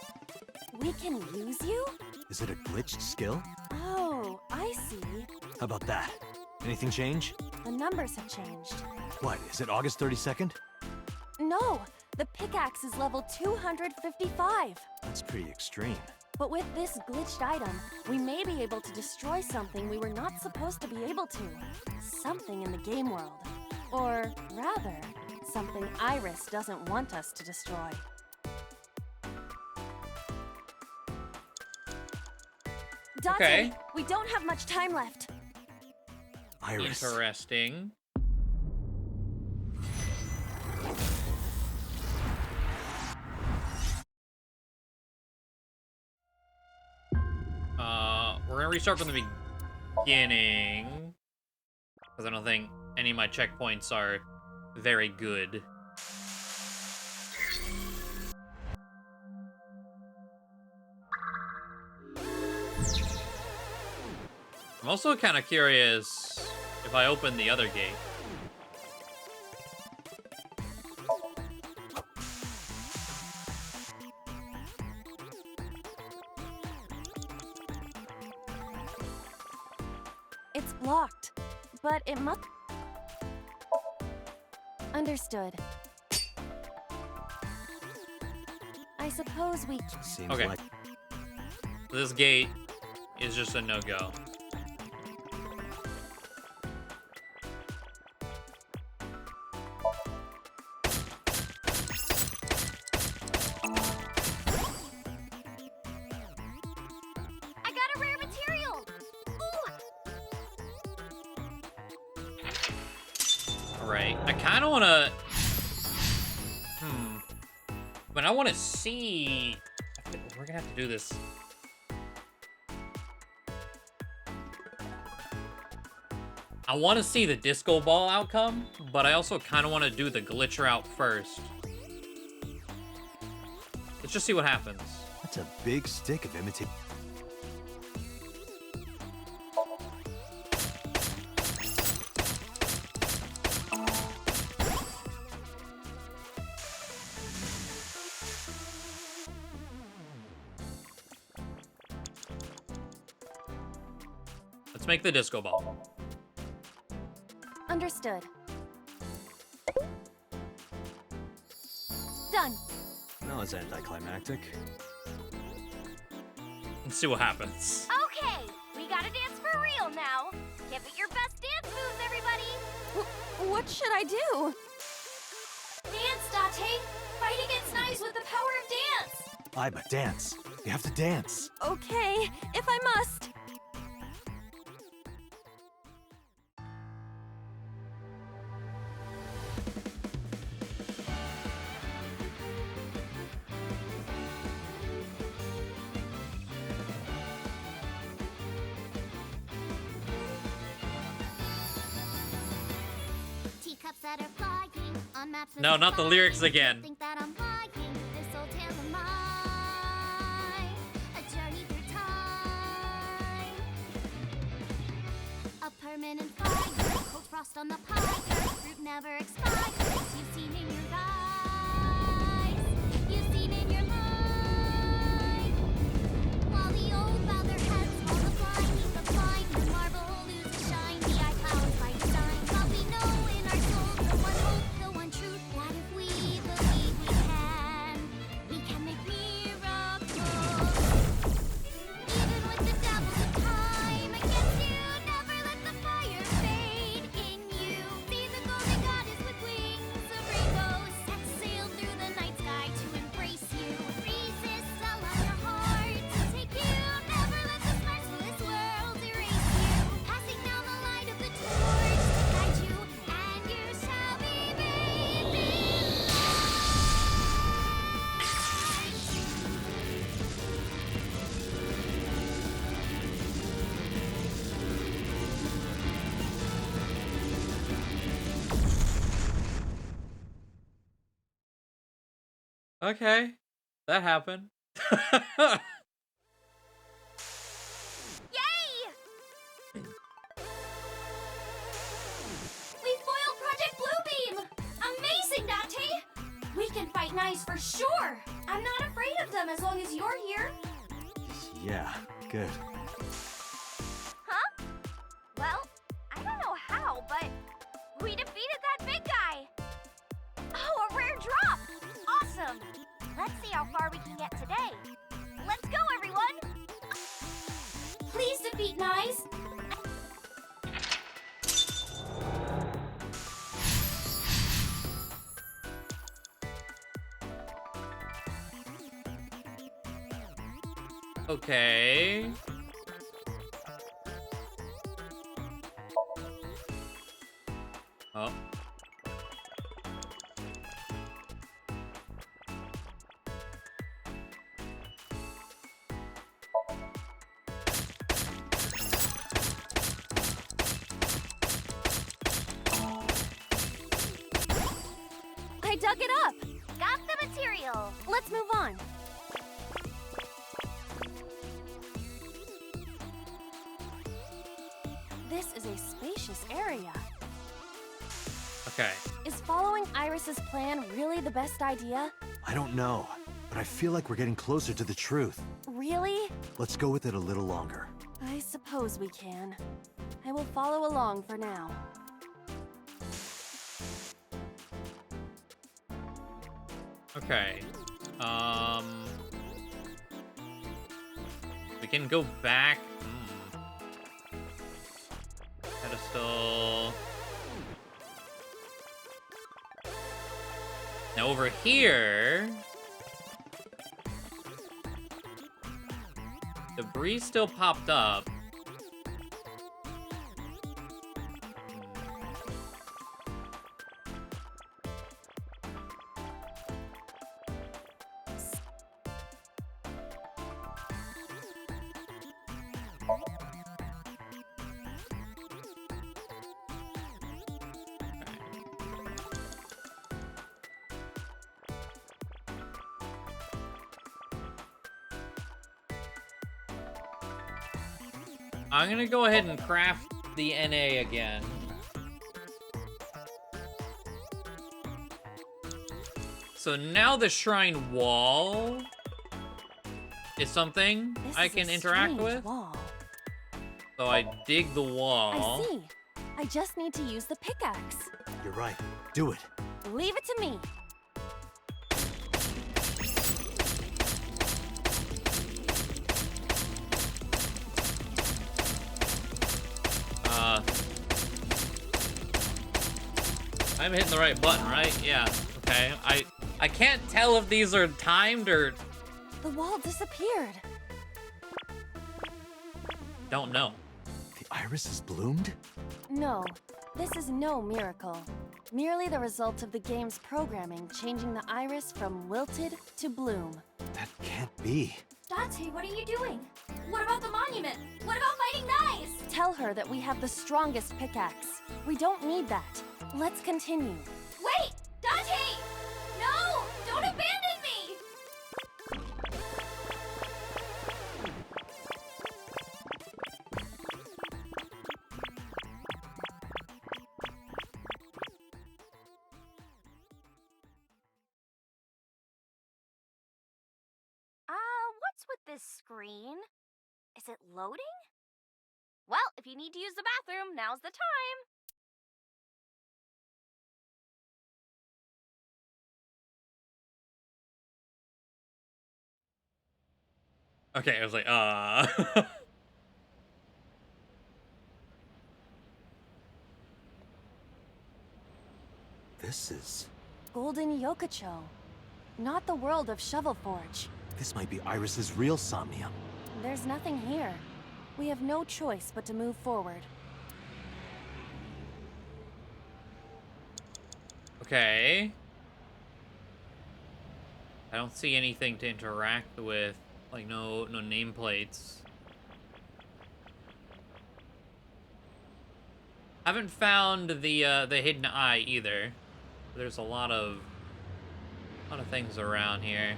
We can use you? Is it a glitched skill? Oh, I see. How about that? Anything change? The numbers have changed. What, is it August 32nd? No, the pickaxe is level 255. That's pretty extreme. But with this glitched item, we may be able to destroy something we were not supposed to be able to. Something in the game world. Or rather, something Iris doesn't want us to destroy. Dante, Okay. we don't have much time left. Iris. Interesting. We're gonna restart from the beginning, because I don't think any of my checkpoints are very good. I'm also kind of curious if I open the other gate. It's blocked, but it must... Understood. I suppose we... Seems Okay. like... This gate is just a no-go. I got a rare material! Ooh! Right. I kind of want to... But I want to see... We're going to have to do this. I want to see the disco ball outcome, but I also kind of want to do the glitch route first. Let's just see what happens. That's a big stick of imitation. Let's make the disco ball. Understood. Done. No, it's anticlimactic. Let's see what happens. Okay, we gotta dance for real now. Give it your best dance moves, everybody. What should I do? Dance, Date. Fight against knives with the power of dance. Aye, but dance. You have to dance. Okay, if I must. Teacups that are flying on maps. No, not the lyrics again. Think that I'm lying. This old tale of mine, a journey through time. A permanent fire, cold frost on the pyre. Fruit never expires. You've seen in your eyes. You've seen in your mind. While the old bow their heads, while the blind meet the blind, the marble loses shine. The eye Okay. That happened. Yay! We foiled Project Bluebeam! Amazing, Dante! We can fight Knives for sure! I'm not afraid of them as long as you're here. Yeah, good. Huh? Well, I don't know how, but we defeated that big guy! Oh, a rare drop! Awesome! Let's see how far we can get today. Let's go, everyone! Please defeat Knives! Okay. Oh. I dug it up! Got the material! Let's move on. This is a spacious area. Okay. Is following Iris's plan really the best idea? I don't know, but I feel like we're getting closer to the truth. Really? Let's go with it a little longer. I suppose we can. I will follow along for now. Okay. We can go back. Pedestal. Now over here, debris still popped up. I'm gonna go ahead and craft the NA again. So now the shrine wall is something This I is can a interact strange with. wall. So I dig the wall. I see. I just need to use the pickaxe. You're right. Do it. Leave it to me. I'm hitting the right button, right? Yeah. Okay. I can't tell if these are timed or The wall disappeared. don't know. The iris has bloomed? No, this is no miracle. Merely the result of the game's programming changing the iris from wilted to bloom. That can't be. Dante, what are you doing? What about the monument? What about fighting Knives? Tell her that we have the strongest pickaxe. We don't need that. Let's continue. Wait! Dante! No! Don't abandon me! What's with this screen? Is it loading? Well, if you need to use the bathroom, now's the time. Okay, I was like, This is... Golden Yokocho. Not the world of Shovelforge. This might be Iris's real Somnium. There's nothing here. We have no choice but to move forward. Okay. I don't see anything to interact with, like no nameplates. Haven't found the hidden eye either. There's a lot of A lot of things around here.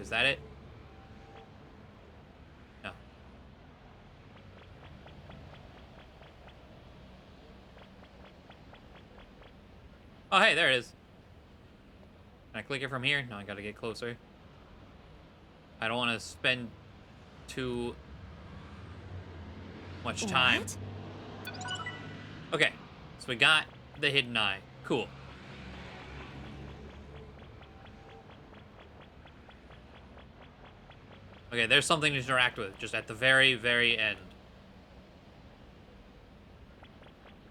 Is that it? No. Oh, hey, there it is. Can I click it from here? No, I gotta get closer. I don't want to spend too much time. What? Okay, so we got the hidden eye. Cool. Okay, there's something to interact with, just at the very, very end.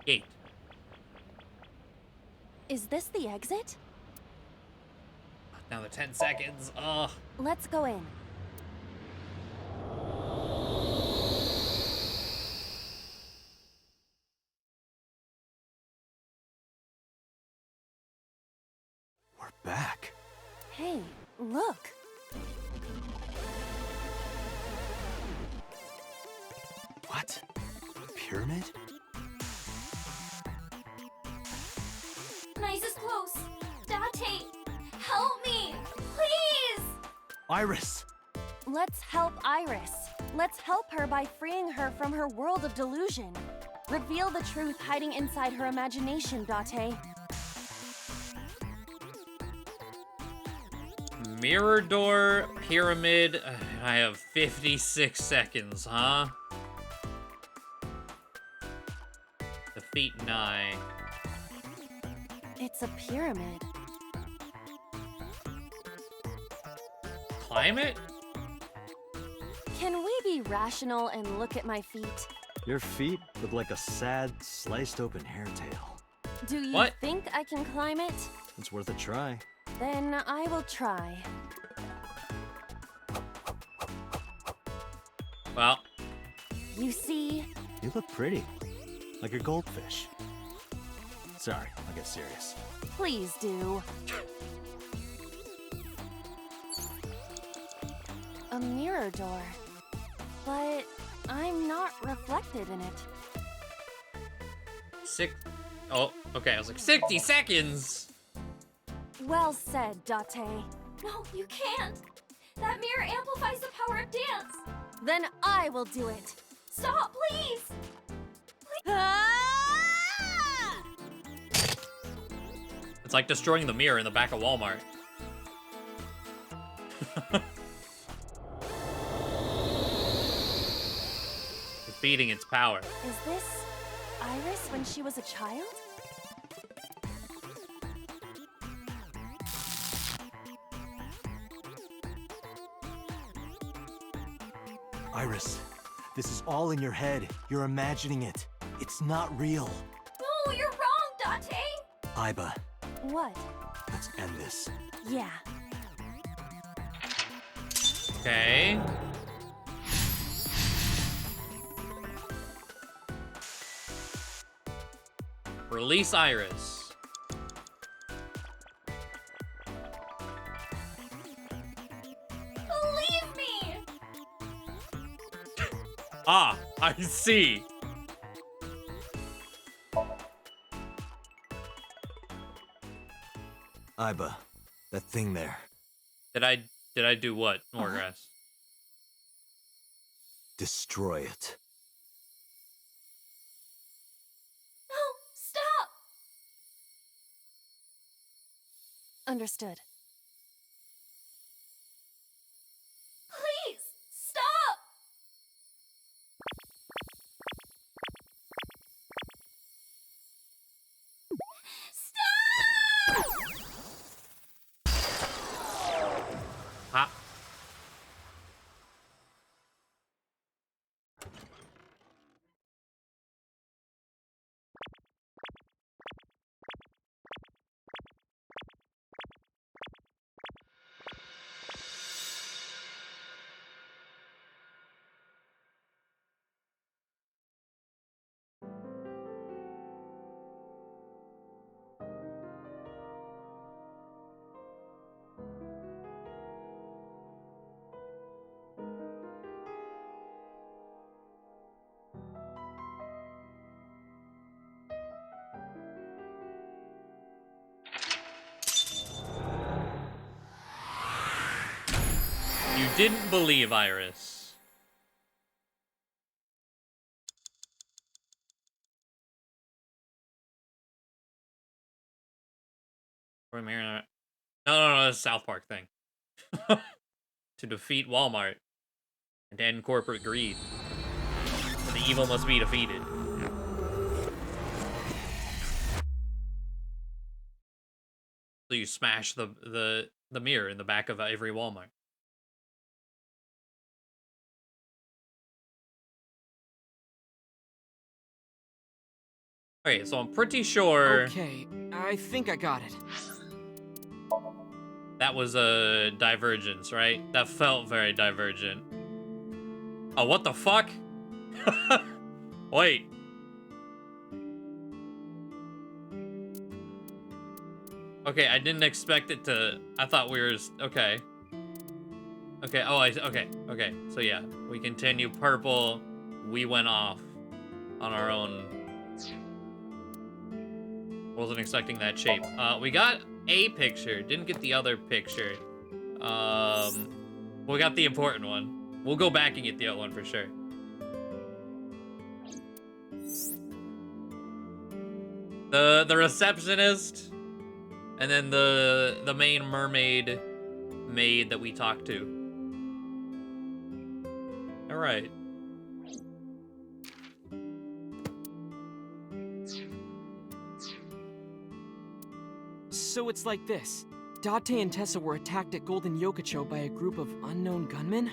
Gate. Is this the exit? Now the 10 seconds. Ugh. Let's go in. We're back. Hey, look. What? A pyramid? Nice is close. Date, help me, please! Iris! Let's help Iris. Let's help her by freeing her from her world of delusion. Reveal the truth hiding inside her imagination, Date. Mirror door, pyramid. I have 56 seconds, huh? Defeat Nye. It's a pyramid. Climb it? Can we be rational and look at my feet? Your feet look like a sad, sliced open hair tail. Do you What? think I can climb it? It's worth a try. Then I will try. Well, You see, You look pretty. Like a goldfish. Sorry, I'll get serious. please do. A mirror door. But I'm not reflected in it. Oh, okay. I was like, 60 seconds! Well said, Date. No, you can't. That mirror amplifies the power of dance. Then I will do it. Stop, please. Ah! It's like destroying the mirror in the back of Walmart. Defeating its power. Is this Iris when she was a child? Iris, this is all in your head. You're imagining it. It's not real. No, you're wrong, Date. Iba, What? let's end this. Yeah. Okay. Release Iris. Believe me. Ah, I see. Iba, that thing there. Did I do what, Morgrass? Destroy it. No, stop. Understood. Please, stop. Stop! Ah. didn't believe Iris. No, that's a South Park thing. To defeat Walmart and to end corporate greed. The evil must be defeated. So you smash the mirror in the back of every Walmart. Okay, so I'm pretty sure... Okay, I think I got it. That was a divergence, right? That felt very divergent. Oh, what the fuck? Wait. Okay, I didn't expect it to... I thought we were... Okay. Okay, okay. So yeah, we continue purple. We went off on our own. Wasn't expecting that shape. We got a picture. Didn't get the other picture. We got the important one. We'll go back and get the other one for sure. The receptionist, and then the main mermaid maid that we talked to. All right. So it's like this. Date and Tessa were attacked at Golden Yokocho by a group of unknown gunmen?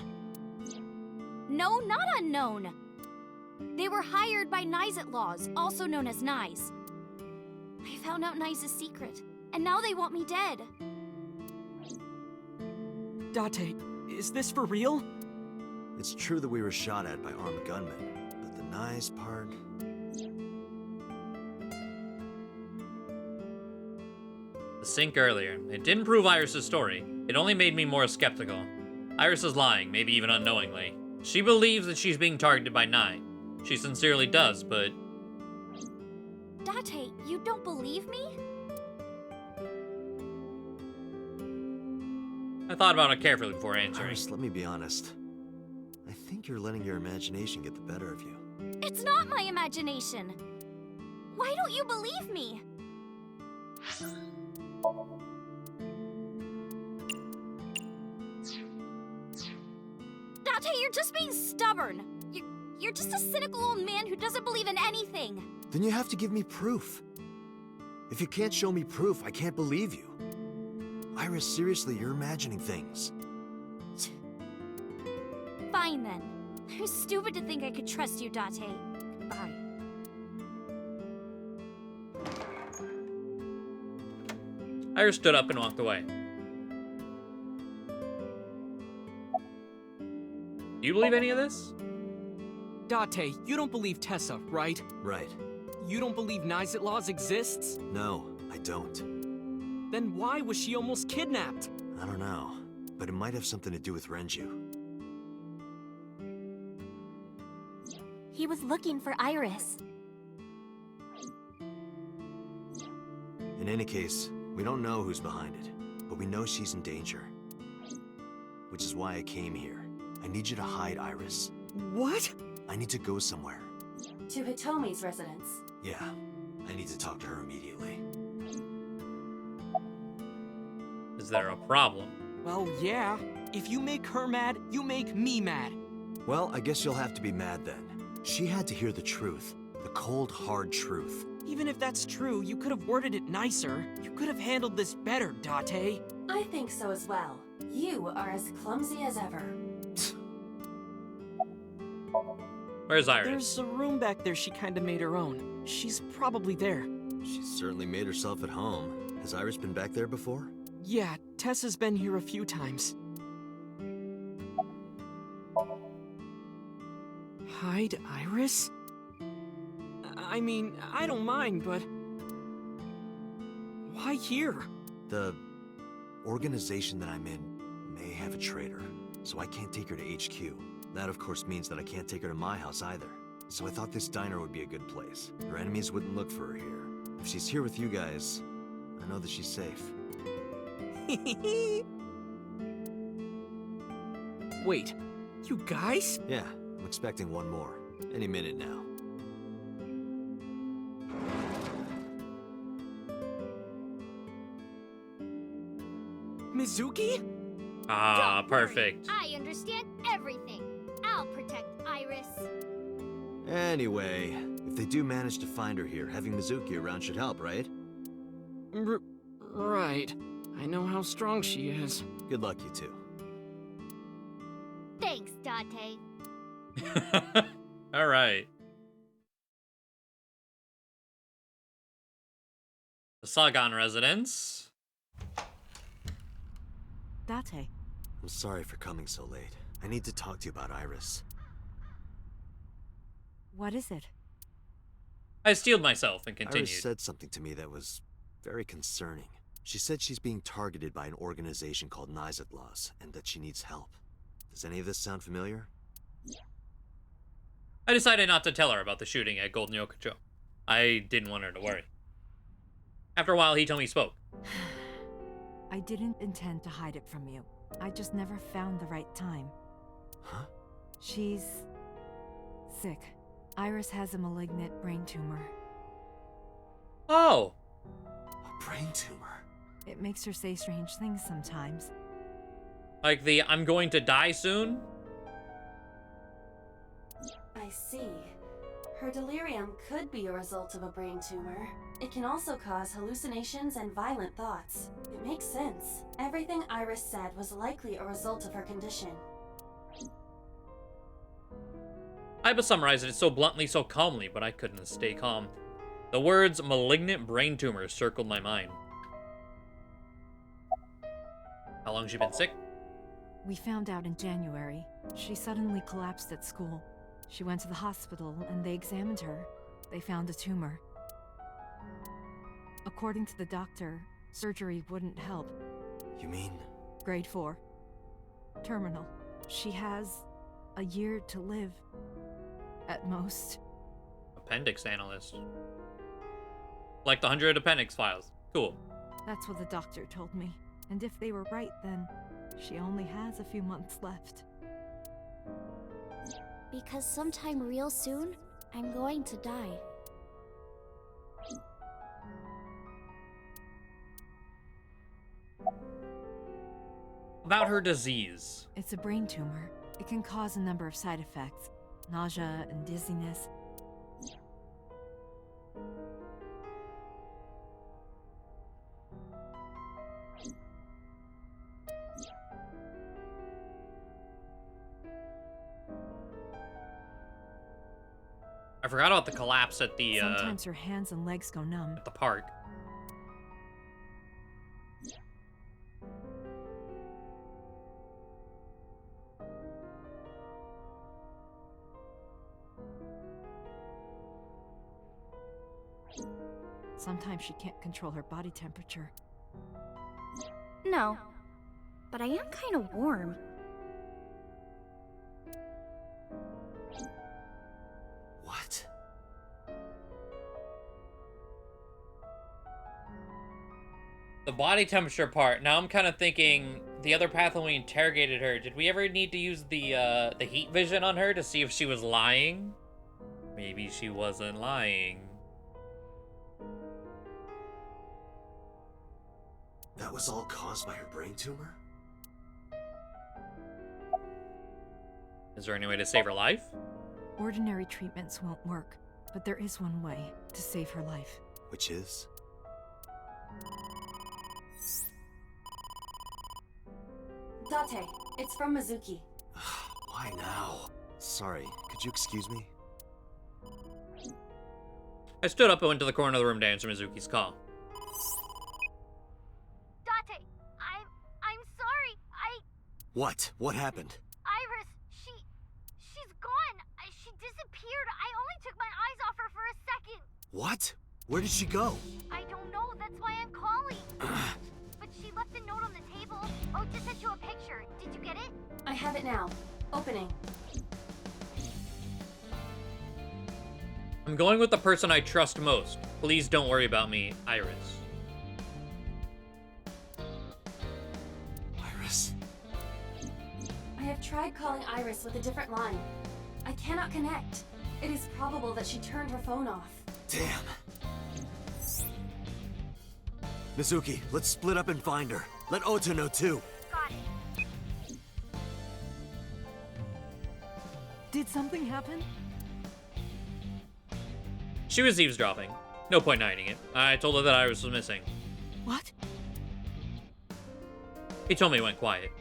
No, not unknown. They were hired by Nyes-Outlaws, also known as Nyes. I found out Nyes' secret, and now they want me dead. Date, is this for real? It's true that we were shot at by armed gunmen, but the nice part... The sync earlier. It didn't prove Iris' story. It only made me more skeptical. Iris is lying, maybe even unknowingly. She believes that she's being targeted by Nye. She sincerely does, but... Date, you don't believe me? I thought about it carefully before answering. Iris, let me be honest. I think you're letting your imagination get the better of you. It's not my imagination. Why don't you believe me? Date, you're just being stubborn. You're just a cynical old man who doesn't believe in anything. Then you have to give me proof. If you can't show me proof, I can't believe you. Iris, seriously, you're imagining things. Fine then. I'm stupid to think I could trust you, Date. Bye. Iris stood up and walked away. Do you believe any of this? Date, you don't believe Tessa, right? Right. You don't believe Nyes-Outlaws exists? No, I don't. Then why was she almost kidnapped? I don't know, but it might have something to do with Renju. He was looking for Iris. In any case, we don't know who's behind it, but we know she's in danger. Which is why I came here. I need you to hide Iris. What? I need to go somewhere. To Hitomi's residence. Yeah, I need to talk to her immediately. Is there a problem? Well, yeah. If you make her mad, you make me mad. Well, I guess you'll have to be mad then. She had to hear the truth. The cold, hard truth. Even if that's true, you could have worded it nicer. You could have handled this better, Date. I think so as well. You are as clumsy as ever. Where's Iris? There's a room back there she kinda made her own. She's probably there. She's certainly made herself at home. Has Iris been back there before? Yeah, Tessa's been here a few times. Hide Iris? I mean, I don't mind, but... why here? The organization that I'm in may have a traitor, so I can't take her to HQ. That, of course, means that I can't take her to my house either. So I thought this diner would be a good place. Her enemies wouldn't look for her here. If she's here with you guys, I know that she's safe. Wait, you guys? Yeah, I'm expecting one more. Any minute now. Mizuki? Ah, Don't worry, perfect. I understand everything. I'll protect Iris. Anyway, if they do manage to find her here, having Mizuki around should help, right? Right. I know how strong she is. Good luck, you two. Thanks, Date. All right. The Sagan residence. Date. I'm sorry for coming so late. I need to talk to you about Iris. What is it? I steeled myself and continued. Iris said something to me that was very concerning. She said she's being targeted by an organization called Nizatlas, and that she needs help. Does any of this sound familiar? I decided not to tell her about the shooting at Golden Yokocho. I didn't want her to worry. After a while, he told me he spoke. I didn't intend to hide it from you. I just never found the right time. Huh? She's sick. Iris has a malignant brain tumor. Oh! A brain tumor? It makes her say strange things sometimes. Like the I'm going to die soon? I see. Her delirium could be a result of a brain tumor. It can also cause hallucinations and violent thoughts. It makes sense. Everything Iris said was likely a result of her condition. I summarized it so bluntly, so calmly, but I couldn't stay calm. The words malignant brain tumor circled my mind. How long has she been sick? We found out in January. She suddenly collapsed at school. She went to the hospital and they examined her. They found a tumor. According to the doctor, surgery wouldn't help. You mean? Grade 4. Terminal. She has a year to live. At most. Appendix analyst. Like the 100 appendix files. Cool. That's what the doctor told me. And if they were right, then she only has a few months left. Because sometime real soon, I'm going to die. About her disease. It's a brain tumor. It can cause a number of side effects. Nausea and dizziness. I forgot about the collapse at the Sometimes her hands and legs go numb. at the park. Sometimes she can't control her body temperature. No, but I am kind of warm. What? The body temperature part. Now I'm kind of thinking the other path when we interrogated her. Did we ever need to use the heat vision on her to see if she was lying? Maybe she wasn't lying. That was all caused by her brain tumor? Is there any way to save her life? Ordinary treatments won't work, but there is one way to save her life. Which is? Date, it's from Mizuki. Why now? Sorry, could you excuse me? I stood up and went to the corner of the room to answer Mizuki's call. Date, I'm sorry. What? What happened? Iris, she's gone. She disappeared. I only took my eyes off her for a second. What? Where did she go? I don't know. That's why I'm calling. But she left a note on the table. Oh, just sent you a picture. Did you get it? I have it now. Opening. I'm going with the person I trust most. Please don't worry about me, Iris. Iris? I have tried calling Iris with a different line. I cannot connect. It is probable that she turned her phone off. Damn. Mizuki, let's split up and find her. Let Ota know too. Got it. Did something happen? She was eavesdropping. No point in hiding it. I told her that Iris was missing. What? He told me it went quiet.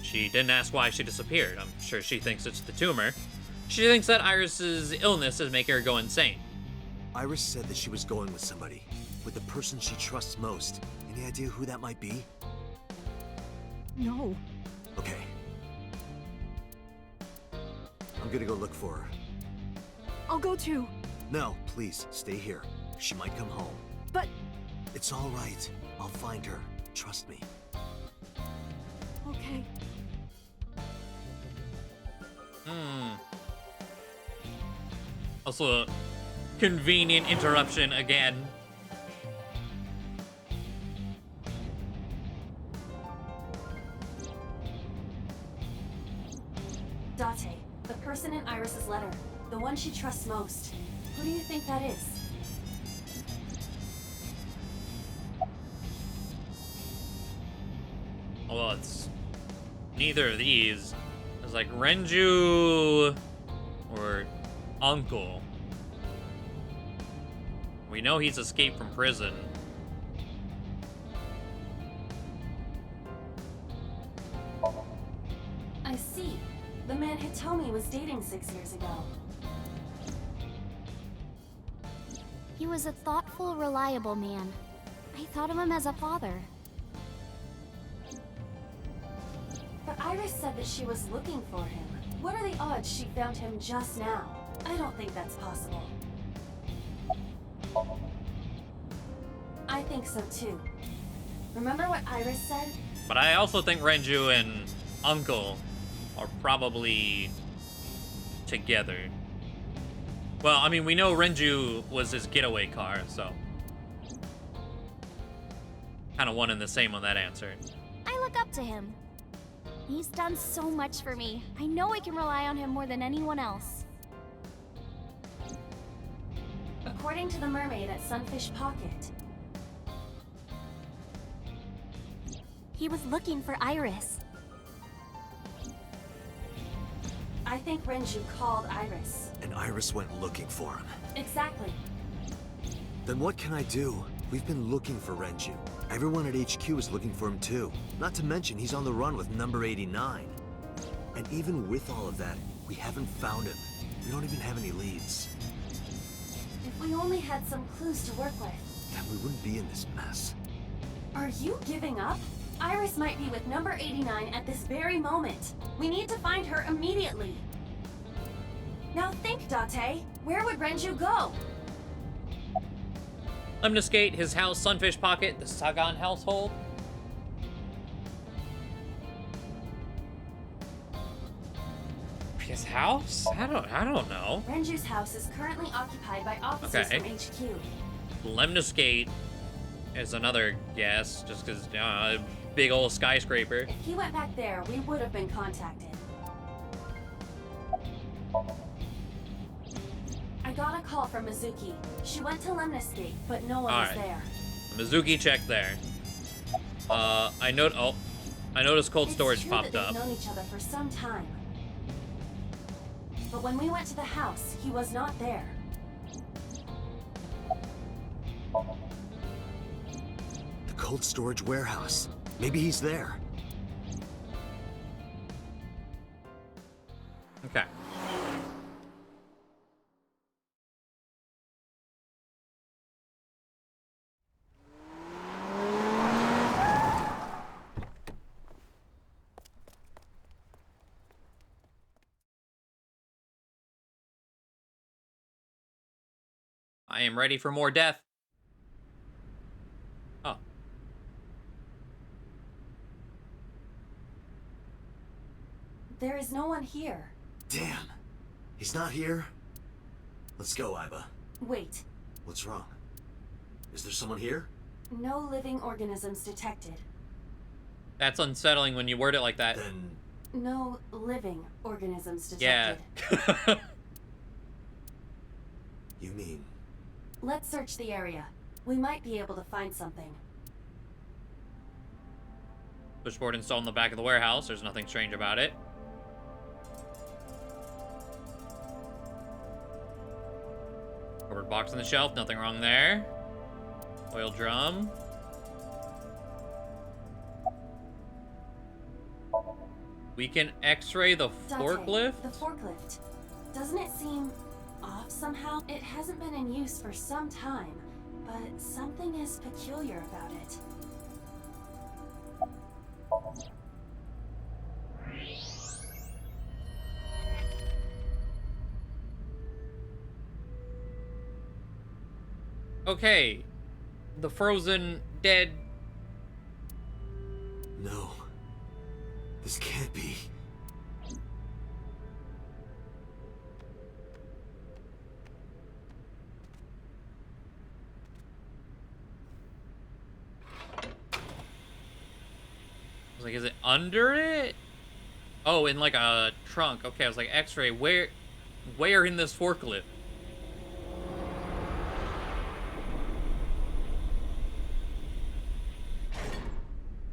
She didn't ask why she disappeared. I'm sure she thinks it's the tumor. She thinks that Iris's illness is making her go insane. Iris said that she was going with somebody. With the person she trusts most. Any idea who that might be? No. Okay. I'm gonna go look for her. I'll go too. No, please, stay here. She might come home. But... It's all right. I'll find her. Trust me. Okay. Also, convenient interruption again. Date, the person in Iris's letter. The one she trusts most. Who do you think that is? Well, it's neither of these. It's like Renju or Uncle. We know he's escaped from prison. I see. The man Hitomi was dating 6 years ago. He was a thoughtful, reliable man. I thought of him as a father. But Iris said that she was looking for him. What are the odds she found him just now? I don't think that's possible. I think so too. Remember what Iris said? But I also think Renju and Uncle are probably together. Well, I mean, we know Renju was his getaway car, so kind of one and the same on that answer. I look up to him. He's done so much for me. I know I can rely on him more than anyone else. According to the mermaid at Sunfish Pocket, He was looking for Iris. I think Renju called Iris. And Iris went looking for him. Exactly. Then what can I do? We've been looking for Renju. Everyone at HQ is looking for him too. Not to mention he's on the run with number 89. And even with all of that, we haven't found him. We don't even have any leads. If we only had some clues to work with. Then we wouldn't be in this mess. Are you giving up? Iris might be with number 89 at this very moment. We need to find her immediately. Now think, Date. Where would Renju go? Lemniscate, his house, Sunfish Pocket, the Sagan household. His house? I don't know. Renju's house is currently occupied by officers Okay. from HQ. Lemniscate is another guess, just because big old skyscraper. If he went back there, we would have been contacted. I got a call from Mizuki. She went to Lemniscate, but no one was Alright. there. Mizuki checked there. I noticed cold storage It's true popped that up. they've known each other for some time. But when we went to the house, he was not there. The cold storage warehouse. Maybe he's there. Okay. I am ready for more death. Oh. There is no one here. Damn. He's not here? Let's go, Iba. Wait, What's wrong? Is there someone here? no living organisms detected. That's unsettling when you word it like that. Then No living organisms Yeah. detected. You mean... Let's search the area. We might be able to find something. Switchboard installed in the back of the warehouse. There's nothing strange about it. Cupboard box on the shelf. Nothing wrong there. Oil drum. We can x-ray the forklift? The forklift. Doesn't it seem off somehow? It hasn't been in use for some time, but something is peculiar about it. Okay. The frozen, dead. No. This can't be. I was like, is it under it? Oh, in like a trunk. Okay, I was like, x-ray. Where in this forklift?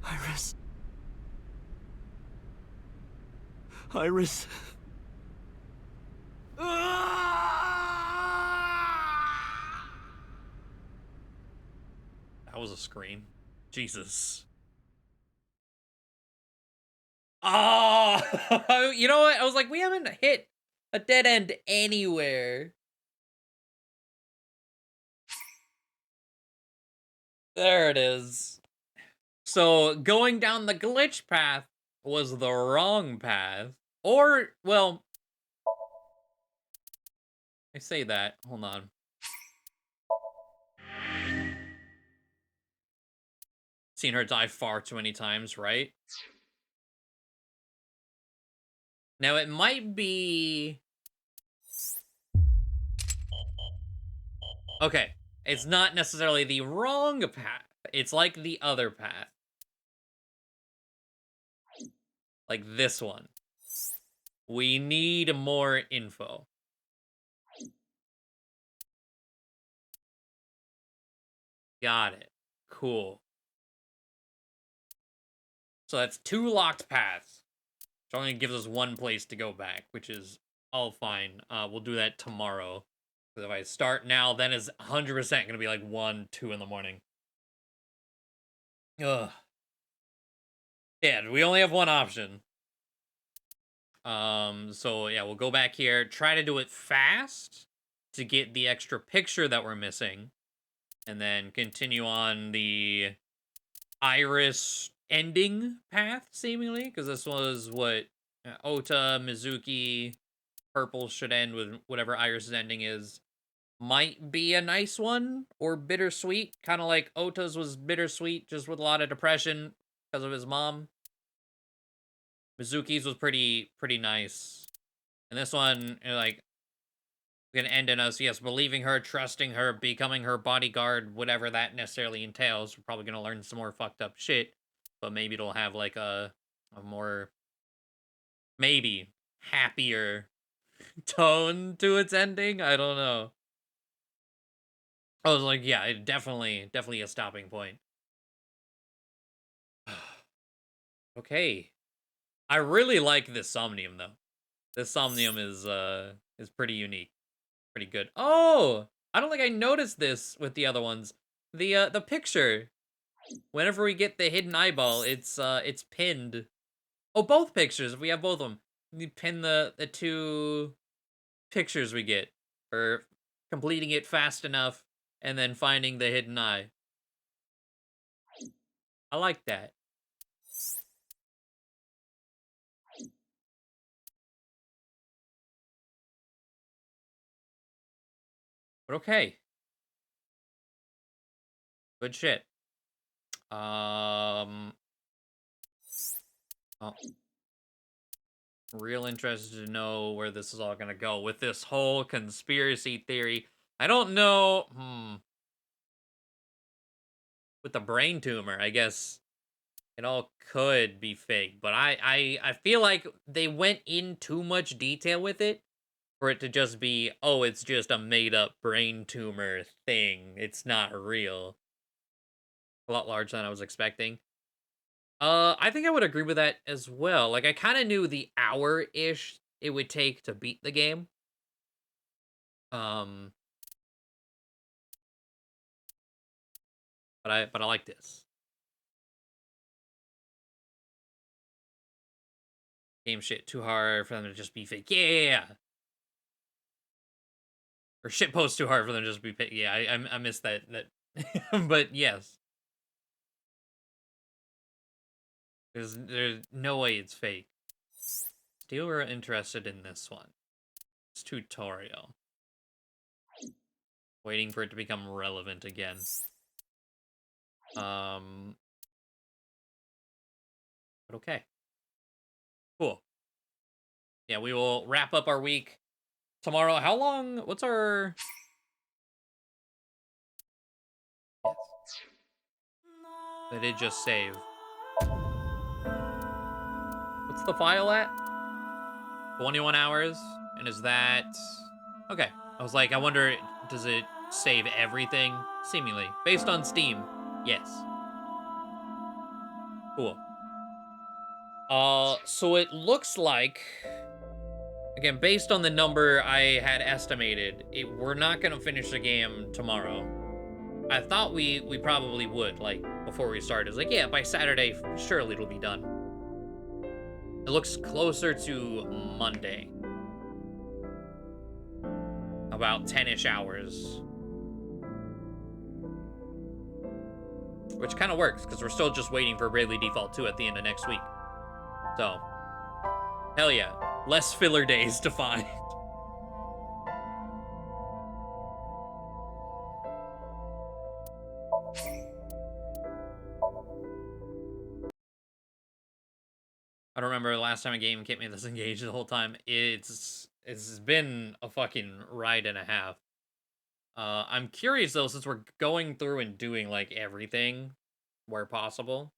Iris. Iris. That was a scream. Jesus. Oh, you know what? I was like, we haven't hit a dead end anywhere. There it is. So going down the glitch path was the wrong path. Or, well, I say that. Hold on. Seen her die far too many times, right? Now it might be... Okay, it's not necessarily the wrong path. It's like the other path. Like this one. We need more info. Got it. Cool. So that's 2 locked paths. Which only gives us 1 place to go back, which is all fine. We'll do that tomorrow. Because if I start now, then it's 100% going to be like 1, 2 in the morning. Ugh. Yeah, we only have 1 option. So yeah, we'll go back here, try to do it fast to get the extra picture that we're missing, and then continue on the Iris ending path, seemingly, because this was what Ota, Mizuki, Purple should end with whatever Iris' ending is. Might be a nice one, or bittersweet, kind of like Ota's was bittersweet, just with a lot of depression because of his mom. Mizuki's was pretty nice. And this one, like, gonna end in us, yes, believing her, trusting her, becoming her bodyguard, whatever that necessarily entails. We're probably gonna learn some more fucked up shit, but maybe it'll have, like, a more, maybe, happier tone to its ending? I don't know. I was like, yeah, it definitely a stopping point. Okay. I really like this Somnium, though. This Somnium is pretty unique. Pretty good. Oh! I don't think I noticed this with the other ones. The picture. Whenever we get the hidden eyeball, it's pinned. Oh, both pictures. If we have both of them. We pin the 2 pictures we get for completing it fast enough and then finding the hidden eye. I like that. But okay. Good shit. Oh. Real interested to know where this is all gonna go with this whole conspiracy theory. I don't know. With the brain tumor, I guess It all could be fake, but I feel like they went in too much detail with it for it to just be, oh, it's just a made-up brain tumor thing. It's not real. A lot larger than I was expecting. I think I would agree with that as well. Like, I kind of knew the hour-ish it would take to beat the game. But I like this. Game shit too hard for them to just be fake. Yeah. Or shit post too hard for them to just be fake. Yeah, I missed that. But yes. There's no way it's fake. Still we're interested in this one. It's tutorial. Waiting for it to become relevant again. But okay. Cool. Yeah, we will wrap up our week tomorrow. How long? What's our... They did just save. What's the file at? 21 hours? And is that... Okay. I was like, I wonder, does it save everything? Seemingly. Based on Steam. Yes. Cool. So it looks like... Again, based on the number I had estimated, we're not gonna finish the game tomorrow. I thought we probably would, like, before we started. It's like, yeah, by Saturday, surely it'll be done. It looks closer to Monday. About 10-ish hours. Which kind of works, because we're still just waiting for Bravely Default 2 at the end of next week. So, hell yeah. Less filler days to find. I don't remember the last time a game kept me this engaged the whole time. It's been a fucking ride and a half. I'm curious though, since we're going through and doing like everything where possible.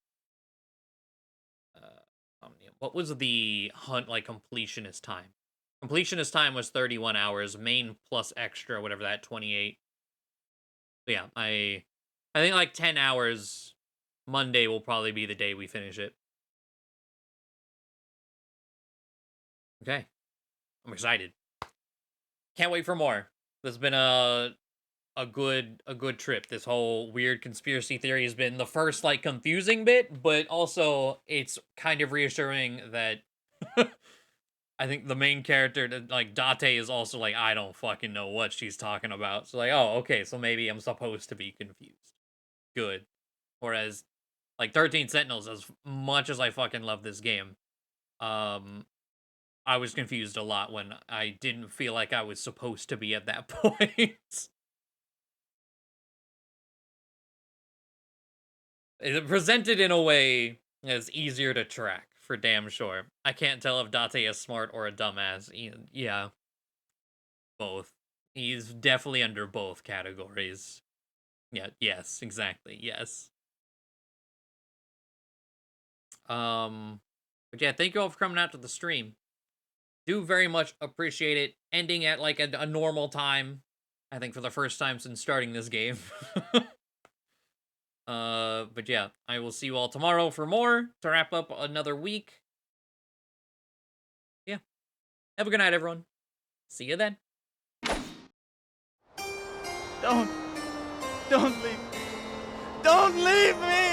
What was the hunt like completionist time? Completionist time was 31 hours. Main plus extra, whatever that, 28. But yeah, I think like 10 hours. Monday will probably be the day we finish it. Okay. I'm excited. Can't wait for more. There's been a good trip. This whole weird conspiracy theory has been the first like confusing bit, but also it's kind of reassuring that I think the main character, like Date, is also like, I don't fucking know what she's talking about. So like, oh, okay, so maybe I'm supposed to be confused. Good. Whereas like 13 Sentinels, as much as I fucking love this game, I was confused a lot when I didn't feel like I was supposed to be at that point. It presented in a way that's easier to track, for damn sure. I can't tell if Date is smart or a dumbass. Yeah. Both. He's definitely under both categories. Yeah, yes, exactly, yes. But yeah, thank you all for coming out to the stream. Do very much appreciate it. Ending at like a normal time, I think for the first time since starting this game. But yeah, I will see you all tomorrow for more to wrap up another week. Yeah. Have a good night, everyone. See you then. Don't leave me. Don't leave me!